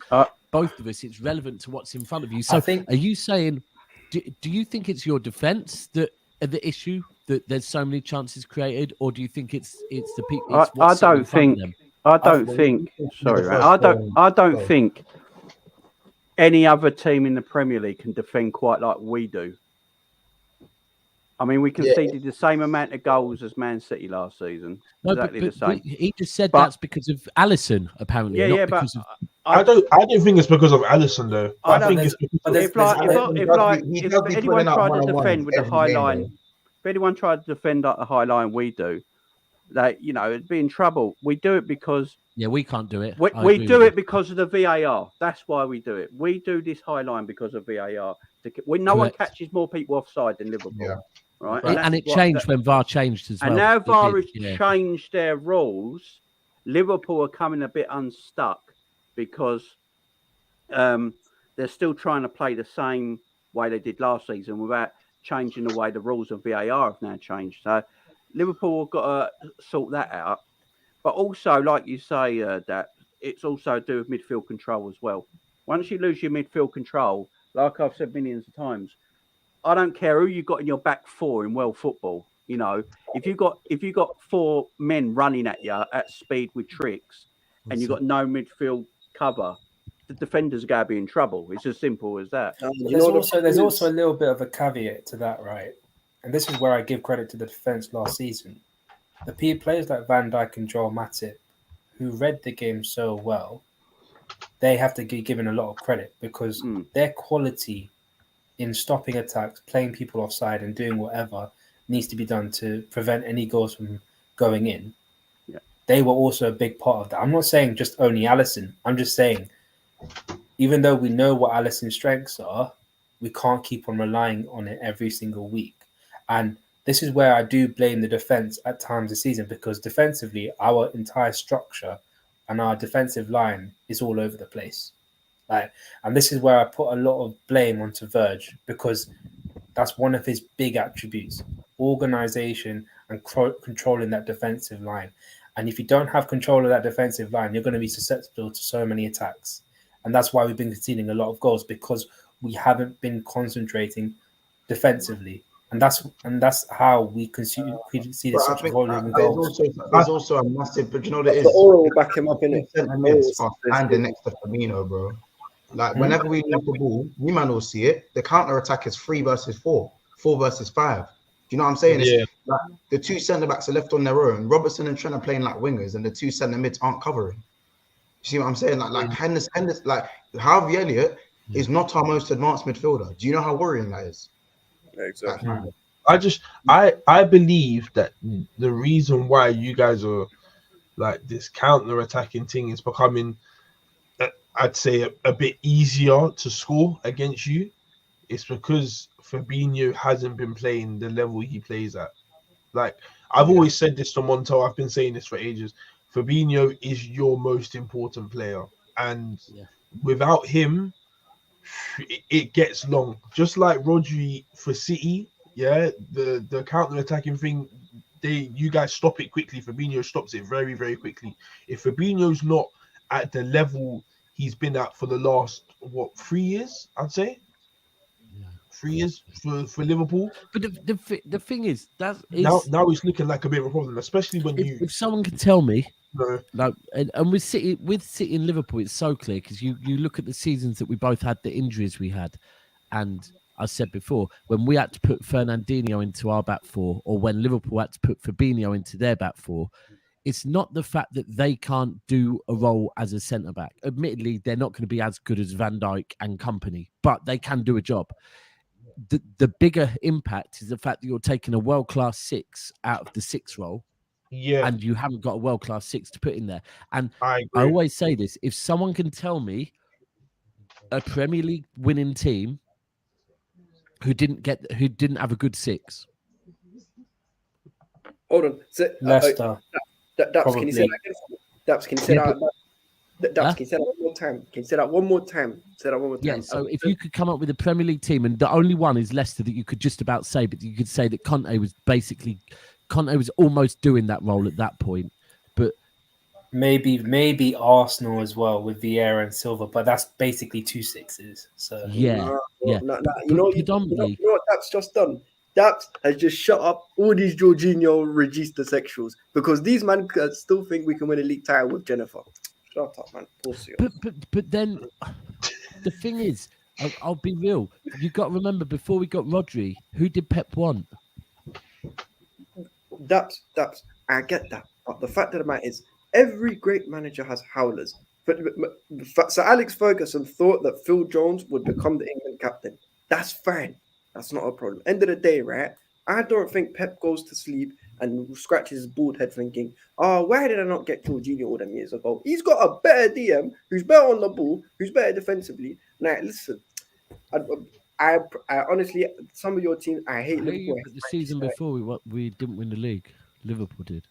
both of us, it's relevant to what's in front of you. So are you saying, do you think it's your defence that are the issue, that there's so many chances created, or do you think it's the people? I don't think any other team in the Premier League can defend quite like we do. I mean, we conceded the same amount of goals as Man City last season. Exactly the same. He just said that's because of Alisson, apparently. But I don't think it's because of Alisson though. I think it's because if anyone tried to defend with the high line, if anyone tried to defend at the high line we do, it'd be in trouble. We do it because we can't do it. We do it because of the VAR. That's why we do it. We do this high line because of VAR. No one catches more people offside than Liverpool. Yeah. Right, and it changed when VAR changed as well. And now VAR has changed their rules. Liverpool are coming a bit unstuck because they're still trying to play the same way they did last season without changing the way the rules of VAR have now changed. So Liverpool have got to sort that out. But also, like you say, that it's also to do with midfield control as well. Once you lose your midfield control, like I've said millions of times, I don't care who you got in your back four in world football. If you got 4 men running at you at speed with tricks, and you got no midfield cover, the defenders are going to be in trouble. It's as simple as that. There's also a little bit of a caveat to that, right? And this is where I give credit to the defense last season. The players like Van Dijk and Joel Matip, who read the game so well, they have to be given a lot of credit because their quality in stopping attacks, playing people offside, and doing whatever needs to be done to prevent any goals from going in. Yeah. They were also a big part of that. I'm not saying just only Alisson. I'm just saying, even though we know what Alisson's strengths are, we can't keep on relying on it every single week. And this is where I do blame the defense at times this season, because defensively, our entire structure and our defensive line is all over the place. And this is where I put a lot of blame onto Verge, because that's one of his big attributes: organization and controlling that defensive line. And if you don't have control of that defensive line, you're going to be susceptible to so many attacks. And that's why we've been conceding a lot of goals, because we haven't been concentrating defensively, and that's how we conceded But I such a think volume of there's goals. also a massive. But you know what it The is? oral will back him up in it. Centre mids are standing next to Firmino, bro. Like whenever we lose the ball, you man will see it. The counter attack is 3 versus 4, 4 versus 5. Do you know what I'm saying? It's like the two centre backs are left on their own. Robertson and Trent are playing like wingers, and the two centre mids aren't covering. You see what I'm saying? Like Henderson, like Harvey Elliott is not our most advanced midfielder. Do you know how worrying that is? Exactly. I believe that the reason why you guys are like this counter attacking thing is becoming, I'd say, a bit easier to score against you. It's because Fabinho hasn't been playing the level he plays at. Like I've always said this to Monto, I've been saying this for ages. Fabinho is your most important player, and without him, it gets long. Just like Rodri for City, the counter attacking thing, you guys stop it quickly. Fabinho stops it very, very quickly. If Fabinho's not at the level he's been at for the last 3 years, I'd say 3 years for Liverpool. But the thing is that now it's looking like a bit of a problem, especially when if someone can tell me. No. Like and with City in Liverpool, it's so clear because you look at the seasons that we both had, the injuries we had, and I said before, when we had to put Fernandinho into our back four, or when Liverpool had to put Fabinho into their back four, it's not the fact that they can't do a role as a centre back. Admittedly, they're not going to be as good as Van Dijk and company, but they can do a job. The bigger impact is the fact that you're taking a world-class 6 out of the 6 role. Yeah, and you haven't got a world-class 6 to put in there. And I always say this: if someone can tell me a Premier League winning team who didn't have a good 6, hold on, Leicester. Daps, can you say that again? Daps, can you say that? Daps, can you say that one more time? Can you say that one more time? Say that one more time. Yeah. So if you could come up with a Premier League team, and the only one is Leicester that you could just about say, but you could say that Conte was almost doing that role at that point, but maybe Arsenal as well with Vieira and Silva, but that's basically 2 6s. So You know what Daps just done? Daps has just shut up all these Jorginho Regista sexuals because these men still think we can win a league title with Jennifer. Shut up, man. But then the thing is, I'll be real. You got to remember, before we got Rodri, who did Pep want? Daps, I get that. But the fact of the matter is, every great manager has howlers. But Sir Alex Ferguson thought that Phil Jones would become the England captain. That's fine. That's not a problem. End of the day, right? I don't think Pep goes to sleep and scratches his bald head thinking, why did I not get Jorginho all them years ago? He's got a better DM who's better on the ball, who's better defensively. Now, listen, I honestly, some of your teams, I hate Liverpool. The season before we didn't win the league, Liverpool did.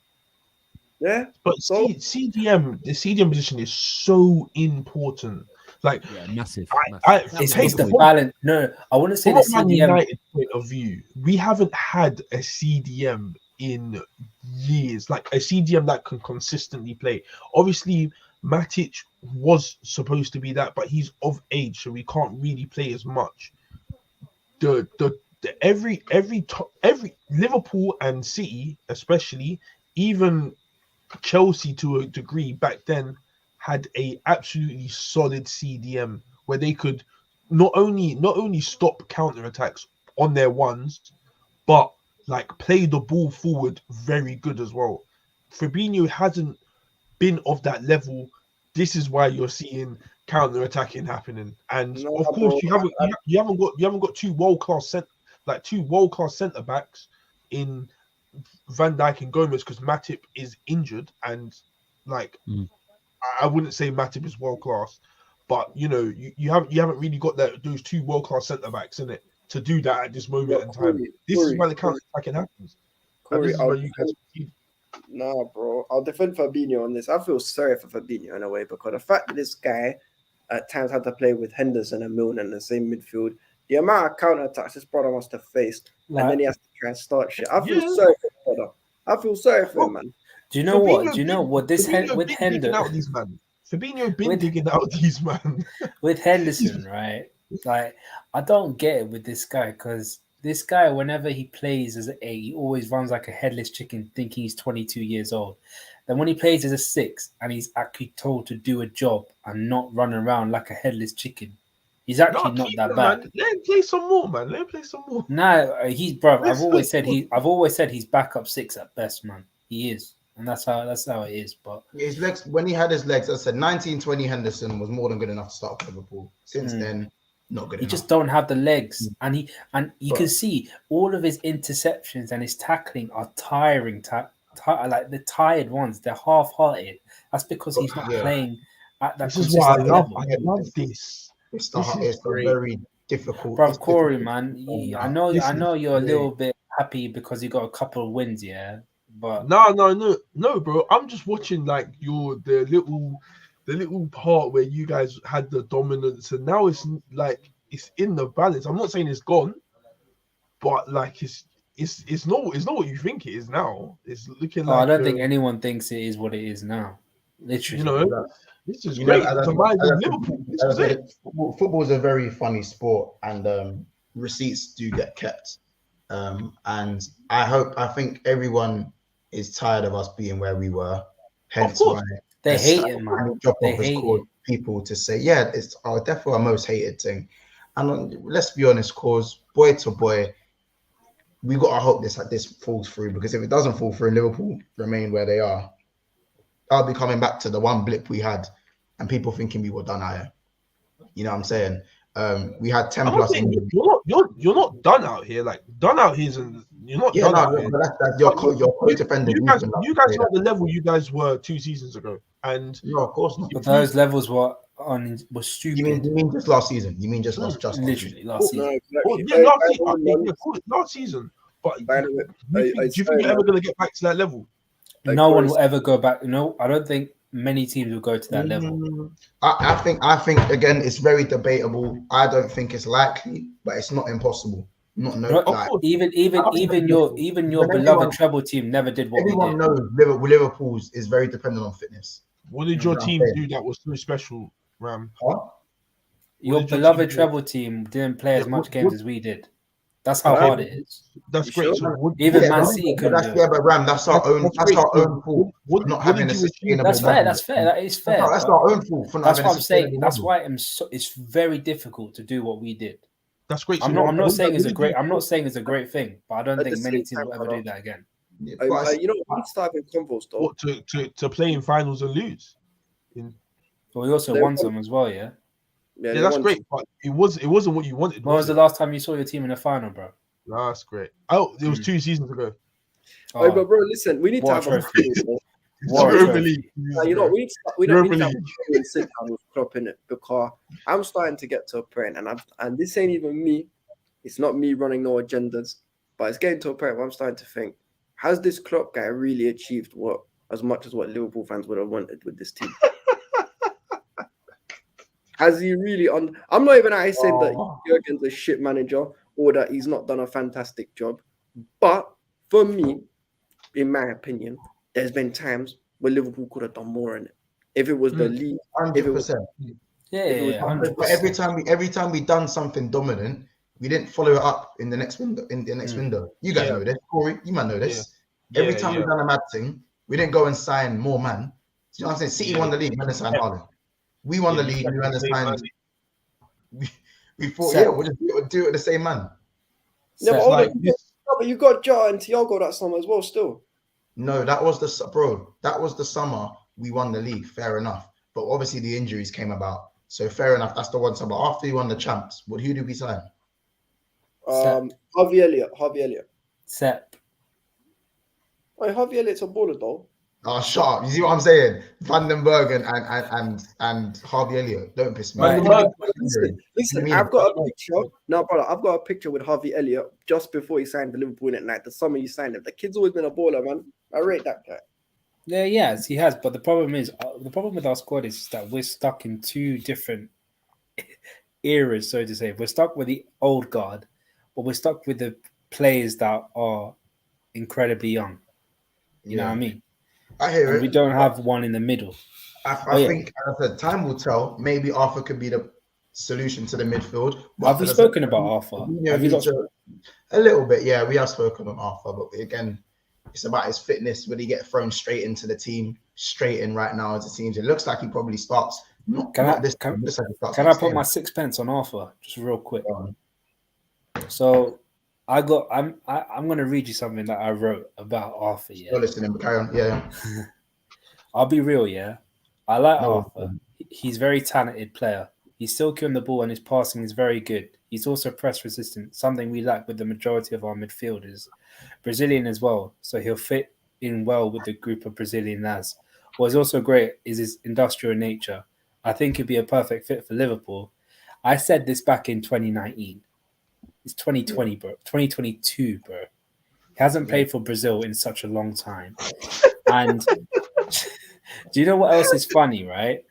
Yeah, but CDM, the CDM position is so important. Like, massive. It's the balance. No, I want to say the Man CDM. United point of view, we haven't had a CDM in years, like a CDM that can consistently play. Obviously, Matic was supposed to be that, but he's of age, so we can't really play as much. Every Liverpool and City, especially, even Chelsea to a degree back then, had a absolutely solid CDM where they could not only stop counter attacks on their ones, but like play the ball forward very good as well. Fabinho hasn't been of that level. This is why you're seeing counter attacking happening, and of course you haven't got two world class centre backs in Van Dijk and Gomez because Matip is injured, and I wouldn't say Matip is world class, but you know you haven't really got those two world class centre backs in it to do that at this moment in time. This is why the counter attacking happens. Corey, nah, bro, I'll defend Fabinho on this. I feel sorry for Fabinho in a way because the fact that this guy at times had to play with Henderson and Milner in the same midfield, the amount of counter attacks this brother must have faced, and then he has to try and start shit. I feel sorry for him, brother. I feel sorry for him, man. Do you know what? With Henderson, Fabinho been digging out these man. With Henderson, right? Like, I don't get it with this guy because this guy, whenever he plays as an 8, he always runs like a headless chicken, thinking he's 22 years old. Then when he plays as a 6 and he's actually told to do a job and not run around like a headless chicken, he's actually not that bad. Man. Let him play some more, man. Let him play some more. No, he's bro. I've always said he's backup 6 at best, man. He is, and that's how it is. But his legs, when he had his legs, I said 1920 Henderson was more than good enough to start for Liverpool. Since then, not good he enough. just don't have the legs, and you can see all of his interceptions and his tackling are tiring. Like the tired ones, they're half-hearted. That's because he's not playing at that. This is what I love. level. I love this. It's a very difficult. Bro, Corey, man, I know you're a great. little bit happy because you got a couple of wins, yeah. But no, bro. I'm just watching like the little part where you guys had the dominance, and now it's like it's in the balance. I'm not saying it's gone, but like it's not what you think it is now. It's looking like I don't think anyone thinks it is what it is now. Literally, this is great. Liverpool. Football is a very funny sport, and receipts do get kept. And I think everyone is tired of us being where we were. Hence why they hate it, man. They hate people to say, it's definitely our most hated thing. And let's be honest, cause boy to boy, we gotta hope this falls through, because if it doesn't fall through and Liverpool remain where they are, I'll be coming back to the one blip we had and people thinking we were done out here. You know what I'm saying? We had 10 plus. You're not done out here. Like done out here, you're not done out here. That's your co-defendant. You guys are at the level you guys were 2 seasons ago, and no, of course not. But those levels were stupid. You mean just last season? You mean just literally last season? Last season. But do you think you're ever going to get back to that level? No one will ever go back. No, I don't think many teams will go to that level. I think again, it's very debatable. I don't think it's likely, but it's not impossible. Even your beloved treble team never did what everyone we did. knows. Liverpool's is very dependent on fitness. What did your team do that was so special, Ram? Your beloved treble team didn't play as much games as we did. That's how hard it is. That's great. Even Man City couldn't do it. But Ram, that's our own fault. Not having a sustainable. That's fair. That is fair. That's our own fault. That's what I'm saying. That's why it's very difficult to do what we did. That's great. I'm not saying it's a great thing, but I don't think many teams will ever do that again. You know, we started convos though. To play in finals and lose. Well, we also won some as well, yeah. Yeah, that's great, but it wasn't what you wanted. When was the last time you saw your team in the final, bro? That's great. Oh, it was 2 seasons ago. But bro, listen, we need to have a you know, we don't need to have a sit down with Klopp in it, because I'm starting to get to a point, and this ain't even me. It's not me running no agendas, but it's getting to a point where I'm starting to think, has this Klopp guy really achieved as much as what Liverpool fans would have wanted with this team? Has he really I'm not even saying that Jurgen's a shit manager or that he's not done a fantastic job. But for me, in my opinion, there's been times where Liverpool could have done more in it. If it was the league, 100%. But every time we done something dominant, we didn't follow it up in the next window. Window, you guys know this, Corey. You might know this. Every time we done a mad thing, we didn't go and sign more man. You know what I'm saying? City won the league, we didn't sign Haaland. We won the league, we understand. We thought, we'll just do it with the same man. But you got Jota and Thiago that summer as well, still. No, that was the summer we won the league, fair enough. But obviously the injuries came about. So fair enough, that's the one summer. After we won the champs, who did we sign? Harvey Elliott. Sepp. Wait, Harvey Elliott's a baller though. Oh, shut up. You see what I'm saying? Vandenberg and Harvey Elliott. Don't piss me off. Listen, I've got a picture. No, brother, I've got a picture with Harvey Elliott just before he signed for Liverpool at night. The summer he signed him. The kid's always been a baller, man. I rate that guy. Yeah, yes, he has. But the problem with our squad is that we're stuck in 2 different eras, so to say. We're stuck with the old guard, but we're stuck with the players that are incredibly young. You know what I mean? I hear it. We don't have one in the middle. I think, as I said, time will tell. Maybe Arthur could be the solution to the midfield. But Have we spoken about Arthur? Have you got a little bit? Yeah, we have spoken on Arthur, but again, it's about his fitness. Would he get thrown straight into the team, straight in right now as it seems? It looks like he probably starts. Can I put my sixpence on Arthur just real quick? So I'm gonna read you something that I wrote about Arthur. Yeah, you're listening, but carry on. Yeah. I'll be real. Yeah, I like Arthur. He's a very talented player. He's still killing the ball and his passing is very good. He's also press resistant, something we lack with the majority of our midfielders. Brazilian as well, so he'll fit in well with the group of Brazilian lads. What's also great is his industrial nature. I think he'd be a perfect fit for Liverpool. I said this back in 2019. It's 2020, bro. 2022, bro. He hasn't played for Brazil in such a long time. And do you know what else is funny, right?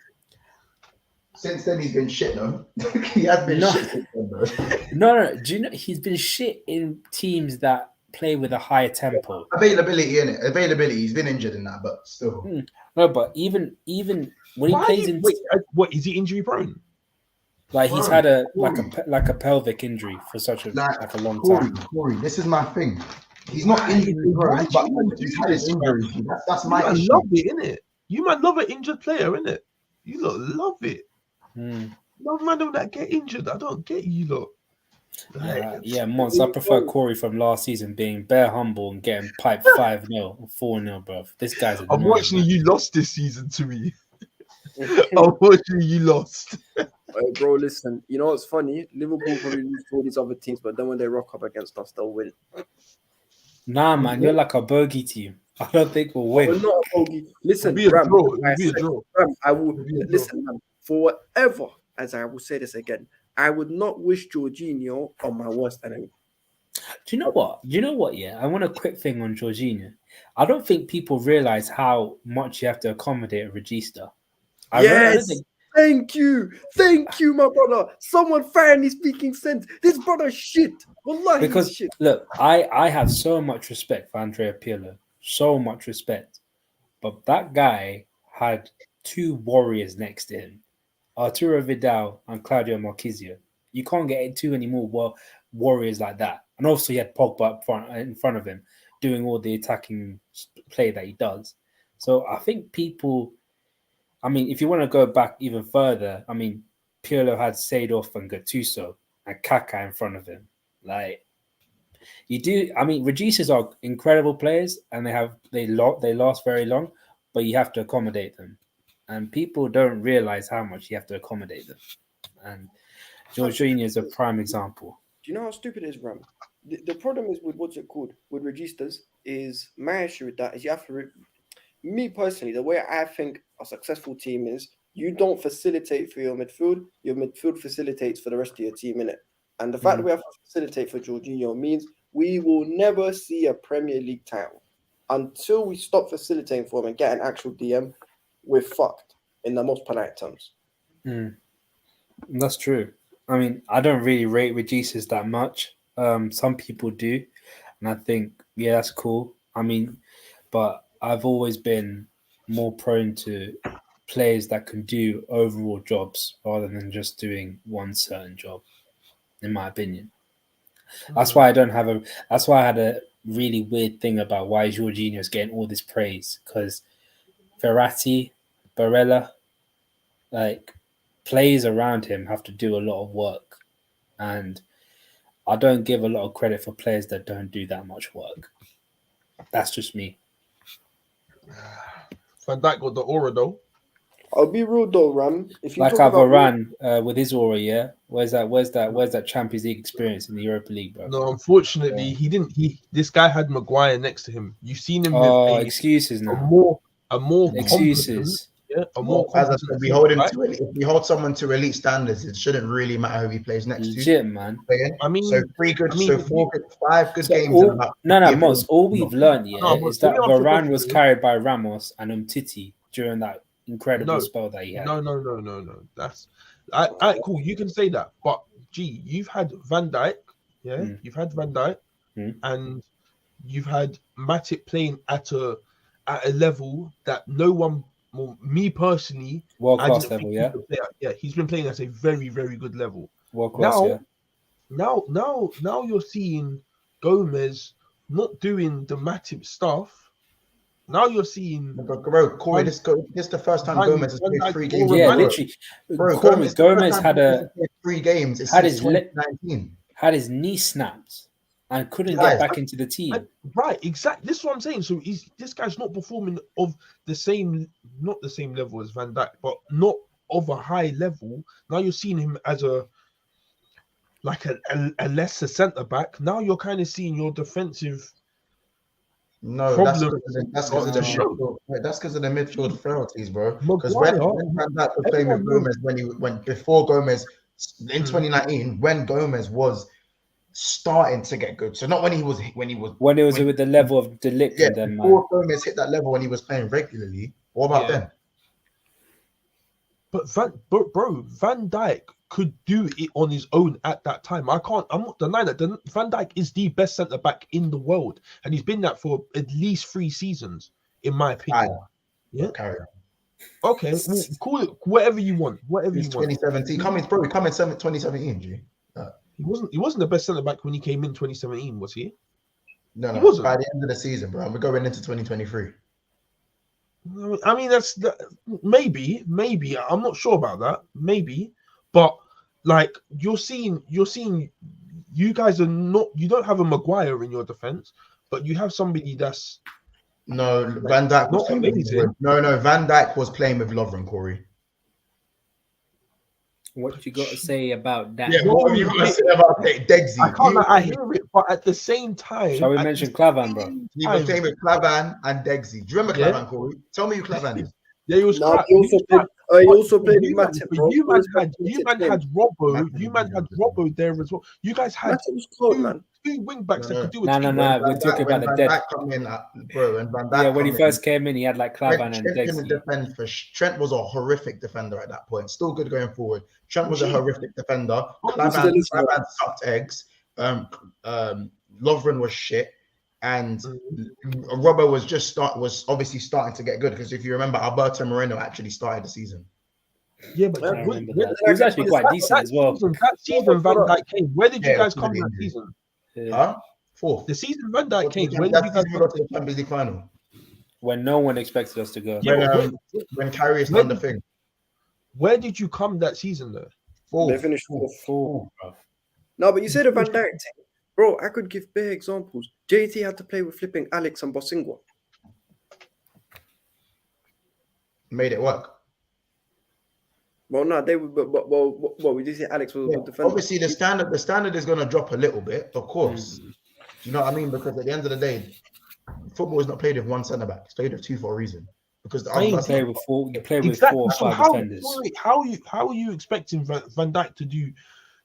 Since then, he's been shit, though. He has been shit since then, bro. No. Do you know he's been shit in teams that play with a higher tempo? Availability, innit? Availability. He's been injured in that, but still. No, but even when he plays in, what is he injury prone? Like he's had a pelvic injury for such a long time. Corey, this is my thing. He's not injury prone, but he's had his injury. That's my issue. Love it, innit? You might love an injured player, innit? You lot love it. Love man that get injured. I don't get you lot. Mons, I prefer Corey from last season being bare humble and getting piped 5-0 or 4-0, bro. This guy's unfortunately you lost this season to me. Unfortunately, you lost. Bro, listen, you know what's funny? Liverpool probably lose to all these other teams, but then when they rock up against us, they'll win. Nah, man, you're like a bogey team. I don't think we'll win. We're not a bogey. Listen, Ram, I will listen, man, for whatever, as I will say this again, I would not wish Jorginho on my worst enemy. Do you know what? Yeah, I want a quick thing on Jorginho. I don't think people realize how much you have to accommodate a regista. Thank you, my brother. Someone finally speaking sense. This brother shit. Wallahi, because shit. Look, I have so much respect for Andrea Pirlo, so much respect, but that guy had two warriors next to him, Arturo Vidal and Claudio Marquisio. You can't get too many more warriors like that. And also he had Pogba in front of him doing all the attacking play that he does. So I think people, I mean, if you want to go back even further, I mean, Pirlo had Seedorf and Gattuso and Kaká in front of him. Like, you do, I mean, Registas are incredible players and they last very long, but you have to accommodate them. And people don't realize how much you have to accommodate them. And Jorginho is a prime example. Do you know how stupid it is, Ram? The problem is with what's it called? With Registas is my issue with that is you have to... Me personally, the way I think a successful team is, you don't facilitate for your midfield facilitates for the rest of your team, innit? And the fact that we have to facilitate for Jorginho means we will never see a Premier League title. Until we stop facilitating for him and get an actual DM, we're fucked, in the most polite terms. That's true. I mean, I don't really rate Registas that much. Some people do. And I think, yeah, that's cool. I mean, but I've always been more prone to players that can do overall jobs rather than just doing one certain job, in my opinion. That's why that's why I had a really weird thing about why Jorginho is getting all this praise, because Verratti, Barella, like, players around him have to do a lot of work. And I don't give a lot of credit for players that don't do that much work. That's just me. Van Dijk got the aura though. I'll be real though, Ram. If you like Varane with his aura, yeah. Where's that Champions League experience in the Europa League, bro? No, unfortunately, he didn't. This guy had Maguire next to him. You've seen him. Excuses now. A more excuses. Yeah, as I said, if we hold someone to elite standards, it shouldn't really matter who he plays next to. Legit, man. I mean, so 5 good games. Most. All we've learned is that Varane was carried by Ramos and Umtiti during that incredible spell that he had. No. That's cool. You can say that, but you've had Van Dijk, you've had Van Dijk, and you've had Matip playing at a level that no one well, me personally, World I class didn't level, think he could play yeah, he's been playing at a very, very good level. World class, yeah. Now you're seeing Gomez not doing the Matip stuff. Now you're seeing bro, Corey, this is the first time Gomez has played 3 games. Yeah, literally. Bro, Corey, Gomez had 3 games. Had his 2019. Had his knee snapped and couldn't get back into the team. Right, exactly. This is what I'm saying. So this guy's not performing of not the same level as Van Dijk, but not of a high level. Now you're seeing him as a lesser centre back. Now you're kind of seeing your defensive. No, that's because of the midfield frailties, bro. Because when Van Dijk was playing with Gomez, before Gomez in 2019, when Gomez was starting to get good, so not when he was with the level of De Ligt and them, before Gomez hit that level when he was playing regularly. What about then? But Van Dijk could do it on his own at that time. I'm not denying that. Van Dijk is the best centre back in the world, and he's been that for at least 3 seasons, in my opinion. Carry on. Okay, well, call it whatever you want. Whatever you want. 2017. Come in 2017, G. He wasn't the best centre back when he came in 2017, was he? No, he wasn't. By the end of the season, bro. We're going into 2023. I mean, maybe. I'm not sure about that. Maybe, but like you're seeing, you guys are not. You don't have a Maguire in your defense, but you have somebody that's. No, Van Dijk was amazing. No, Van Dijk was playing with Lovren, Corey. What you got to say about that? Yeah, what you got to say about Degsy? I hear it, but at the same time, shall we mention Clavan, bro? He was playing with Clavan and Degsy. Do you remember Clavan, Corey? Tell me who Clavan is. Yeah, he was. He also played with Matip, bro. You man had Robbo. You man had Robbo there as well. You guys had two wing backs that could do it. No. We're talking about the dead. When he first came in, he had like Clavan and Degsy. Trent was a horrific defender at that point. Still good going forward. Trent was a horrific defender. Clavan sucked eggs. Lovren was shit. And Robbo was obviously starting to get good, because if you remember, Alberto Moreno actually started the season. Yeah, but he was actually quite decent as well. That season Van Dijk came. Where did you guys come that season? Fourth. The season Van Dijk came. Where did you guys go to the Champions League final? When no one expected us to go. When Karius done the thing. Where did you come that season though? Fourth. They finished fourth. No, but you said a Van Dijk team. Bro, I could give bare examples. JT had to play with flipping Alex and Bosingwa. Made it work. Well, no, they would. Well, we did say Alex was a good defender. Obviously, the standard is going to drop a little bit, of course. Do you know what I mean? Because at the end of the day, football is not played with one centre back. It's played with 2 for a reason. Because you play with 4 or 5 defenders. How are you expecting Van Dijk to do?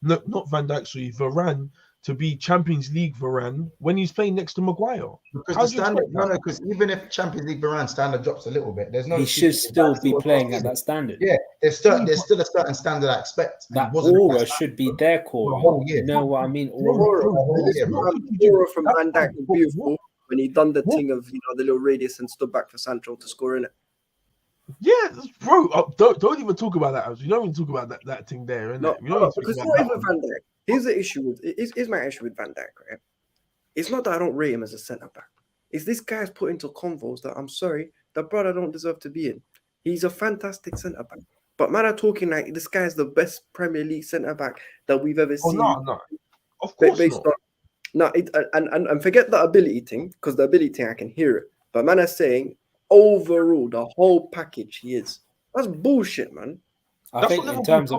Not Van Dijk, sorry, Varane to be Champions League Varane when he's playing next to Maguire? Because because even if Champions League Varane standard drops a little bit, there's no. He should still be playing at that standard. Yeah, there's still a certain standard I expect. That aura should be there, Corey. You know what I mean? Aura from Van Dijk was beautiful when he done the thing of the little radius and stood back for Sancho to score in it. Yeah, bro. Don't even talk about that. You don't even talk about that thing there. No, because not even Van Dijk. Here's the issue with my issue with Van Dijk, right? It's not that I don't rate him as a centre back. It's this guy's put into convos that I'm sorry, the brother don't deserve to be in. He's a fantastic centre back, but man, I'm talking like this guy's the best Premier League centre back that we've ever seen. No, of course not. And forget the ability thing, because the ability thing I can hear it. But man, I'm saying overall the whole package he is. That's bullshit, man. I think in terms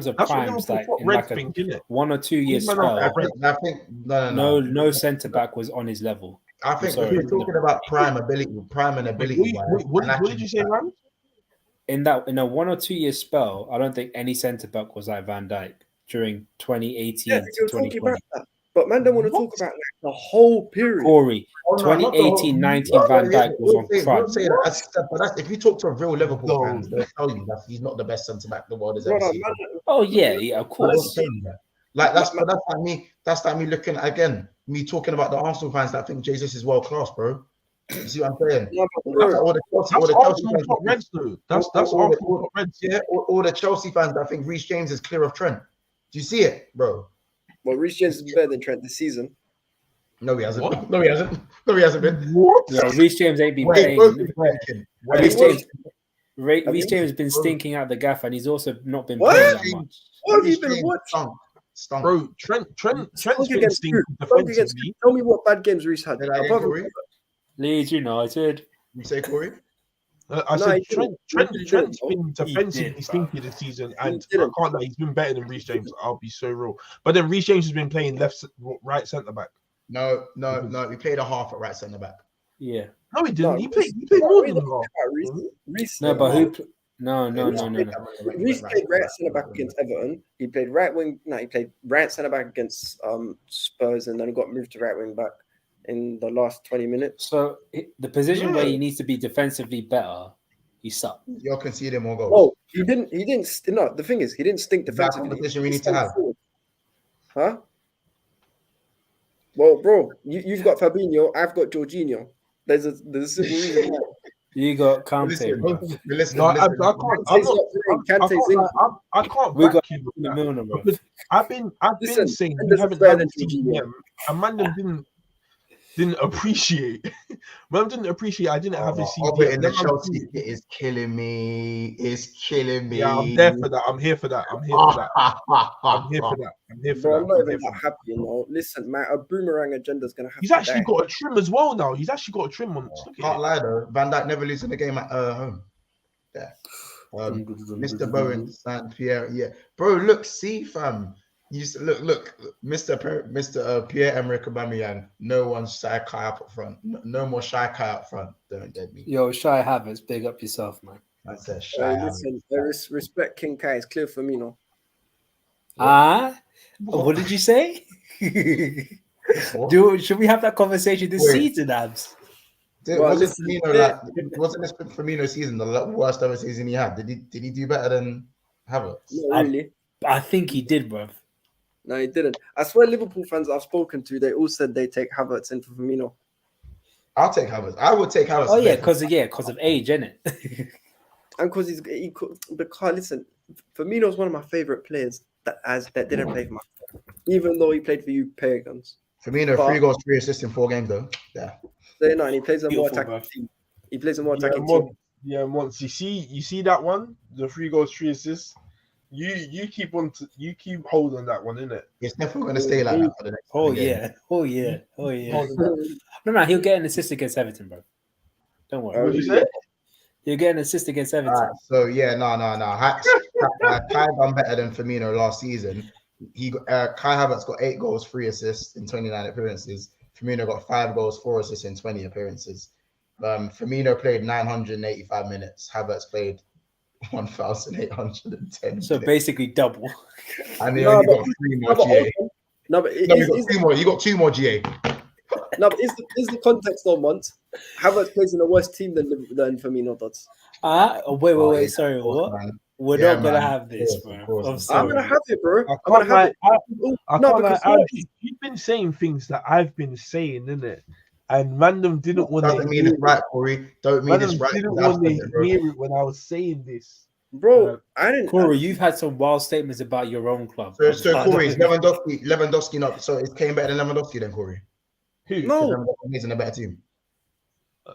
of primes, like in like a 1 or 2 year spell, I think no centre back was on his level. I think if you're talking about prime and ability. What did you say, man? In a 1 or 2 year spell, I don't think any centre back was like Van Dijk during 2018 to 2020. But man, don't want to talk about like the whole period. Corey, 2018-19 Van Dijk was on crud. But if you talk to a real Liverpool fans, they'll tell you that he's not the best centre back the world has ever seen. Oh yeah, of course. Like that's like me looking at, again, me talking about the Arsenal fans that think Jesus is world class, bro. You see what I'm saying? Yeah, That's Arsenal top Reds, though. That's Arsenal top Reds. Yeah, all the Chelsea fans that think Reece James is clear of Trent. Do you see it, bro? Well, Reece James is better than Trent this season. No, he hasn't. What? No, he hasn't. No, he hasn't been. What? Yeah, Reece James ain't been Wait, playing. Reece James has been stinking out the gaff, and he's also not been playing that much. What have you been watching? Stunk. Bro, Trent's been stinking Tell defensively. me what bad games Reece had. Apart from Leeds United. You say Corey? I said Trent's been defensively stinky this season, and I can't lie, he's been better than Reece James. I'll be so real. But then Reece James has been playing right centre back. No. He played a half at right centre back. Yeah. No, he didn't. He played more than half. No, but who? No. Reece played right centre back against Everton. He played right wing. No, he played right centre back against Spurs, and then he got moved to right wing back in the last 20 minutes. So the position where he needs to be defensively better, he sucked. You're conceding more goals. Oh, he didn't. No, the thing is, he didn't stink That's defensively. the position we need to have. Huh? Well, bro, you've got Fabinho. I've got Jorginho. There's a simple reason why. You got Kante. I can't. We got the Milner, bro. I've been saying we haven't had a TGM, and man didn't appreciate. Man didn't appreciate. I didn't have a CDM. In the Chelsea, it is killing me. It's killing me. Yeah, I'm there for that. I'm here for that. I'm here for that. I'm not even that happy, you know. Listen, man, a boomerang agenda is gonna have. He's actually got a trim as well now. He's actually got a trim on. Can't lie though. Van Dijk never losing a game at home. Yeah. Mr. Bowen, Saint Pierre. Yeah, bro. Look, see, fam. You look, Mr. Pierre-Emerick Aubameyang. No one's shy Kai up front. No more shy Kai up front. Don't dead me. Yo, Shy Havertz, big up yourself, man. I said shy. Listen, respect King Kai. It's clear for me, no. What did you say? Should we have that conversation this season, Abs? Wasn't this Firmino season the worst ever season he had? Did he do better than Havertz? Not really. I think he did, bro. No, he didn't. I swear, Liverpool fans I've spoken to, they all said they take Havertz in for Firmino. I'll take Havertz. I would take Havertz. Oh yeah, because of age, innit? And because listen, Firmino's one of my favorite players that didn't play for my club, even though he played for you Pagans. Firmino, 3 goals, 3 assists in 4 games, though. Yeah. And he plays a more attacking team. He plays a more attacking team. Yeah, once you see that one, the 3 goals, 3 assists. You keep hold on that one, innit? It's definitely going to stay like that for the next. Oh yeah. No, he'll get an assist against Everton, bro. Don't worry. What did you say? He'll get an assist against Everton. Right, so yeah, no. Kai done better than Firmino last season. Kai Havertz got 8 goals, 3 assists in 29 appearances. Firmino got 5 goals, 4 assists in 20 appearances. Firmino played 985 minutes. Havertz played 1,810. So basically double. And he only got 3 more GA. You got 2 more GA. No, but is the context on once? Havertz plays in a worse team than Firmino does. Wait. Sorry, what? Man. We're not gonna have this, bro. I'm gonna have it, bro. You've been saying things that I've been saying, innit? And random didn't want to. Doesn't mean it's right, Corey. Don't mean it's right. Didn't want to hear it when I was saying this, bro. I didn't. Corey, you've had some wild statements about your own club. So Corey, is Lewandowski not? So it came better than Lewandowski then, Corey? Who? No, he's in a better team.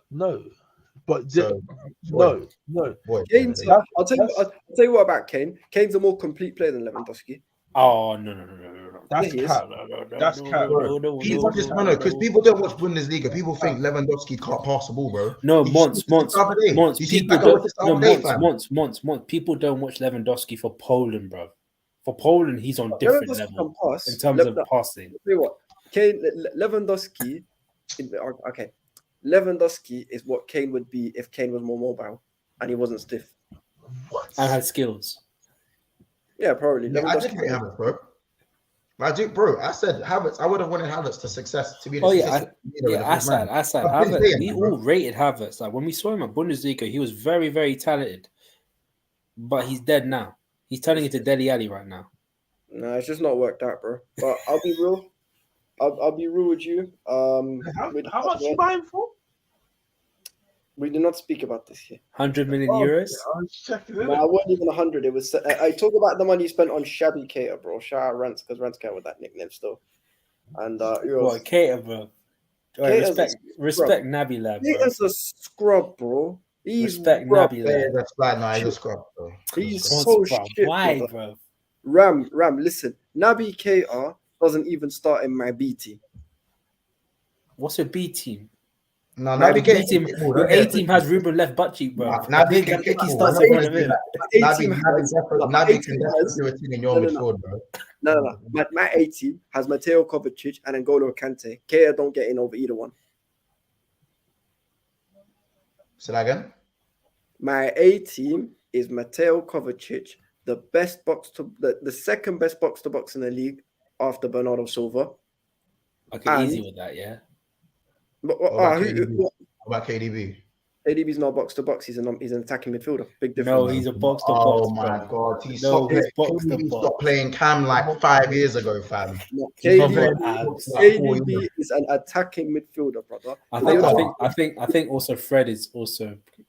No, but no. Kane, I'll tell you what about Kane. Kane's a more complete player than Lewandowski. Oh no. That's cap. That's cap. Because people don't watch Bundesliga. People think Lewandowski can't pass the ball, bro. No, months. People don't watch Lewandowski for Poland, bro. For Poland, he's on different level in terms of passing. Tell you what, Kane, Lewandowski. Okay, Lewandowski is what Kane would be if Kane was more mobile and he wasn't stiff. What? And had skills. Yeah, probably. Yeah, I did rate Havertz, bro. I said Havertz. I would have wanted Havertz to be. I said Havertz. We all rated Havertz. Like when we saw him at Bundesliga, he was very, very talented. But he's dead now. He's turning into Dele Alli right now. No, it's just not worked out, bro. But I'll be real. I'll be real with you. How much you buying for? We do not speak about this here. 100 million euros. I was checking it. No, I wasn't even 100. It was. I talk about the money you spent on Shabby Cater, bro. Shout out Rance, because Rance came with that nickname still. And What, Cater, bro? Right, respect Naby Lab, bro. Cater's a scrub, bro. He's respect Naby Lab. That's like, no, he's a scrub, bro. He's so shit. Why, bro? Ram, listen. Naby Cater doesn't even start in my B team. What's your B team? No, Naby B team. Your A team has Ruben left butt cheek, bro. Naby can starts in front of him. Naby can definitely do a thing in your midfield, bro. No. My A team has Mateo Kovacic and N'Golo Kante. Cater don't get in over either one. Say that again. My A team is Mateo Kovacic, the second best box to box in the league after Bernardo Silva. Okay, easy with that, yeah. What about KDB? KDB's not box to box. He's an attacking midfielder. Big difference. No, he's a box to box. Oh my god, he stopped playing Cam like 5 years ago, fam. No, KDB is an attacking midfielder, brother. I think also Fred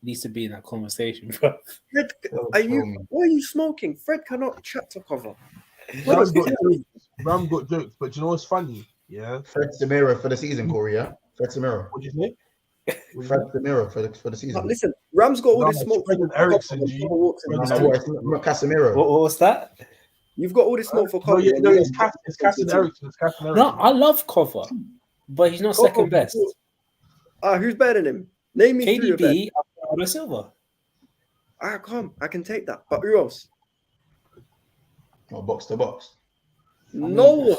needs to be in that conversation, bro. Fred, why are you smoking? Fred cannot chat to cover. Ram got jokes, but you know what's funny? Yeah, Fred Samira for the season, Corey. Yeah, Fred Samira. What did you say? Fred Samira for the season. Listen, Ram's got all this smoke. Ericsson, Casemiro. What's that? You've got all this smoke for cover. No, it's Cassian Ericsson. No, I love cover, but he's not second best. Who's better than him? Name me three. KDB, Bernardo Silva. I can take that. But who else? Or box to box. No.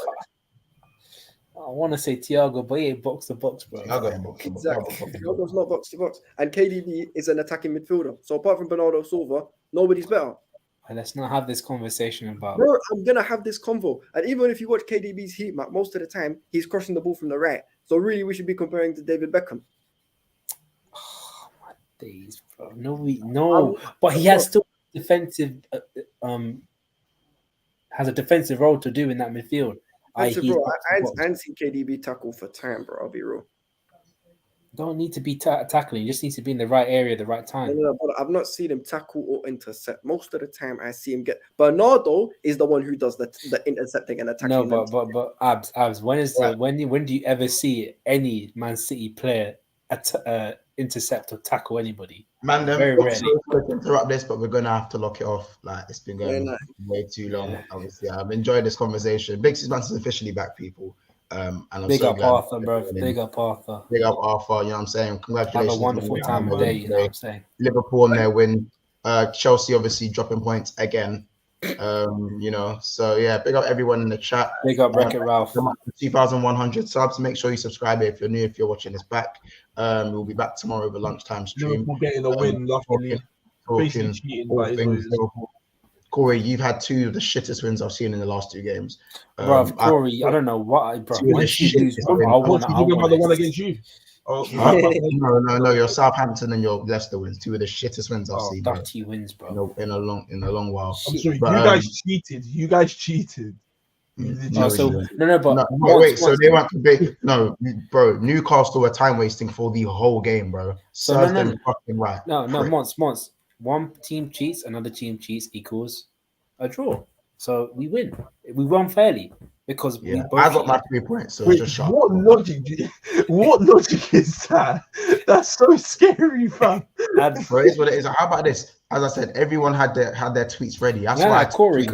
I want to say Thiago, but he ain't box to box, bro. Exactly. Thiago's not box to box. And KDB is an attacking midfielder. So apart from Bernardo Silva, nobody's better. And let's not have this conversation about. Bro, I'm going to have this convo. And even if you watch KDB's heat map, most of the time, he's crossing the ball from the right. So really, we should be comparing to David Beckham. Oh, my days, bro. No. But he has still defensive, has a defensive role to do in that midfield. I ain't seen KDB tackle for time, bro. I'll be real. Don't need to be tackling. You just need to be in the right area at the right time. No, but I've not seen him tackle or intercept. Most of the time, I see him get. Bernardo is the one who does the intercepting and attacking. No, but Abs. When do you ever see any Man City player intercept or tackle anybody? Man, very rarely. Sorry to interrupt this, but we're gonna have to lock it off. Like it's been going way too long. Obviously, I've enjoyed this conversation. Big Six is officially back, people. And I'm big so up glad Arthur, bro. Big up Arthur. Big up Arthur. You know what I'm saying? Congratulations. Have a wonderful time of day. You know what I'm saying? Liverpool on their win. Chelsea obviously dropping points again. You know, so yeah, big up everyone in the chat. Big up Wreck-It Ralph. 2,100 subs. Make sure you subscribe if you're new, if you're watching this back. We'll be back tomorrow with a lunchtime stream. Liverpool getting a win, luckily. Talking all things Liverpool. Corey, you've had two of the shittest wins I've seen in the last two games. Bro, Corey, I don't know what, bro. Once you lose, bro, I want the one against you. Oh, no, your Southampton and your Leicester wins. Two of the shittest wins I've seen. Dirty wins, bro. In a long while. I'm sorry, you guys cheated. But wait. So they weren't big. No, bro. Newcastle were time wasting for the whole game, bro. Serves them fucking right. No, Monts. One team cheats, another team cheats equals a draw. So we win. We won fairly because we both. I got my 3 points. So just shut. What logic is that? That's so scary, fam. Bro, it's what it is. How about this? As I said, everyone had their tweets ready. That's why Corey.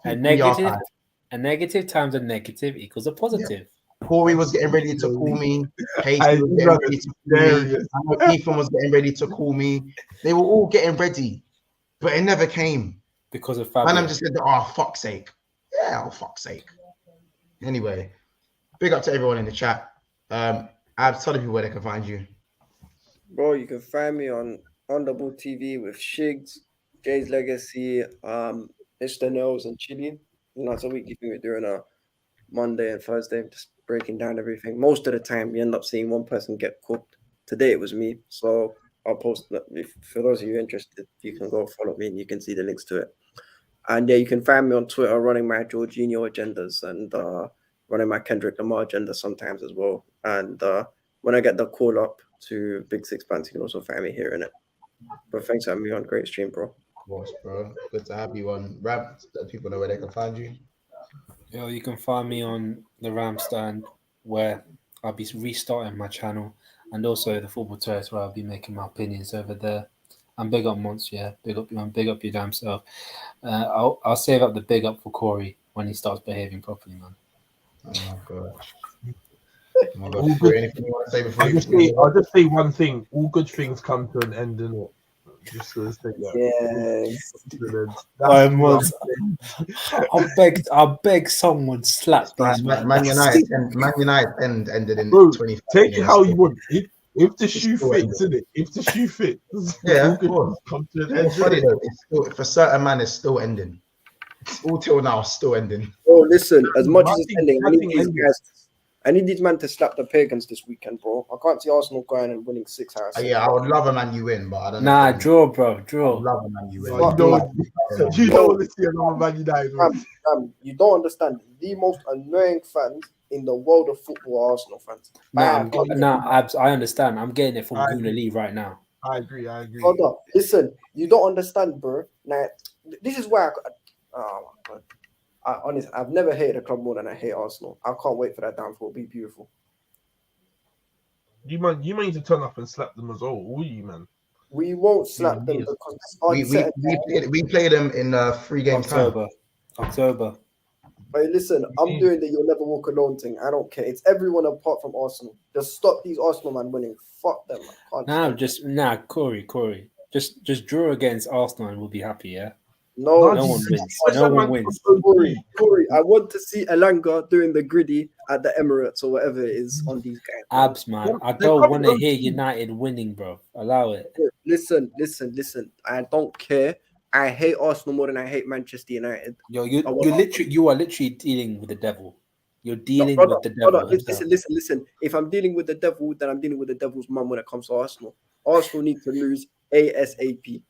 A negative times a negative equals a positive. Yeah. Corey was getting ready to call me. Casey was getting ready to call me. Ethan was getting ready to call me. They were all getting ready, but it never came because of Fabio. And I'm just said, "Oh, fuck's sake!" Yeah, oh, fuck's sake. Anyway, big up to everyone in the chat. I've told people where they can find you. Bro, you can find me on Double TV with Shigs, Jay's Legacy, Mr. Nels, and Chili. It's a weekly thing we're doing a Monday and Thursday, just breaking down everything. Most of the time, we end up seeing one person get cooked. Today it was me, so I'll post that. For those of you interested, you can go follow me and you can see the links to it. And yeah, you can find me on Twitter running my Jorginho agendas and running my Kendrick Lamar agenda sometimes as well. And when I get the call up, to Big Six Bands. You can also find me here in it. But thanks for having me on. Great stream, bro. Of course, bro. Good to have you on. Rab, let people know where they can find you. Yo, you can find me on the Ram Stand, where I'll be restarting my channel, and also the Football Terrace, where I'll be making my opinions over there. And big up Monts, yeah. Big up your damn self. I'll save up the big up for Corey when he starts behaving properly, man. Oh my gosh. Oh my gosh. Anything you want to say before I'll just say one thing. All good things come to an end, innit? Just to say that. Yes. I beg someone slap these Man United ended in 20. Take it how you want. If the shoe fits, innit? If the shoe fits, yeah, all good things come to an end. Funny though, it's still, for certain man, it's still ending. It's all till now, still ending. Oh, listen, as much as it's ending, I need these men to slap the pagans this weekend, bro. I can't see Arsenal going and winning 6 hours. Yeah, I would love a Man U win, but I don't know. Nah, draw, bro, draw. I love a Man U win. You don't want to see another Man United win. You don't understand. The most annoying fans in the world of football are Arsenal fans. I understand. I'm getting it from Guna Lee right now. I agree. Hold up. Listen, you don't understand, bro. Now, this is why oh my God. Honestly, I've never hated a club more than I hate Arsenal. I can't wait for that downfall. It'll be beautiful. You need to turn up and slap them as well, will you, man? We won't slap them because we play them in 3 games October. But listen, I'm doing the "you'll never walk alone" thing. I don't care. It's everyone apart from Arsenal. Just stop these Arsenal man winning. Fuck them. Corey. Just draw against Arsenal and we'll be happy, yeah? No one wins. No one wins. Corey, I want to see Elanga doing the griddy at the Emirates or whatever it is on these games. Abs, man. I don't want to hear United winning, bro. Allow it. Listen. I don't care. I hate Arsenal more than I hate Manchester United. You are literally dealing with the devil. You're dealing with the devil. Listen. If I'm dealing with the devil, then I'm dealing with the devil's mum when it comes to Arsenal. Arsenal need to lose ASAP.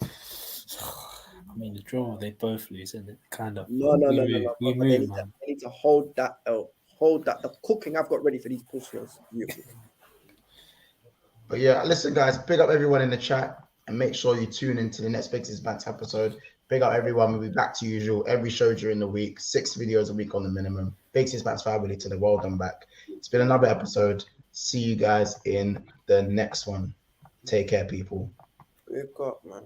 I mean, the draw, they both lose, isn't it? Kind of. No. They need to hold that out. Hold that. The cooking I've got ready for these pussies. But yeah, listen, guys, big up everyone in the chat and make sure you tune into the next Big Six Bands episode. Big up everyone. We'll be back to usual every show during the week, 6 videos a week on the minimum. Big Six Bands family to the well done back. It's been another episode. See you guys in the next one. Take care, people. Wake up, man.